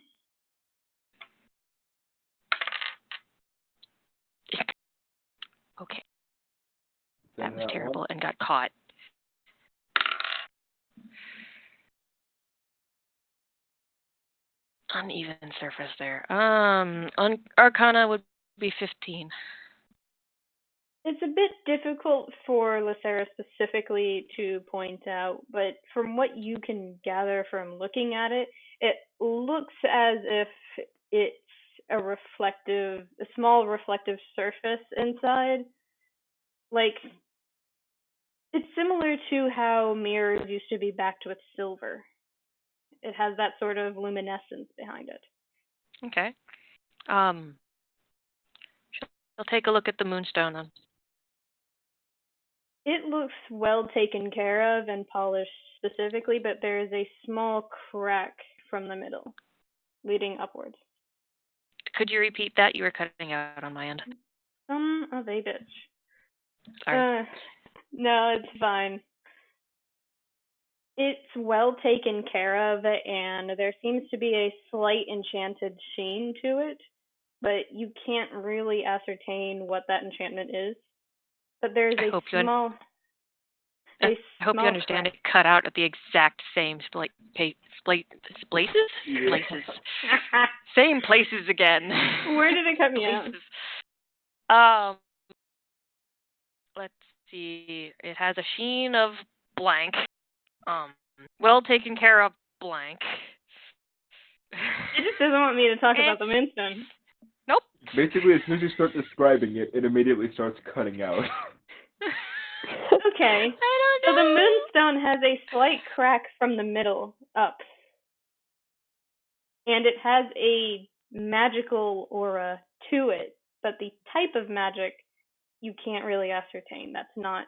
Okay. That was terrible and got caught. Uneven surface there. Arcana would be 15. It's a bit difficult for Lithera specifically to point out, but from what you can gather from looking at it, it looks as if it's a small reflective surface inside. Like, it's similar to how mirrors used to be backed with silver. It has that sort of luminescence behind it. Okay. She'll take a look at the moonstone then. It looks well taken care of and polished specifically, but there is a small crack from the middle, leading upwards. Could you repeat that? You were cutting out on my end. Son of a bitch. Sorry. No, it's fine. It's well taken care of, and there seems to be a slight enchanted sheen to it, but you can't really ascertain what that enchantment is. But there's a small... A I hope you small understand crack. it cut out at the exact same places? Places. Same places again. Where did it cut me out? Places. Let's see. It has a sheen of blank. Well taken care of blank. It just doesn't want me to talk about the moonstone. Nope. Basically, as soon as you start describing it, it immediately starts cutting out. Okay. I So don't the know. moonstone has a slight crack from the middle up. And it has a magical aura to it, but the type of magic you can't really ascertain. That's not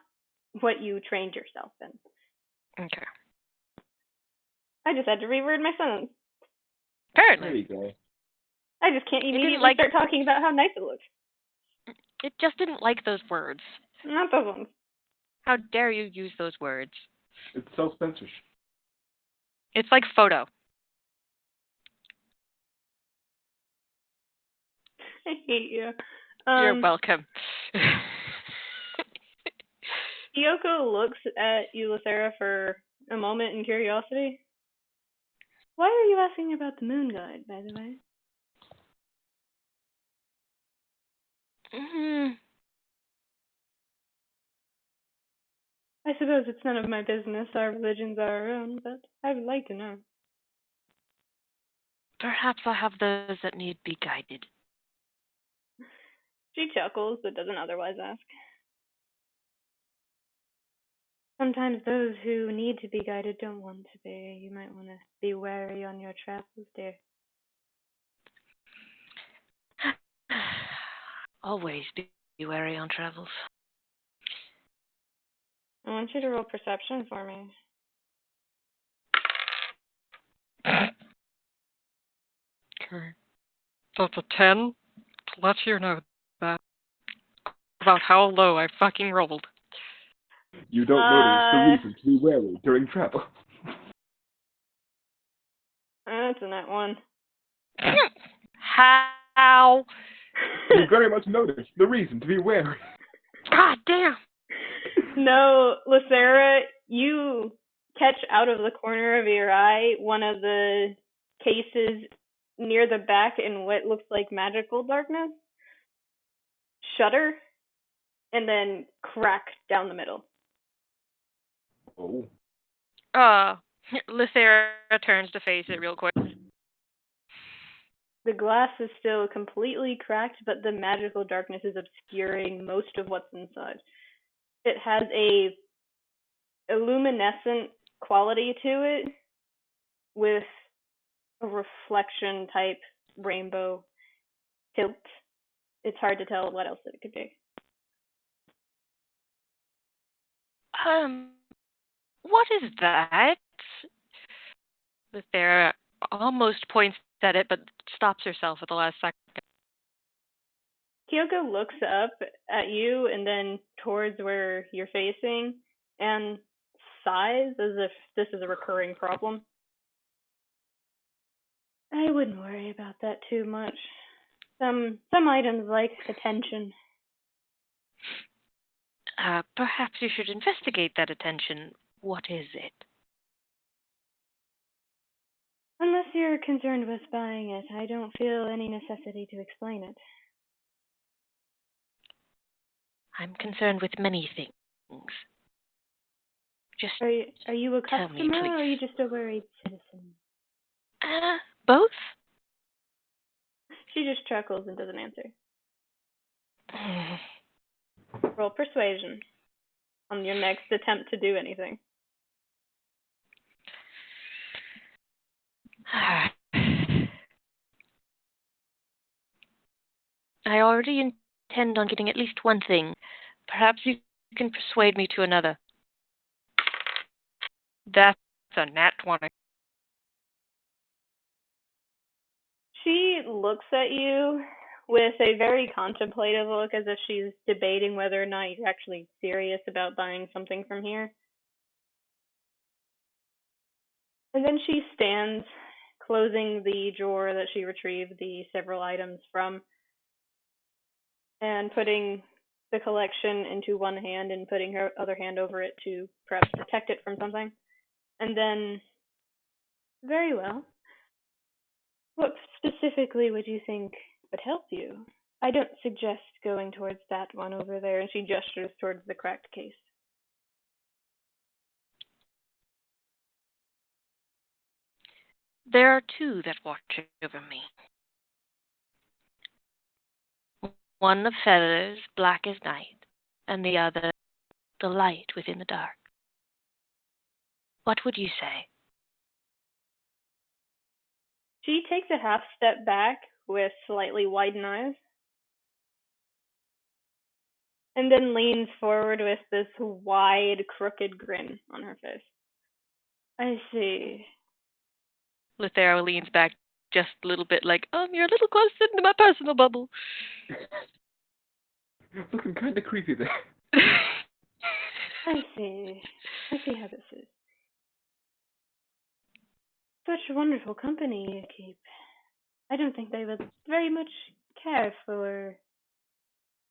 what you trained yourself in. Okay. I just had to reword my sentence. Apparently. There you go. I just can't immediately like- start talking about how nice it looks. It just didn't like those words. Not those ones. How dare you use those words? It's self-censorship. It's like photo. I hate you. You're welcome. Kyoko looks at you, Lithera, for a moment in curiosity. Why are you asking about the moon god, by the way? I suppose it's none of my business. Our religions are our own, but I would like to know. Perhaps I have those that need be guided. She chuckles, but doesn't otherwise ask. Sometimes those who need to be guided don't want to be. You might want to be wary on your travels, dear. Always be wary on travels. I want you to roll perception for me. Okay. That's a 10. Let you know that. About how low I fucking rolled. You don't notice the reason to be wary during travel. That's a net one. How? You very much notice the reason to be wary. God damn. No, Lithera, you catch out of the corner of your eye one of the cases near the back in what looks like magical darkness shudder and then crack down the middle. Oh. Lithera turns to face it real quick. The glass is still completely cracked, but the magical darkness is obscuring most of what's inside. It has a luminescent quality to it with a reflection type rainbow tilt. It's hard to tell what else it could be. What is that? Lithera almost points at it, but stops herself at the last second. Kyoko looks up at you and then towards where you're facing and sighs as if this is a recurring problem. I wouldn't worry about that too much. Some items like attention. Perhaps you should investigate that attention. What is it? Unless you're concerned with buying it, I don't feel any necessity to explain it. I'm concerned with many things. Just Are you a tell me, customer or are you please. just a worried citizen? Both? She just chuckles and doesn't answer. Roll persuasion on your next attempt to do anything. I already intend on getting at least one thing. Perhaps you can persuade me to another. That's a nat 20. She looks at you with a very contemplative look as if she's debating whether or not you're actually serious about buying something from here. And then she stands, closing the drawer that she retrieved the several items from, and putting the collection into one hand and putting her other hand over it to perhaps protect it from something. And then, very well. What specifically would you think would help you? I don't suggest going towards that one over there, and she gestures towards the cracked case. There are two that watch over me. One of feathers, black as night, and the other the light within the dark. What would you say? She takes a half step back with slightly widened eyes, and then leans forward with this wide, crooked grin on her face. I see. Lithera leans back just a little bit like, you're a little close into my personal bubble. Looking kind of creepy there. I see. I see how this is. Such wonderful company you keep. I don't think they would very much care for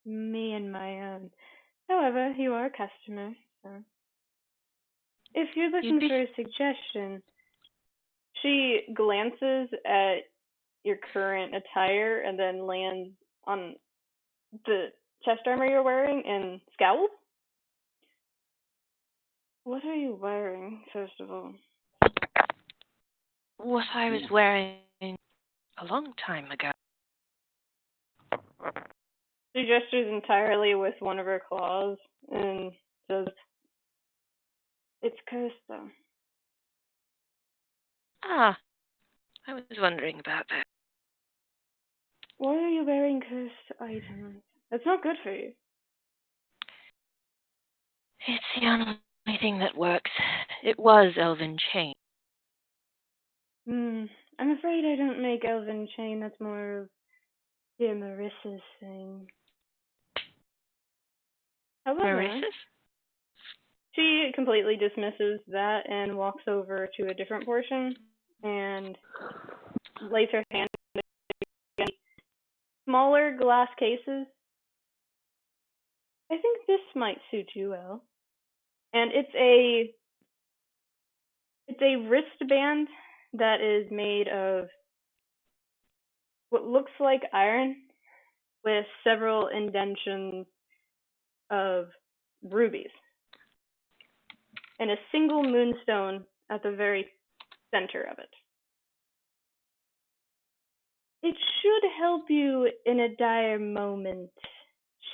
me and my own. However, you are a customer, so if you're looking for a suggestion, she glances at your current attire and then lands on the chest armor you're wearing and scowls. What are you wearing, first of all? What I was wearing a long time ago. She gestures entirely with one of her claws and says, "It's cursed, though." Ah, I was wondering about that. Why are you wearing cursed items? That's not good for you. It's the only thing that works. It was elven chain. I'm afraid I don't make elven chain. That's more of dear Marissa's thing. However, Marissa's? she completely dismisses that and walks over to a different portion and lays her hand on smaller glass cases. I think this might suit you well. And it's a wristband that is made of what looks like iron with several indentions of rubies and a single moonstone at the very center of it. It should help you in a dire moment.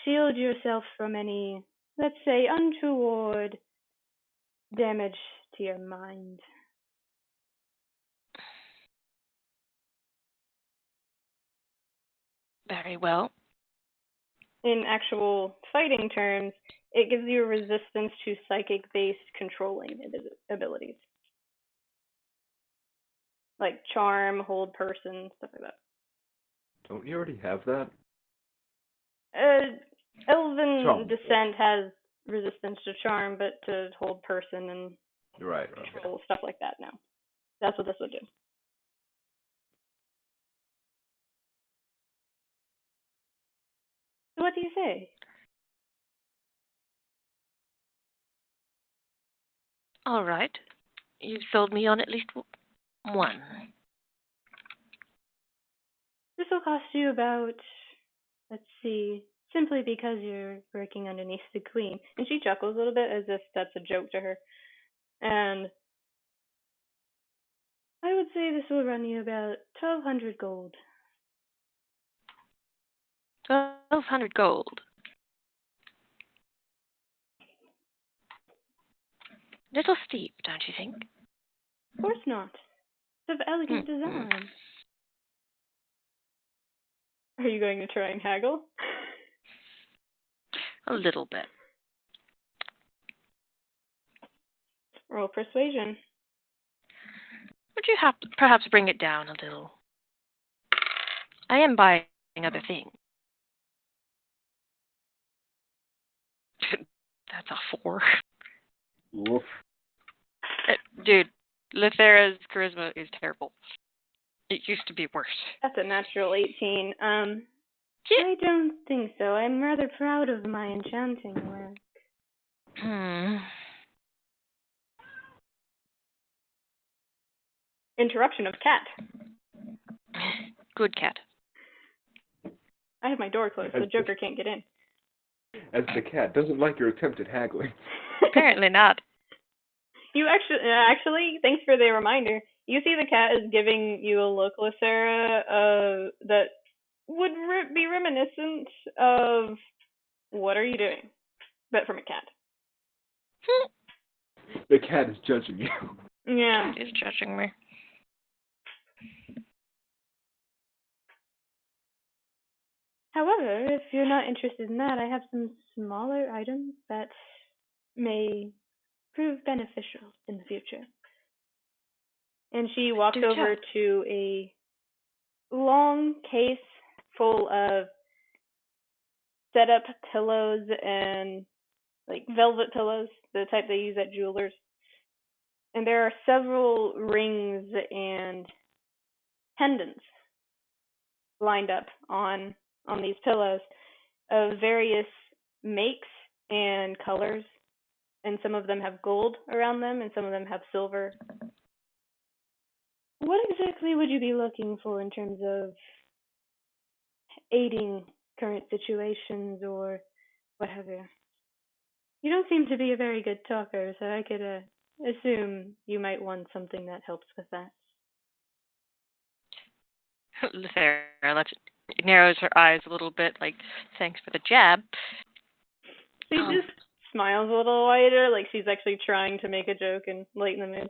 Shield yourself from any, let's say, untoward damage to your mind. Very well. In actual fighting terms, it gives you a resistance to psychic-based controlling abilities. Like charm, hold person, stuff like that. Don't you already have that? Elven Charm. descent has resistance to charm, but to hold person and Right. control, stuff like that now. That's what this would do. So what do you say? All right. You've sold me on at least one. This will cost you about, let's see, simply because you're working underneath the queen. And she chuckles a little bit as if that's a joke to her. And I would say this will run you about 1,200 gold. 1,200 gold. Little steep, don't you think? Of course not. It's of elegant design. Are you going to try and haggle? A little bit. Roll persuasion. Would you perhaps bring it down a little? I am buying other things. That's a 4. Woof. Dude, Lithera's charisma is terrible. It used to be worse. That's a natural 18. I don't think so. I'm rather proud of my enchanting work. Interruption of cat. Good cat. I have my door closed, so Joker can't get in. As the cat doesn't like your attempt at haggling. Apparently not. You actually, thanks for the reminder. You see the cat is giving you a look, Lithera, that would be reminiscent of "What are you doing?" but from a cat. The cat is judging you. Yeah. He's judging me. However, if you're not interested in that, I have some smaller items that may prove beneficial in the future. And she walks Do over tell. to a long case full of set-up pillows and like velvet pillows, the type they use at jewelers. And there are several rings and pendants lined up on these pillows of various makes and colors, and some of them have gold around them and some of them have silver. What exactly would you be looking for in terms of aiding current situations or whatever? You don't seem to be a very good talker, so I could assume you might want something that helps with that. Lithera narrows her eyes a little bit, like, thanks for the jab. She just smiles a little wider, like she's actually trying to make a joke and lighten the mood.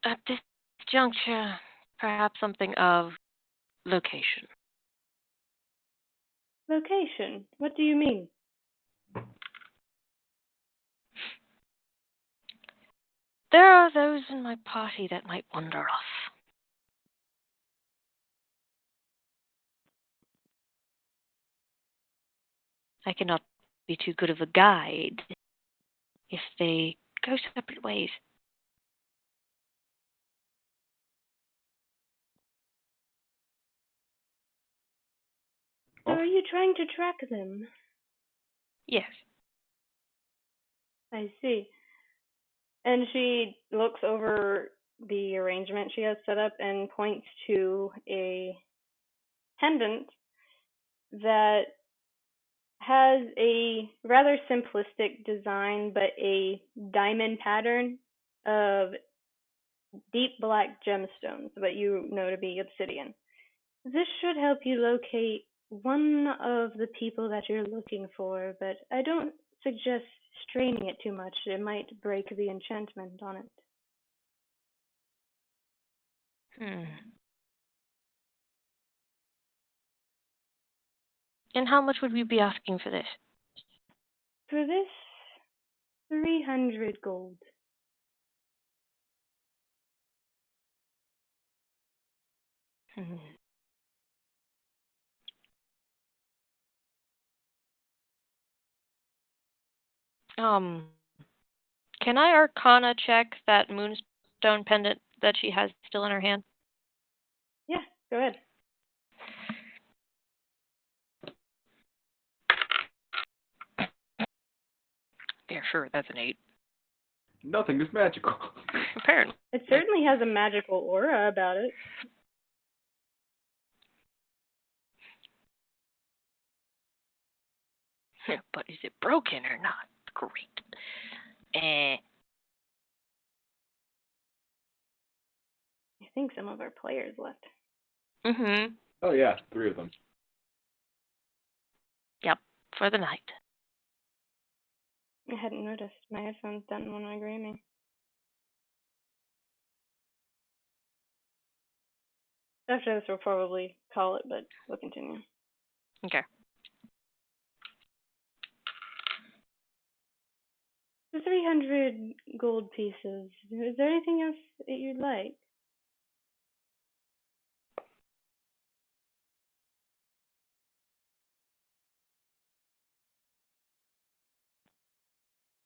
At this juncture, perhaps something of location. Location? What do you mean? There are those in my party that might wander off. I cannot be too good of a guide if they go separate ways. So are you trying to track them? Yes. I see. And she looks over the arrangement she has set up and points to a pendant that has a rather simplistic design, but a diamond pattern of deep black gemstones, but you know to be obsidian. This should help you locate one of the people that you're looking for, but I don't suggest straining it too much. It might break the enchantment on it. And how much would we be asking for this? For this, 300 gold. Can I Arcana check that moonstone pendant that she has still in her hand? Yeah, go ahead. Yeah, sure, that's an 8. Nothing is magical. Apparently. It certainly has a magical aura about it. But is it broken or not? Great. I think some of our players left. Oh yeah, 3 of them. Yep, for the night. I hadn't noticed. My headphones didn't want to agree with me. After this, we'll probably call it, but we'll continue. Okay. The 300 gold pieces. Is there anything else that you'd like?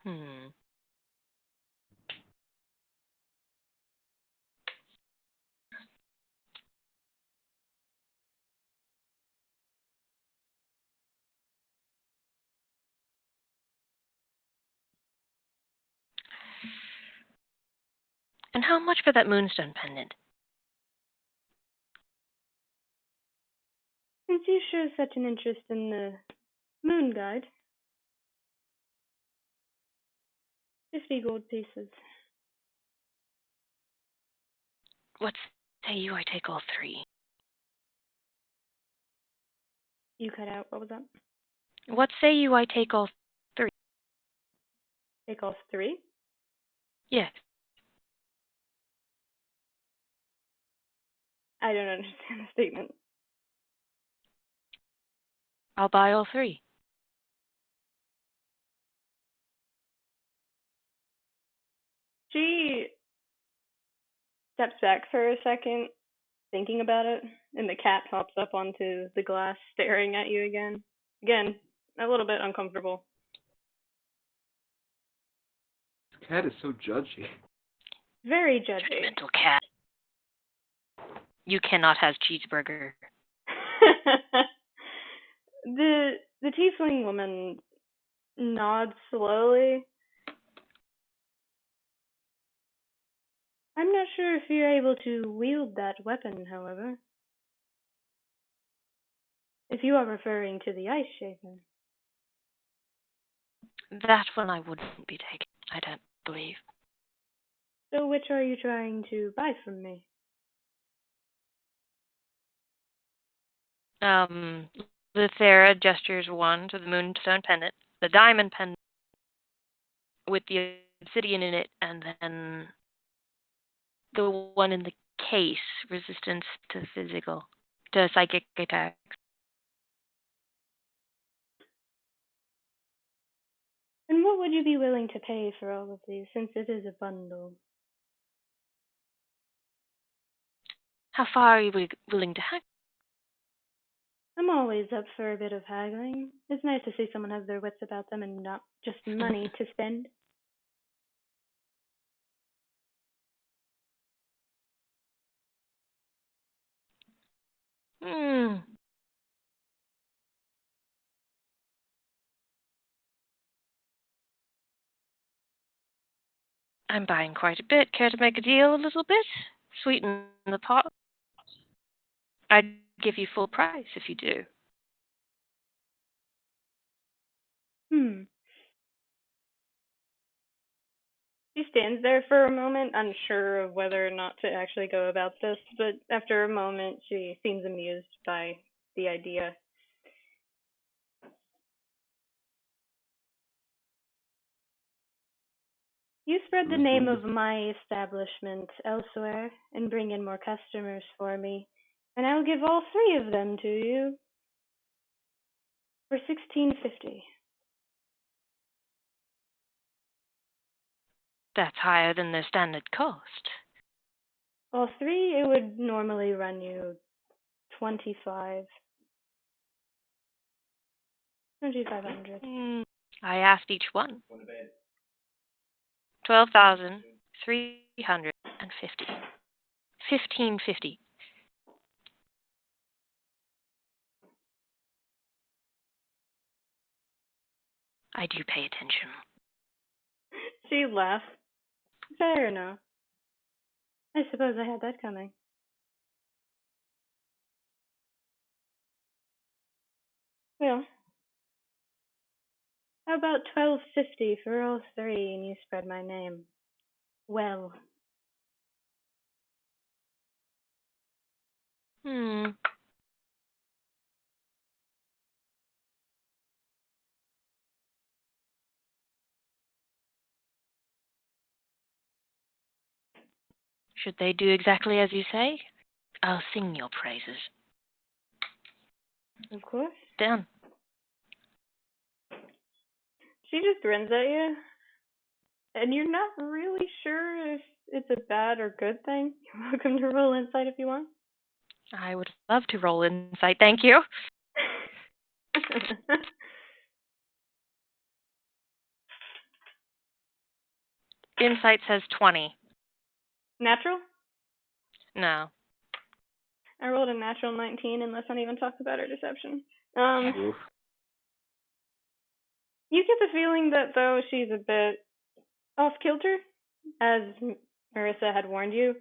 Hmm. And how much for that moonstone pendant? Since you show such an interest in the moon guide, 50 gold pieces. What say you I take all 3? You cut out. What was that? What say you I take all 3? Take all 3? Yes. I don't understand the statement. I'll buy all 3. She steps back for a second, thinking about it, and the cat hops up onto the glass, staring at you again. Again, a little bit uncomfortable. This cat is so judgy. Very judgy. Mental cat. You cannot have cheeseburger. the tiefling woman nods slowly. I'm not sure if you're able to wield that weapon, however. If you are referring to the Ice Shaper. That one I wouldn't be taking, I don't believe. So which are you trying to buy from me? Lithera gestures one to the moonstone pendant, the diamond pendant with the obsidian in it, and then the one in the case, resistance to psychic attacks. And what would you be willing to pay for all of these, since it is a bundle? How far are you willing to hack? I'm always up for a bit of haggling. It's nice to see someone has their wits about them and not just money to spend. I'm buying quite a bit. Care to make a deal a little bit? Sweeten the pot? I'd give you full price if you do. She stands there for a moment, unsure of whether or not to actually go about this, but after a moment she seems amused by the idea. You spread the name of my establishment elsewhere and bring in more customers for me, and I will give all 3 of them to you for 1650. That's higher than their standard cost. All 3, it would normally run you 25. 2,500. I asked each one. 12,350. 1550. I do pay attention. She laughs. Fair enough. I suppose I had that coming. Well, how about 1250 for all 3 and you spread my name? Well. Should they do exactly as you say? I'll sing your praises. Of course. Done. She just grins at you, and you're not really sure if it's a bad or good thing. You're welcome to roll insight if you want. I would love to roll insight, thank you. Insight says 20. Natural? No. I rolled a natural 19, and let's not even talk about her deception. Oof. You get the feeling that though she's a bit off kilter, as Marissa had warned you,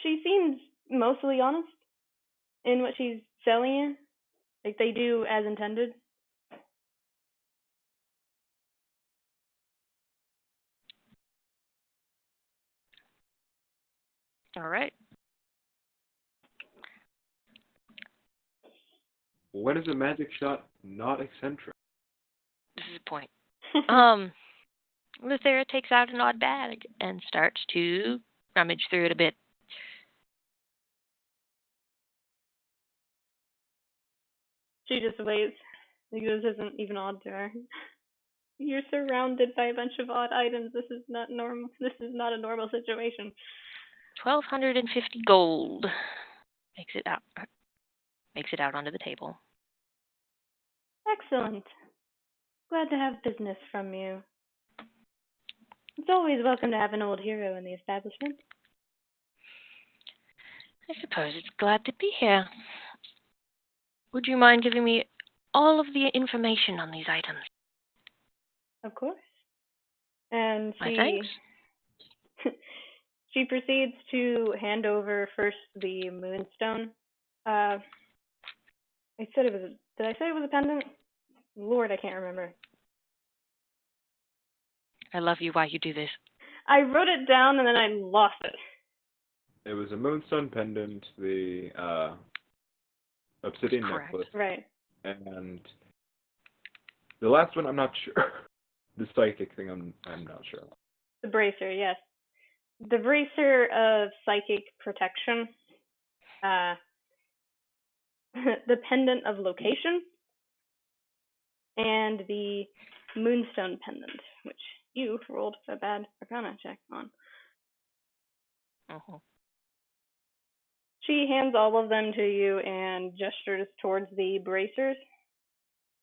she seems mostly honest in what she's selling you. Like, they do as intended. All right. When is a magic shot not eccentric? This is a point. Lithera takes out an odd bag and starts to rummage through it a bit. She just waits. Like, this isn't even odd to her. You're surrounded by a bunch of odd items. This is not normal. This is not a normal situation. 1,250 gold. Makes it out onto the table. Excellent. Glad to have business from you. It's always welcome to have an old hero in the establishment. I suppose it's glad to be here. Would you mind giving me all of the information on these items? Of course. And My thanks. she proceeds to hand over first the moonstone. I said it was. Did I say it was a pendant? Lord, I can't remember. I love you while you do this. I wrote it down and then I lost it. It was a moonstone pendant, the obsidian Correct. necklace, Right. and the last one I'm not sure. The psychic thing I'm not sure. The bracer, yes. The bracer of psychic protection. The pendant of location. And the moonstone pendant, which you rolled a bad Arcana check on. Uh-huh. She hands all of them to you and gestures towards the bracers.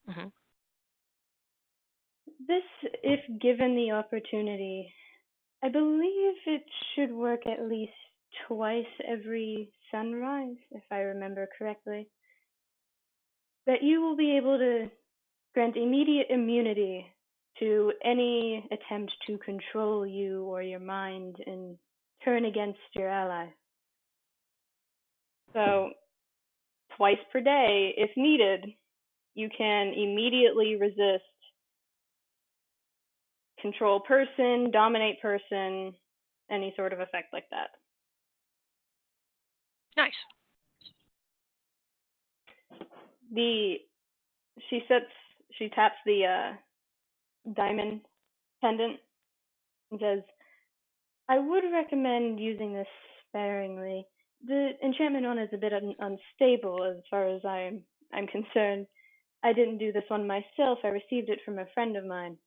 Mm-hmm. This, if given the opportunity, I believe it should work at least twice every sunrise, if I remember correctly. That you will be able to grant immediate immunity to any attempt to control you or your mind and turn against your ally. So, twice per day, if needed, you can immediately resist control person, dominate person, any sort of effect like that. Nice. She taps the diamond pendant and says, I would recommend using this sparingly. The enchantment on is a bit unstable as far as I'm concerned. I didn't do this one myself. I received it from a friend of mine.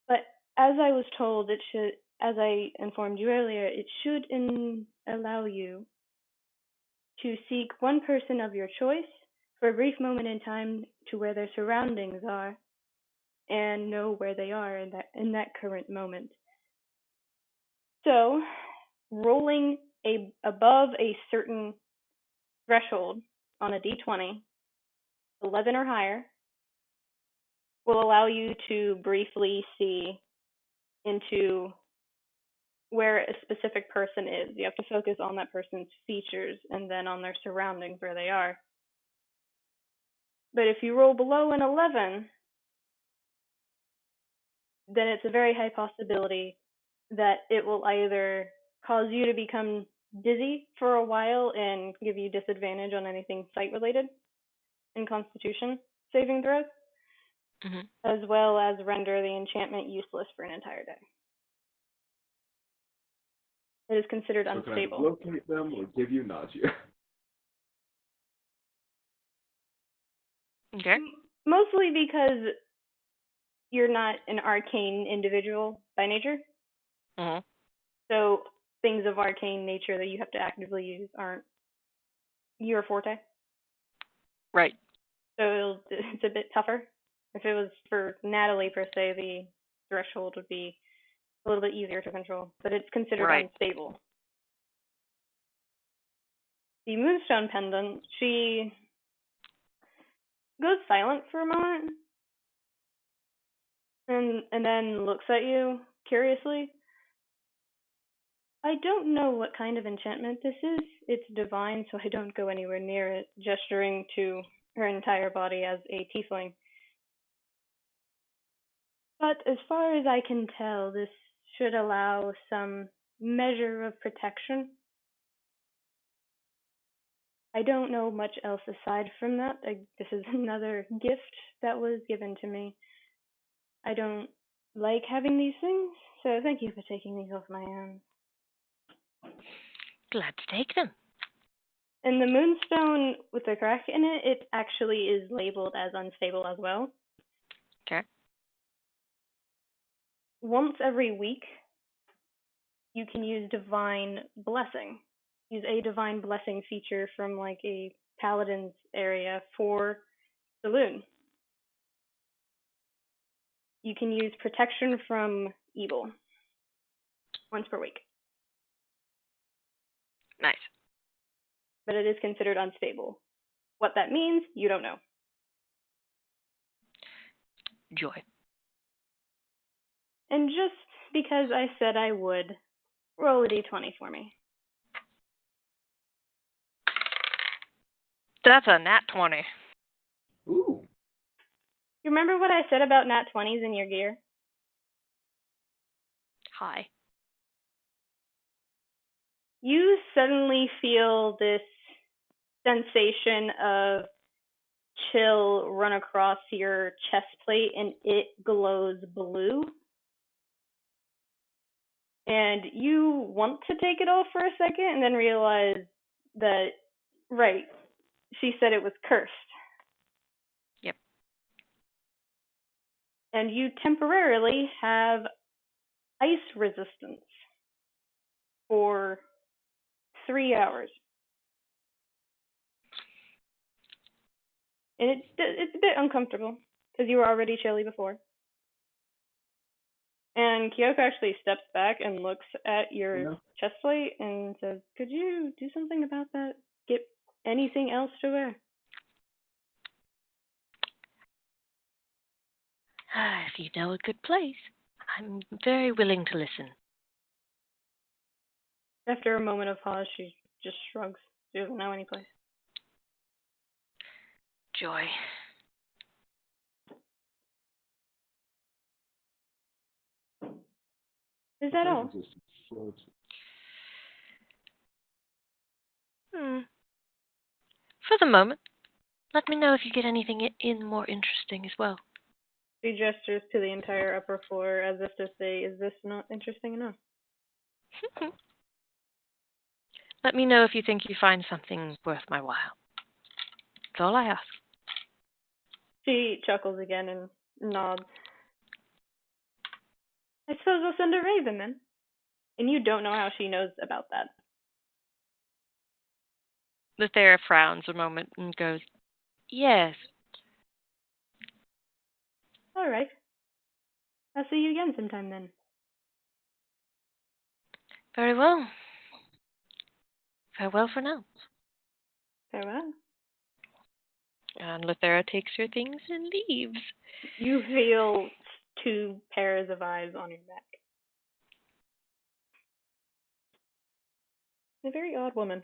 But as I was told, as I informed you earlier, it should allow you to seek one person of your choice for a brief moment in time to where their surroundings are and know where they are in that current moment. So, rolling above a certain threshold on a d20, 11 or higher, will allow you to briefly see into where a specific person is. You have to focus on that person's features and then on their surroundings where they are. But if you roll below an 11, then it's a very high possibility that it will either cause you to become dizzy for a while and give you disadvantage on anything sight related in Constitution saving throws, as well as render the enchantment useless for an entire day. It is considered So can I unstable. locate them or give you nausea? Okay. Mostly because you're not an arcane individual by nature. Mm-hmm. So things of arcane nature that you have to actively use aren't your forte. Right. So it's a bit tougher. If it was for Natali per se, the threshold would be a little bit easier to control, but it's considered Right. unstable. The Moonstone Pendant, she goes silent for a moment and then looks at you curiously. I don't know what kind of enchantment this is. It's divine, so I don't go anywhere near it, gesturing to her entire body as a tiefling. But as far as I can tell, this should allow some measure of protection. I don't know much else aside from that. This is another gift that was given to me. I don't like having these things, so thank you for taking these off my hands. Glad to take them. And the moonstone with the crack in it, it actually is labeled as unstable as well. Okay. Once every week, you can use Divine Blessing. Use a Divine Blessing feature from like a Paladin's area for Saloon. You can use Protection from Evil once per week. Nice. But it is considered unstable. What that means, you don't know. Joy. And just because I said I would, roll a d20 for me. That's a nat 20. Ooh. You remember what I said about nat 20s in your gear? Hi. You suddenly feel this sensation of chill run across your chest plate and it glows blue. And you want to take it off for a second and then realize that, right, she said it was cursed. Yep. And you temporarily have ice resistance for 3 hours. And it's a bit uncomfortable because you were already chilly before. And Kyoko actually steps back and looks at your chest plate and says, "Could you do something about that? Get anything else to wear?" If you know a good place, I'm very willing to listen. After a moment of pause, she just shrugs. She doesn't know any place. Joy. Is that all? For the moment. Let me know if you get anything in more interesting as well. She gestures to the entire upper floor as if to say, "Is this not interesting enough?" Let me know if you think you find something worth my while. That's all I ask. She chuckles again and nods. "I suppose I'll send a raven then." And you don't know how she knows about that. Lithera frowns a moment and goes, yes. All right. I'll see you again sometime then. Very well. Farewell for now. Farewell. And Lithera takes her things and leaves. You feel 2 pairs of eyes on your back. A very odd woman.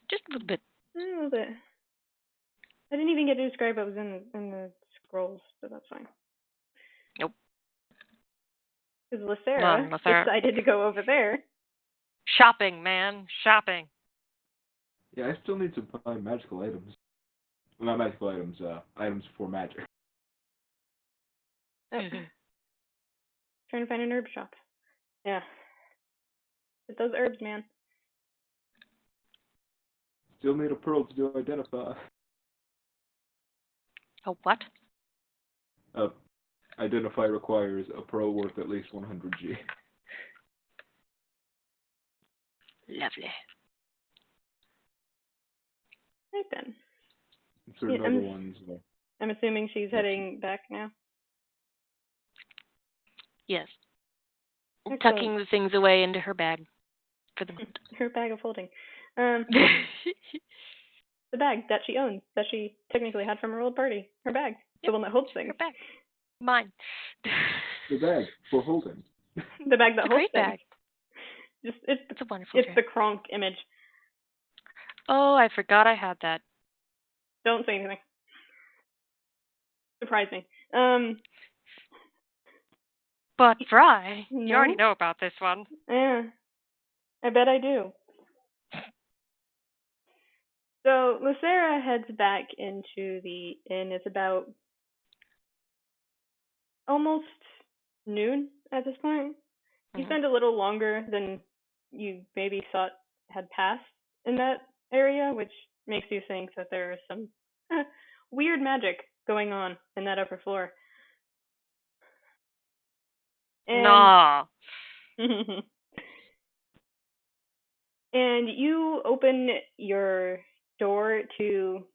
Just a little bit. A little bit. I didn't even get to describe what was in the scrolls, but that's fine. Nope. Because Lithera Lithera decided to go over there. Shopping, man. Shopping. Yeah, I still need to buy magical items. Well, not magical items, items for magic. Oh. Trying to find an herb shop. Yeah. Get those herbs, man. Still need a pearl to do identify. Oh, what? Identify requires a pearl worth at least 100 G. Lovely. Right then. Certain Yeah, other ones. I'm assuming she's heading back now. Yes. Excellent. Tucking the things away into her bag for the moment. Her bag of holding. The bag that she owns, that she technically had from her old party. Her bag. Yep, The one that holds things. her bag. Mine. The bag for holding. The bag that It's a holds great things. bag. It's a wonderful It's chair. the Kronk image. Oh, I forgot I had that. Don't say anything. Surprise me. But Fry, No? you already know about this one. Yeah. I bet I do. So Lithera heads back into the inn. It's about almost noon at this point. You spend a little longer than you maybe thought had passed in that area, which makes you think that there is some weird magic going on in that upper floor. And Nah. and you open your door to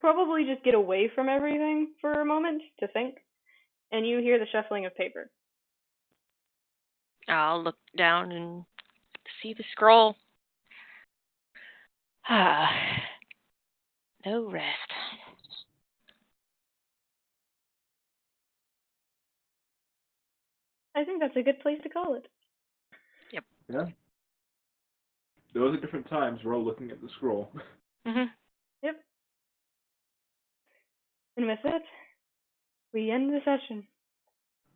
probably just get away from everything for a moment to think, and you hear the shuffling of paper. I'll look down and see the scroll. Ah. No rest. I think that's a good place to call it. Yeah. Those are different times. We're all looking at the scroll. Yep. And with that, we end the session.